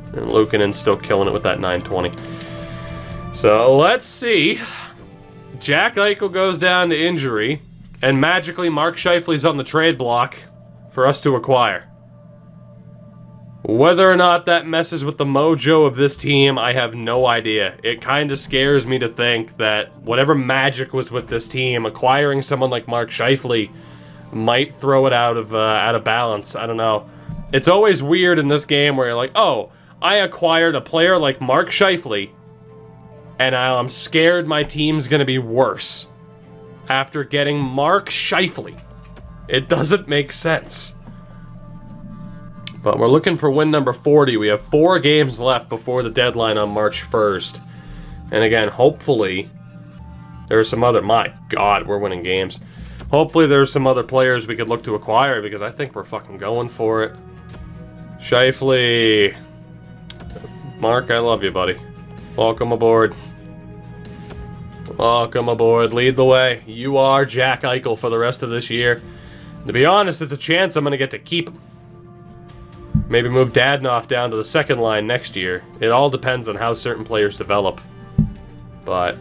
and Luukkonen's still killing it with that 920. So, let's see. Jack Eichel goes down to injury, and magically Mark Scheifele's on the trade block for us to acquire. Whether or not that messes with the mojo of this team, I have no idea. It kind of scares me to think that whatever magic was with this team, acquiring someone like Mark Scheifele might throw it out of balance. I don't know. It's always weird in this game where you're like, oh, I acquired a player like Mark Scheifele, and I'm scared my team's going to be worse after getting Mark Scheifele. It doesn't make sense. But we're looking for win number 40. We have 4 games left before the deadline on March 1st. And again, hopefully, there's some other... My God, we're winning games. Hopefully there's some other players we could look to acquire, because I think we're fucking going for it. Scheifele. Mark, I love you, buddy. Welcome aboard. Welcome aboard. Lead the way. You are Jack Eichel for the rest of this year. To be honest, it's a chance I'm going to get to keep him. Maybe move Dadonov down to the second line next year. It all depends on how certain players develop. But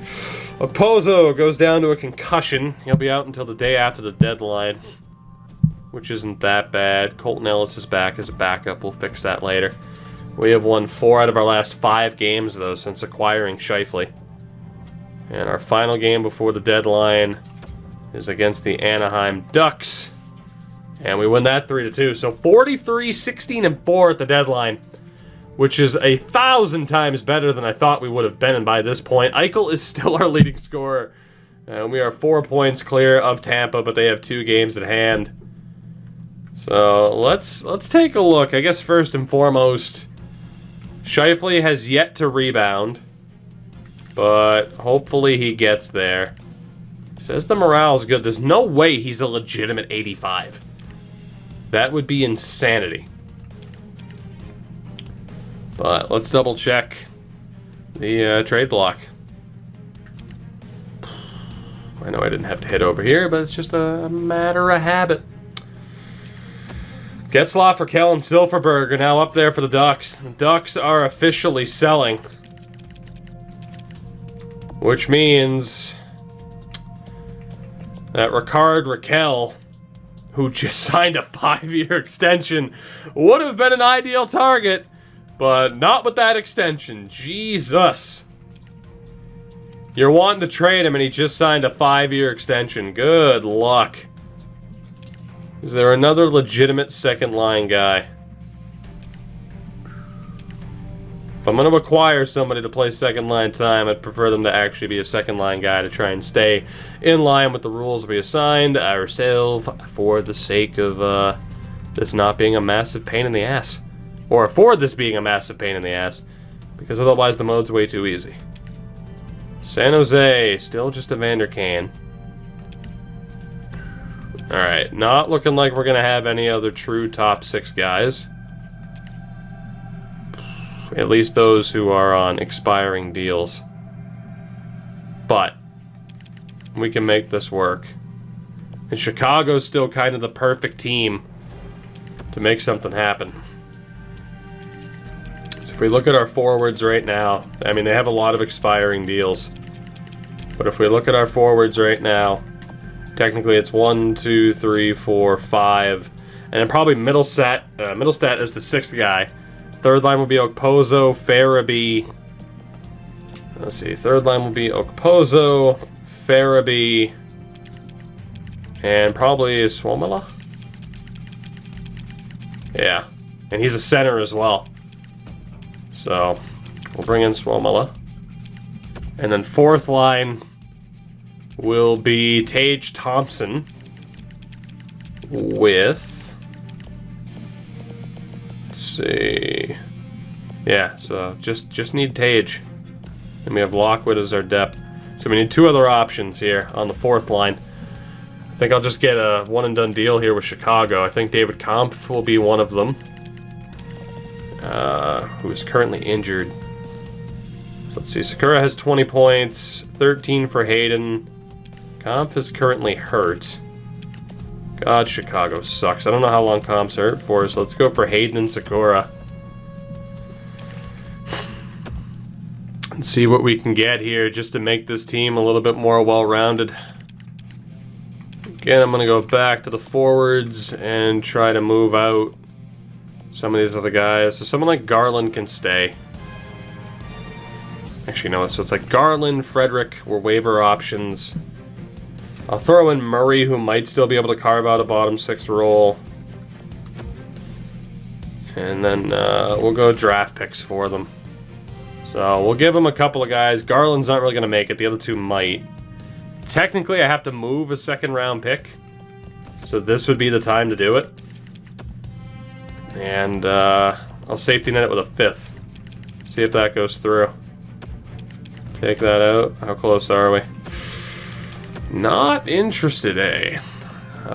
Okposo goes down to a concussion. He'll be out until the day after the deadline, which isn't that bad. Colton Ellis is back as a backup. We'll fix that later. We have won 4 out of our last 5 games, though, since acquiring Scheifele. And our final game before the deadline is against the Anaheim Ducks. And we win that 3-2. So 43, 16, and 4 at the deadline, which is 1,000 times better than I thought we would have been. And by this point, Eichel is still our leading scorer. And we are 4 points clear of Tampa, but they have 2 games at hand. So let's take a look. I guess first and foremost, Scheifele has yet to rebound, but hopefully he gets there. Says the morale's good. There's no way he's a legitimate 85. That would be insanity. But let's double check the trade block. I know I didn't have to hit over here, but it's just a matter of habit. Getzlaf, Raquel, and Silverberg are now up there for the Ducks. The Ducks are officially selling, which means that Ricard Raquel who just signed a 5-year extension, would have been an ideal target, but not with that extension. Jesus. You're wanting to trade him and he just signed a 5-year extension. Good luck. Is there another legitimate second line guy? If I'm going to acquire somebody to play second line time, I'd prefer them to actually be a second line guy to try and stay in line with the rules we assigned ourselves for the sake of this not being a massive pain in the ass. Or for this being a massive pain in the ass, because otherwise the mode's way too easy. San Jose, still just a Vander Kane. Alright, not looking like we're going to have any other true top 6 guys. At least those who are on expiring deals. But we can make this work. And Chicago's still kind of the perfect team to make something happen. So if we look at our forwards right now, I mean, they have a lot of expiring deals. But if we look at our forwards right now, technically it's 1, 2, 3, 4, 5. And then probably Middlestat. Middlestat is the 6th guy. Third line will be Okposo, Farabee. Let's see. Third line will be Okposo, Farabee, and probably Suomela. Yeah. And he's a center as well. So, we'll bring in Suomela. And then fourth line will be Tage Thompson with... Let's see. Yeah, so just need Tage. And we have Lockwood as our depth. So we need 2 other options here on the fourth line. I think I'll just get a one-and-done deal here with Chicago. I think David Kampf will be one of them. Who's currently injured. So let's see. Sakura has 20 points. 13 for Hayden. Kampf is currently hurt. God, Chicago sucks. I don't know how long Kampf's hurt for, so let's go for Hayden and Sakura. And see what we can get here just to make this team a little bit more well-rounded. Again, I'm going to go back to the forwards and try to move out some of these other guys. So someone like Garland can stay. Actually, no, so it's like Garland, Frederick were waiver options. I'll throw in Murray, who might still be able to carve out a bottom 6 role. And then we'll go draft picks for them. So we'll give them a couple of guys. Garland's not really going to make it. The other 2 might. Technically, I have to move a 2nd round pick. So this would be the time to do it. And I'll safety net it with a 5th. See if that goes through. Take that out. How close are we? Not interested, eh?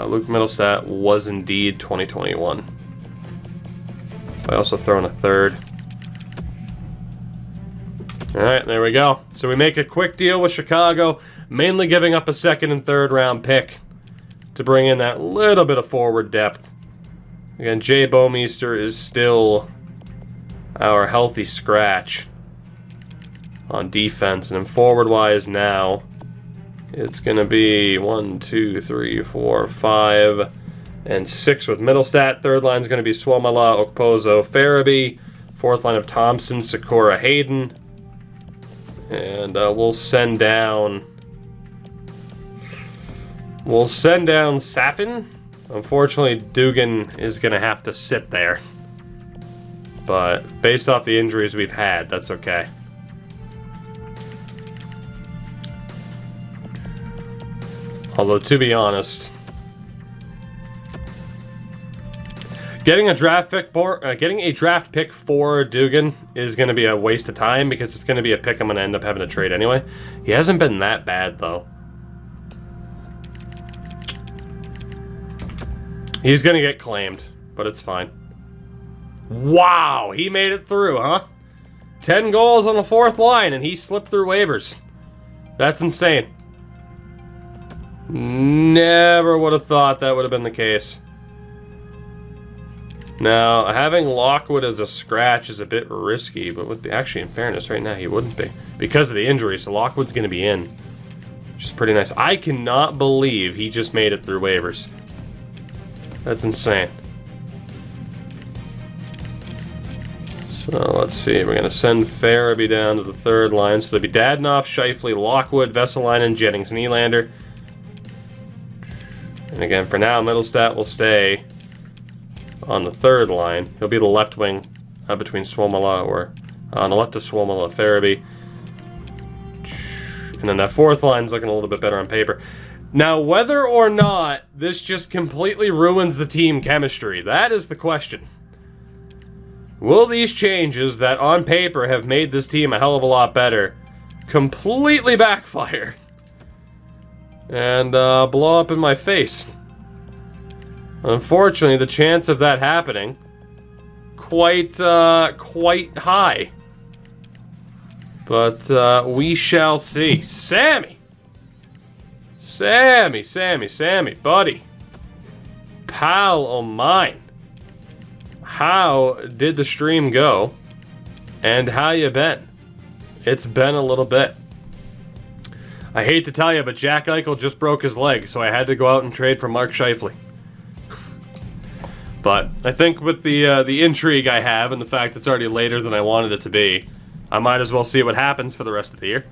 Luke Middlestat was indeed 2021. I also throw in a 3rd. Alright, there we go. So we make a quick deal with Chicago, mainly giving up a 2nd and 3rd round pick to bring in that little bit of forward depth. Again, Jay Bouwmeester is still our healthy scratch on defense, and then forward-wise now, it's going to be 1, 2, 3, 4, 5, and 6 with Middlestat. Third line is going to be Suomela, Okposo, Farabee. Fourth line of Thompson, Sakura, Hayden. And we'll send down Safin. Unfortunately, Dugan is going to have to sit there. But based off the injuries we've had, that's okay. Although, to be honest, getting a draft pick for Dugan is going to be a waste of time because it's going to be a pick I'm going to end up having to trade anyway. He hasn't been that bad, though. He's going to get claimed, but it's fine. Wow, he made it through, huh? 10 goals on the fourth line, and he slipped through waivers. That's insane. Never would have thought that would have been the case. Now, having Lockwood as a scratch is a bit risky, but with actually, in fairness, right now he wouldn't be. Because of the injury, so Lockwood's going to be in. Which is pretty nice. I cannot believe he just made it through waivers. That's insane. So let's see. We're going to send Farabee down to the third line. So there'll be Dadonov, Scheifele, Lockwood, Vesalainen, Jennings, and Nylander. And again, for now, Middlestat will stay on the third line. He'll be the left wing between Suomala, or on the left of Suomala, Farabee. And then that fourth line's looking a little bit better on paper. Now, whether or not this just completely ruins the team chemistry, that is the question. Will these changes that on paper have made this team a hell of a lot better completely backfire and blow up in my face? Unfortunately, the chance of that happening quite high. But we shall see. Sammy, buddy, pal o' mine. How did the stream go? And how you been? It's been a little bit. I hate to tell you, but Jack Eichel just broke his leg, so I had to go out and trade for Mark Scheifele. But I think with the intrigue I have and the fact it's already later than I wanted it to be, I might as well see what happens for the rest of the year.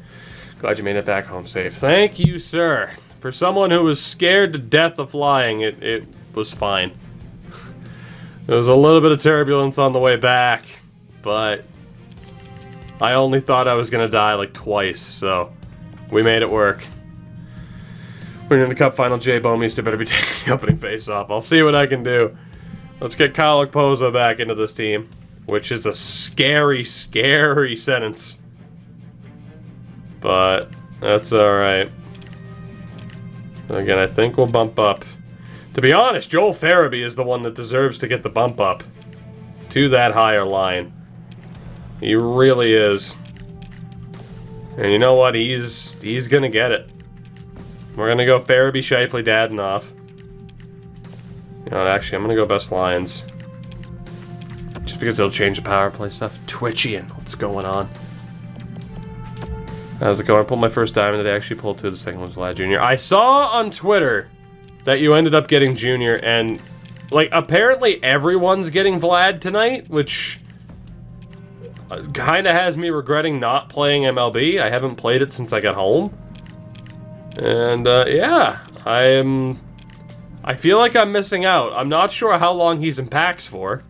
Glad you made it back home safe. Thank you, sir. For someone who was scared to death of flying, it was fine. There was a little bit of turbulence on the way back, but I only thought I was going to die like twice, so we made it work. We're in the Cup final. Jay Bomeister better be taking the opening face-off. I'll see what I can do. Let's get Kyle Okposo back into this team, which is a scary, scary sentence. But that's alright. Again, I think we'll bump up. To be honest, Joel Farabee is the one that deserves to get the bump up to that higher line. He really is. And you know what? He's gonna get it. We're gonna go Farabee, Scheifele, Dadonov. You know what, actually, I'm gonna go best lines. Just because it'll change the power play stuff. Twitchy and what's going on? How's it going? I pulled my first diamond today. I actually pulled two. The second one was Vlad Jr. I saw on Twitter that you ended up getting Junior, and like apparently everyone's getting Vlad tonight, which kind of has me regretting not playing MLB. I haven't played it since I got home, and yeah, I feel like I'm missing out. I'm not sure how long he's in packs for,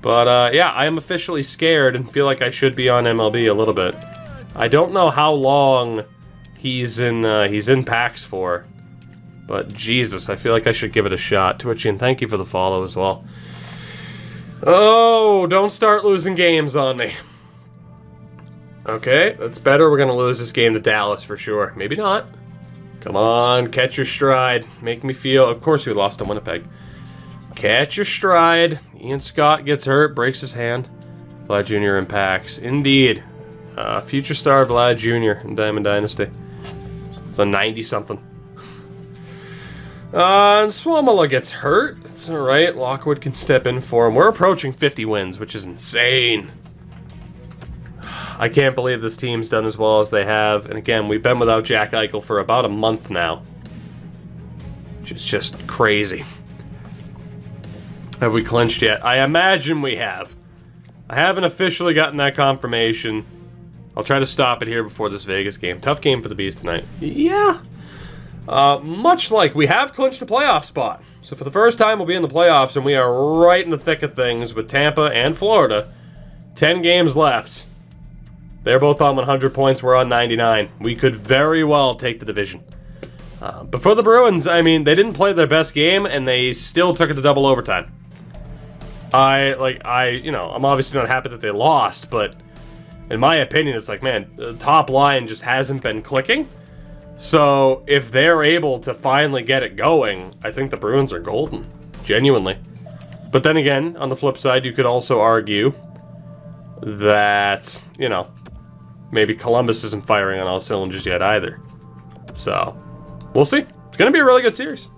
but yeah, I am officially scared and feel like I should be on MLB a little bit. I don't know how long he's in packs for. But Jesus, I feel like I should give it a shot. Twitchy, and thank you for the follow as well. Oh, don't start losing games on me. Okay, that's better. We're going to lose this game to Dallas for sure. Maybe not. Come on, catch your stride. Make me feel... Of course we lost to Winnipeg. Catch your stride. Ian Scott gets hurt, breaks his hand. Vlad Jr. impacts. Indeed. Future star Vlad Jr. in Diamond Dynasty. It's a 90-something. And Suomala gets hurt. It's alright. Lockwood can step in for him. We're approaching 50 wins, which is insane. I can't believe this team's done as well as they have. And again, we've been without Jack Eichel for about a month now. Which is just crazy. Have we clinched yet? I imagine we have. I haven't officially gotten that confirmation. I'll try to stop it here before this Vegas game. Tough game for the Bees tonight. Yeah. Much like we have clinched a playoff spot. So for the first time, we'll be in the playoffs, and we are right in the thick of things with Tampa and Florida. 10 games left. They're both on 100 points. We're on 99. We could very well take the division. But for the Bruins, I mean, they didn't play their best game, and they still took it to double overtime. I'm obviously not happy that they lost, but in my opinion, it's like, man, the top line just hasn't been clicking. So, if they're able to finally get it going, I think the Bruins are golden. Genuinely. But then again, on the flip side, you could also argue that, you know, maybe Columbus isn't firing on all cylinders yet either. So, we'll see. It's going to be a really good series.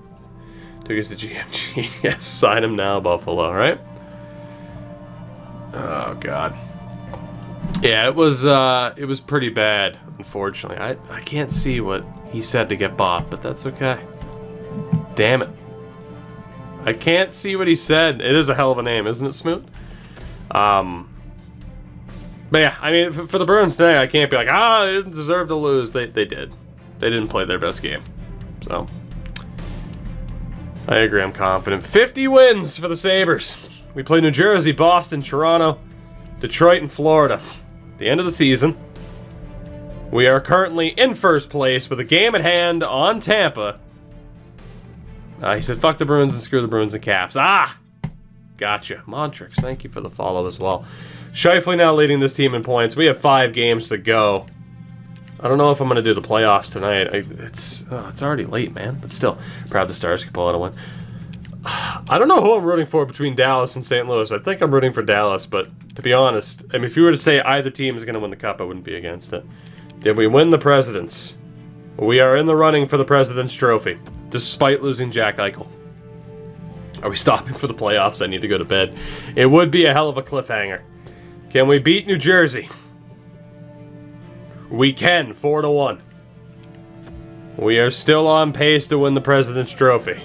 Took us to GMG. Yes, sign him now, Buffalo, right? Oh, God. Yeah, it was pretty bad, unfortunately. I can't see what he said to get bought, but that's okay. Damn it. I can't see what he said. It is a hell of a name, isn't it, Smoot? But yeah, I mean, for the Bruins today, I can't be like, they didn't deserve to lose. They did. They didn't play their best game. So, I agree, I'm confident. 50 wins for the Sabres. We play New Jersey, Boston, Toronto, Detroit, and Florida. At the end of the season, we are currently in first place with a game at hand on Tampa. He said, fuck the Bruins and screw the Bruins and Caps. Gotcha. Montrix, thank you for the follow as well. Scheifele now leading this team in points. We have 5 games to go. I don't know if I'm going to do the playoffs tonight. It's already late, man. But still, proud the Stars could pull out a win. I don't know who I'm rooting for between Dallas and St. Louis. I think I'm rooting for Dallas, but to be honest, I mean, if you were to say either team is going to win the Cup, I wouldn't be against it. Did we win the Presidents? We are in the running for the President's Trophy, despite losing Jack Eichel. Are we stopping for the playoffs? I need to go to bed. It would be a hell of a cliffhanger. Can we beat New Jersey? We can, 4-1. We are still on pace to win the President's Trophy.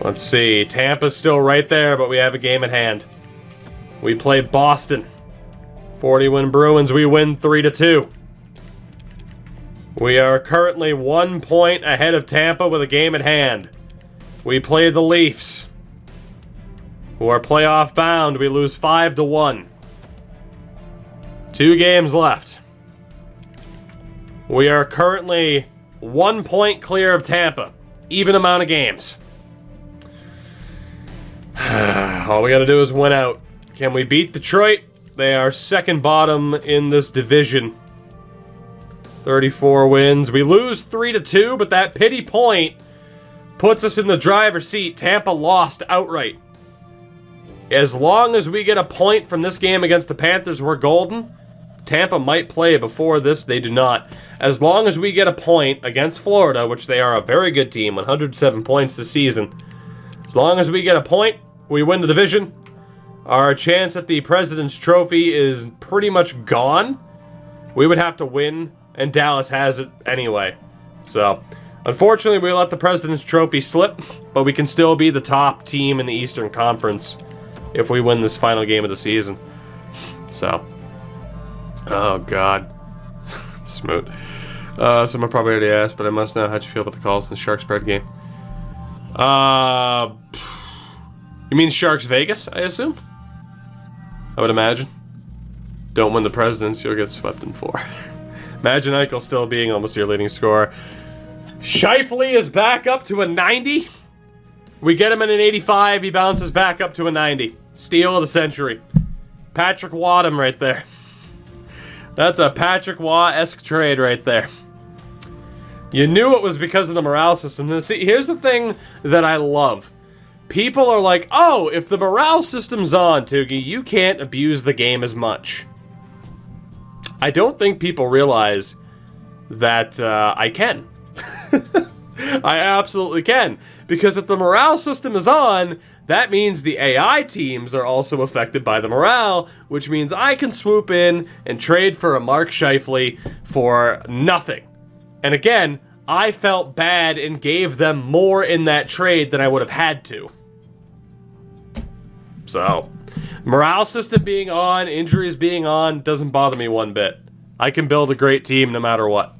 Let's see. Tampa's still right there, but we have a game at hand. We play Boston. 40-win Bruins. We win 3-2. We are currently 1 point ahead of Tampa with a game at hand. We play the Leafs, who are playoff bound. We lose 5-1. 2 games left. We are currently 1 point clear of Tampa. Even amount of games. All we gotta do is win out. Can we beat Detroit? They are second bottom in this division. 34 wins. We lose 3-2, but that pity point puts us in the driver's seat. Tampa lost outright. As long as we get a point from this game against the Panthers, we're golden. Tampa might play before this. They do not. As long as we get a point against Florida, which they are a very good team, 107 points this season. As long as we get a point, we win the division. Our chance at the President's Trophy is pretty much gone. We would have to win, and Dallas has it anyway. So, unfortunately, we let the President's Trophy slip, but we can still be the top team in the Eastern Conference if we win this final game of the season. So, oh god. Smoot. Someone probably already asked, but I must know, how'd you feel about the calls in the Sharks spread game? You mean Sharks Vegas, I assume? I would imagine. Don't win the Presidents, you'll get swept in 4. Imagine Eichel still being almost your leading scorer. Scheifele is back up to a 90. We get him in an 85, he bounces back up to a 90. Steal of the century. Patrick Wadham right there. That's a Patrick Waugh-esque trade right there. You knew it was because of the morale system. Now, see, here's the thing that I love. People are like, oh, if the morale system's on, Toogie, you can't abuse the game as much. I don't think people realize that I can. I absolutely can. Because if the morale system is on, that means the AI teams are also affected by the morale, which means I can swoop in and trade for a Mark Scheifele for nothing. And again, I felt bad and gave them more in that trade than I would have had to. So, morale system being on, injuries being on, doesn't bother me one bit. I can build a great team no matter what.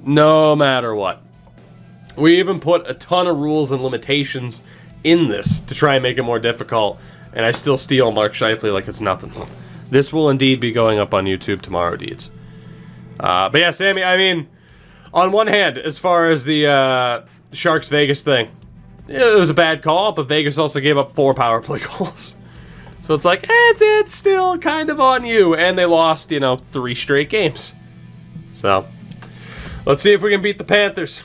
No matter what. We even put a ton of rules and limitations in this to try and make it more difficult, and I still steal Mark Scheifele like it's nothing. This will indeed be going up on YouTube tomorrow, deeds. But yeah, Sammy, I mean, on one hand, as far as the Sharks Vegas thing, it was a bad call, but Vegas also gave up 4 power play goals. So it's like, it's still kind of on you, and they lost, 3 straight games. So, let's see if we can beat the Panthers.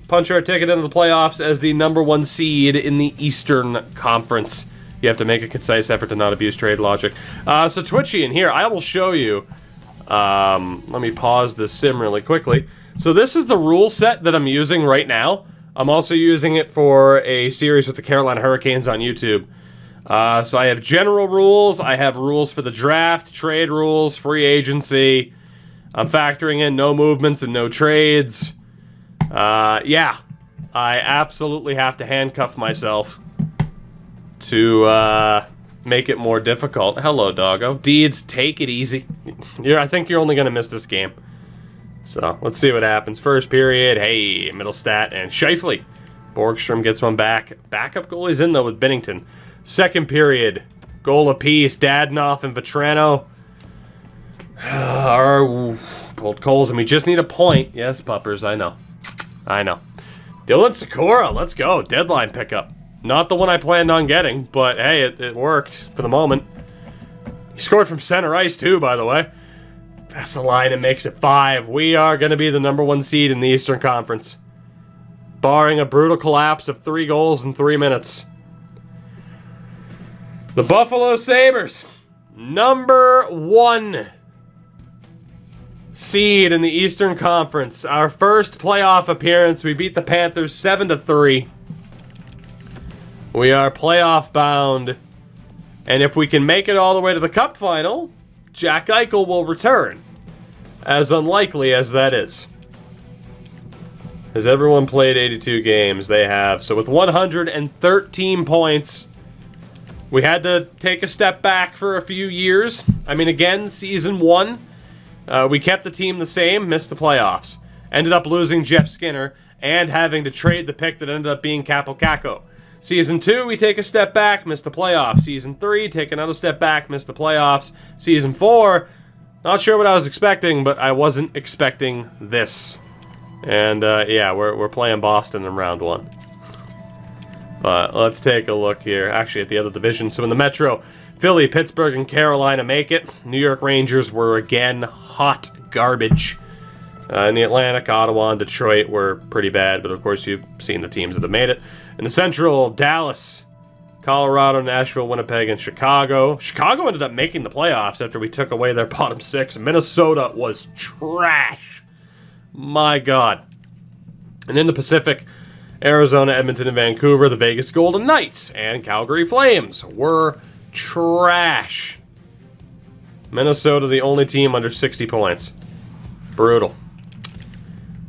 Punch our ticket into the playoffs as the #1 seed in the Eastern Conference. You have to make a concise effort to not abuse trade logic. So Twitchy in here, I will show you. Let me pause this sim really quickly. So this is the rule set that I'm using right now. I'm also using it for a series with the Carolina Hurricanes on YouTube. So I have general rules, I have rules for the draft, trade rules, free agency. I'm factoring in no movements and no trades. Yeah, I absolutely have to handcuff myself to make it more difficult. Hello, doggo. Deeds, take it easy. I think you're only going to miss this game. So, let's see what happens. First period, hey, Middlestat and Scheifele. Borgstrom gets one back. Backup goalie's in, though, with Binnington. Second period, goal apiece, Dadonov and Vetrano. Pulled Coles, and we just need a point. Yes, puppers, I know. Dylan Sikora, let's go. Deadline pickup. Not the one I planned on getting, but hey, it worked for the moment. He scored from center ice, too, by the way. Vesalainen makes it 5. We are going to be the #1 seed in the Eastern Conference. Barring a brutal collapse of 3 goals in 3 minutes. The Buffalo Sabres, #1 seed in the Eastern Conference. Our first playoff appearance, we beat the Panthers 7-3. We are playoff bound. And if we can make it all the way to the Cup final, Jack Eichel will return. As unlikely as that is. Has everyone played 82 games? They have. So with 113 points, we had to take a step back for a few years. I mean, again, season 1, we kept the team the same, missed the playoffs. Ended up losing Jeff Skinner and having to trade the pick that ended up being Capo Caco. Season 2, we take a step back, missed the playoffs. Season 3, take another step back, missed the playoffs. Season 4, not sure what I was expecting, but I wasn't expecting this. And, yeah, we're playing Boston in round 1. But let's take a look here, actually, at the other division. So in the Metro, Philly, Pittsburgh, and Carolina make it. New York Rangers were, again, hot garbage. In the Atlantic, Ottawa and Detroit were pretty bad, but of course you've seen the teams that have made it. In the Central, Dallas, Colorado, Nashville, Winnipeg, and Chicago. Chicago ended up making the playoffs after we took away their bottom 6. Minnesota was trash. My God. And in the Pacific, Arizona, Edmonton, and Vancouver, the Vegas Golden Knights and Calgary Flames were trash. Minnesota, the only team under 60 points. Brutal.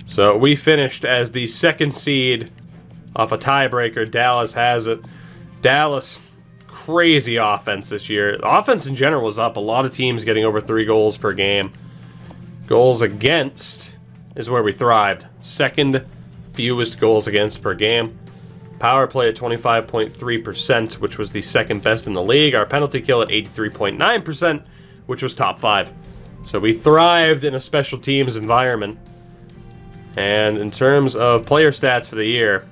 So we finished as the 2nd seed off a tiebreaker. Dallas has it. Dallas, crazy offense this year. The offense in general was up. A lot of teams getting over 3 goals per game. Goals against is where we thrived. 2nd fewest goals against per game. Power play at 25.3%, which was the 2nd best in the league. Our penalty kill at 83.9%, which was top 5. So we thrived in a special teams environment. And in terms of player stats for the year,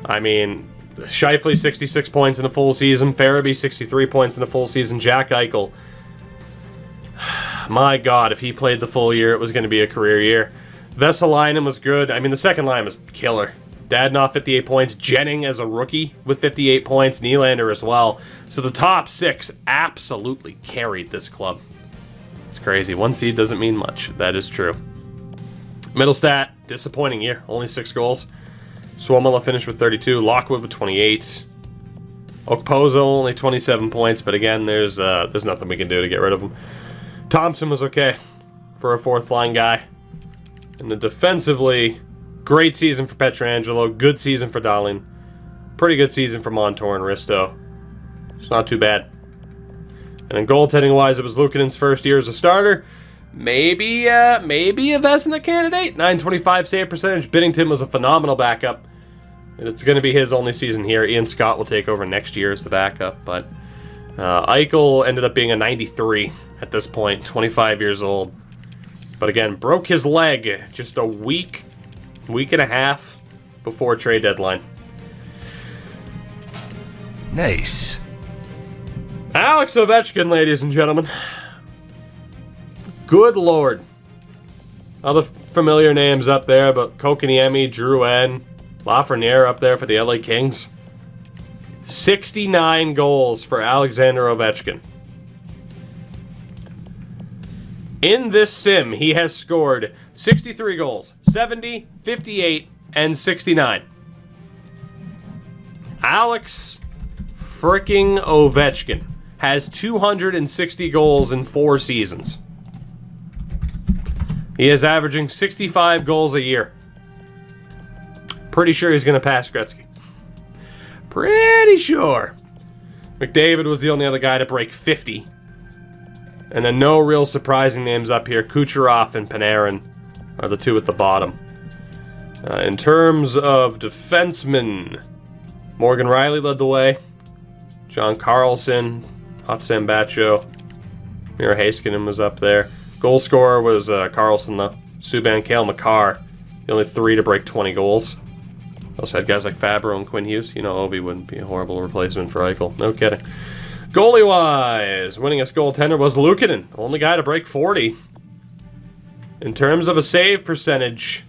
I mean, Scheifele 66 points in a full season, Farabee 63 points in a full season, Jack Eichel. My God, if he played the full year, it was going to be a career year. Vesalainen was good. I mean, the second line was killer. Dadonov 58 points, Jennings as a rookie with 58 points, Nylander as well. So the top 6 absolutely carried this club. It's crazy. 1 seed doesn't mean much. That is true. Middlestat, disappointing year. Only 6 goals. Suomela finished with 32. Lockwood with 28. Okposo only 27 points, but again, there's nothing we can do to get rid of him. Thompson was okay for a 4th line guy. And then defensively, great season for Pietrangelo. Good season for Dahlin. Pretty good season for Montour and Risto. It's not too bad. And then goaltending-wise, it was Luukkonen's first year as a starter. Maybe a Vezina candidate. 925 save percentage. Binnington was a phenomenal backup. And it's going to be his only season here. Ian Scott will take over next year as the backup. But Eichel ended up being a 93 at this point. 25 years old. But again, broke his leg just a week and a half before trade deadline. Nice. Alex Ovechkin, ladies and gentlemen. Good Lord. Other familiar names up there, but Kokoniemi, Drouin, Lafreniere up there for the LA Kings. 69 goals for Alexander Ovechkin. In this sim, he has scored 63 goals, 70, 58, and 69. Alex freaking Ovechkin has 260 goals in 4 seasons. He is averaging 65 goals a year. pretty sure he's going to pass Gretzky. Pretty sure. McDavid was the only other guy to break 50. And then no real surprising names up here. Kucherov and Panarin are the two at the bottom. In terms of defensemen, Morgan Riley led the way. John Carlson, Hotsan Bacho, Mira Heiskanen was up there. Goal scorer was Carlson, though. Subban, Cale Makar, the only three to break 20 goals. Also had guys like Fabro and Quinn Hughes. You know, Ovi wouldn't be a horrible replacement for Eichel. No kidding. Goalie-wise, winningest goaltender was Luukkonen, only guy to break 40. In terms of a save percentage,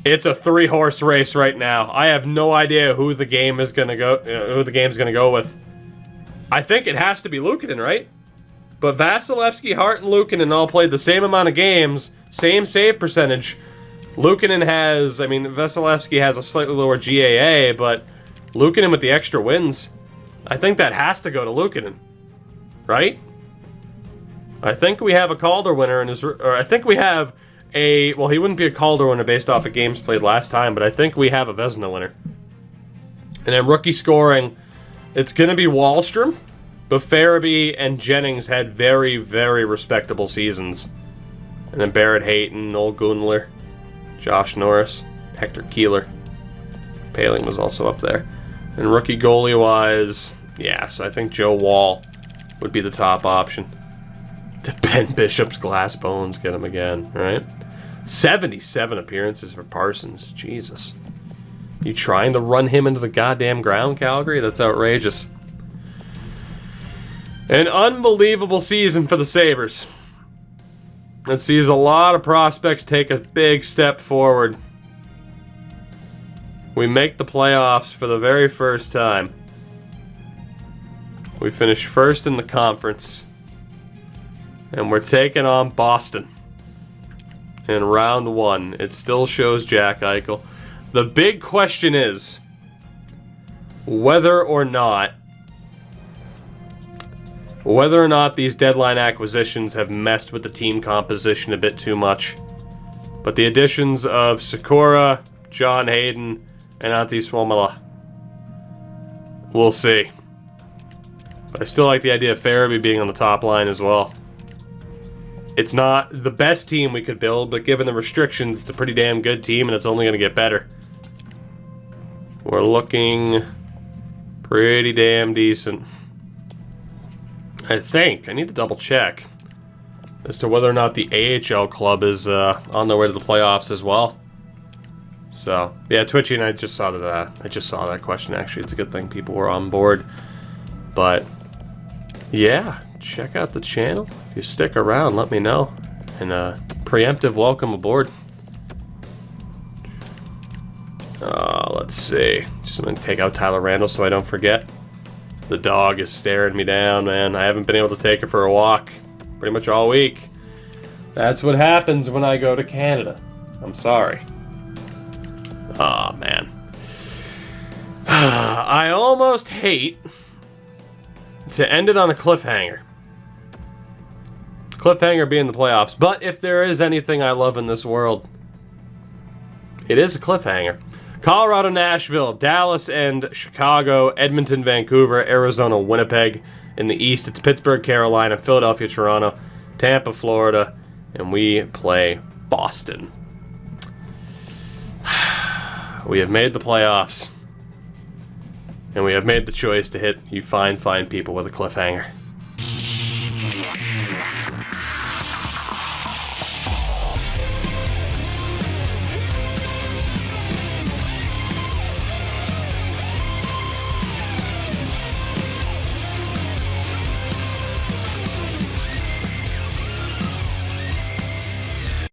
it's a three-horse race right now. I have no idea who the game is gonna go. Who the game's gonna go with. I think it has to be Luukkonen, right? But Vasilevsky, Hart, and Luukkonen all played the same amount of games, same save percentage. Luukkonen has, I mean, Vasilevsky has a slightly lower GAA, but Luukkonen with the extra wins, I think that has to go to Luukkonen, right? I think we have a Calder winner in his, or I think we have a, well, he wouldn't be a Calder winner based off of games played last time, but I think we have a Vezina winner. And then rookie scoring, it's going to be Wahlstrom, but Farabee and Jennings had very, very respectable seasons. And then Barrett Hayton, Noel Gunler, Josh Norris, Hector Keeler. Paling was also up there. And rookie goalie-wise, yeah, so I think Joe Wall would be the top option. To Ben Bishop's glass bones, get him again, right? 77 appearances for Parsons, Jesus. You trying to run him into the goddamn ground, Calgary? That's outrageous. An unbelievable season for the Sabres. It sees a lot of prospects take a big step forward. We make the playoffs for the very first time. We finish first in the conference. And we're taking on Boston in round one. It still shows Jack Eichel. The big question is whether or not these deadline acquisitions have messed with the team composition a bit too much. But the additions of Sikora, John Hayden, and Antti Suomela, we'll see. But I still like the idea of Farabee being on the top line as well. It's not the best team we could build, but given the restrictions, it's a pretty damn good team, and it's only going to get better. We're looking pretty damn decent. I think. I need to double check as to whether or not the AHL club is on their way to the playoffs as well. So, yeah, Twitchy and I just saw that question, actually. It's a good thing people were on board. But, yeah, check out the channel. If you stick around, let me know. And preemptive welcome aboard. Let's see. Just going to take out Tyler Randall so I don't forget. The dog is staring me down, man. I haven't been able to take her for a walk pretty much all week. That's what happens when I go to Canada. I'm sorry. Aw, man. I almost hate to end it on a cliffhanger. Cliffhanger being the playoffs. But if there is anything I love in this world, it is a cliffhanger. Colorado, Nashville, Dallas, and Chicago, Edmonton, Vancouver, Arizona, Winnipeg. In the East, it's Pittsburgh, Carolina, Philadelphia, Toronto, Tampa, Florida, and we play Boston. We have made the playoffs, and we have made the choice to hit you fine people with a cliffhanger.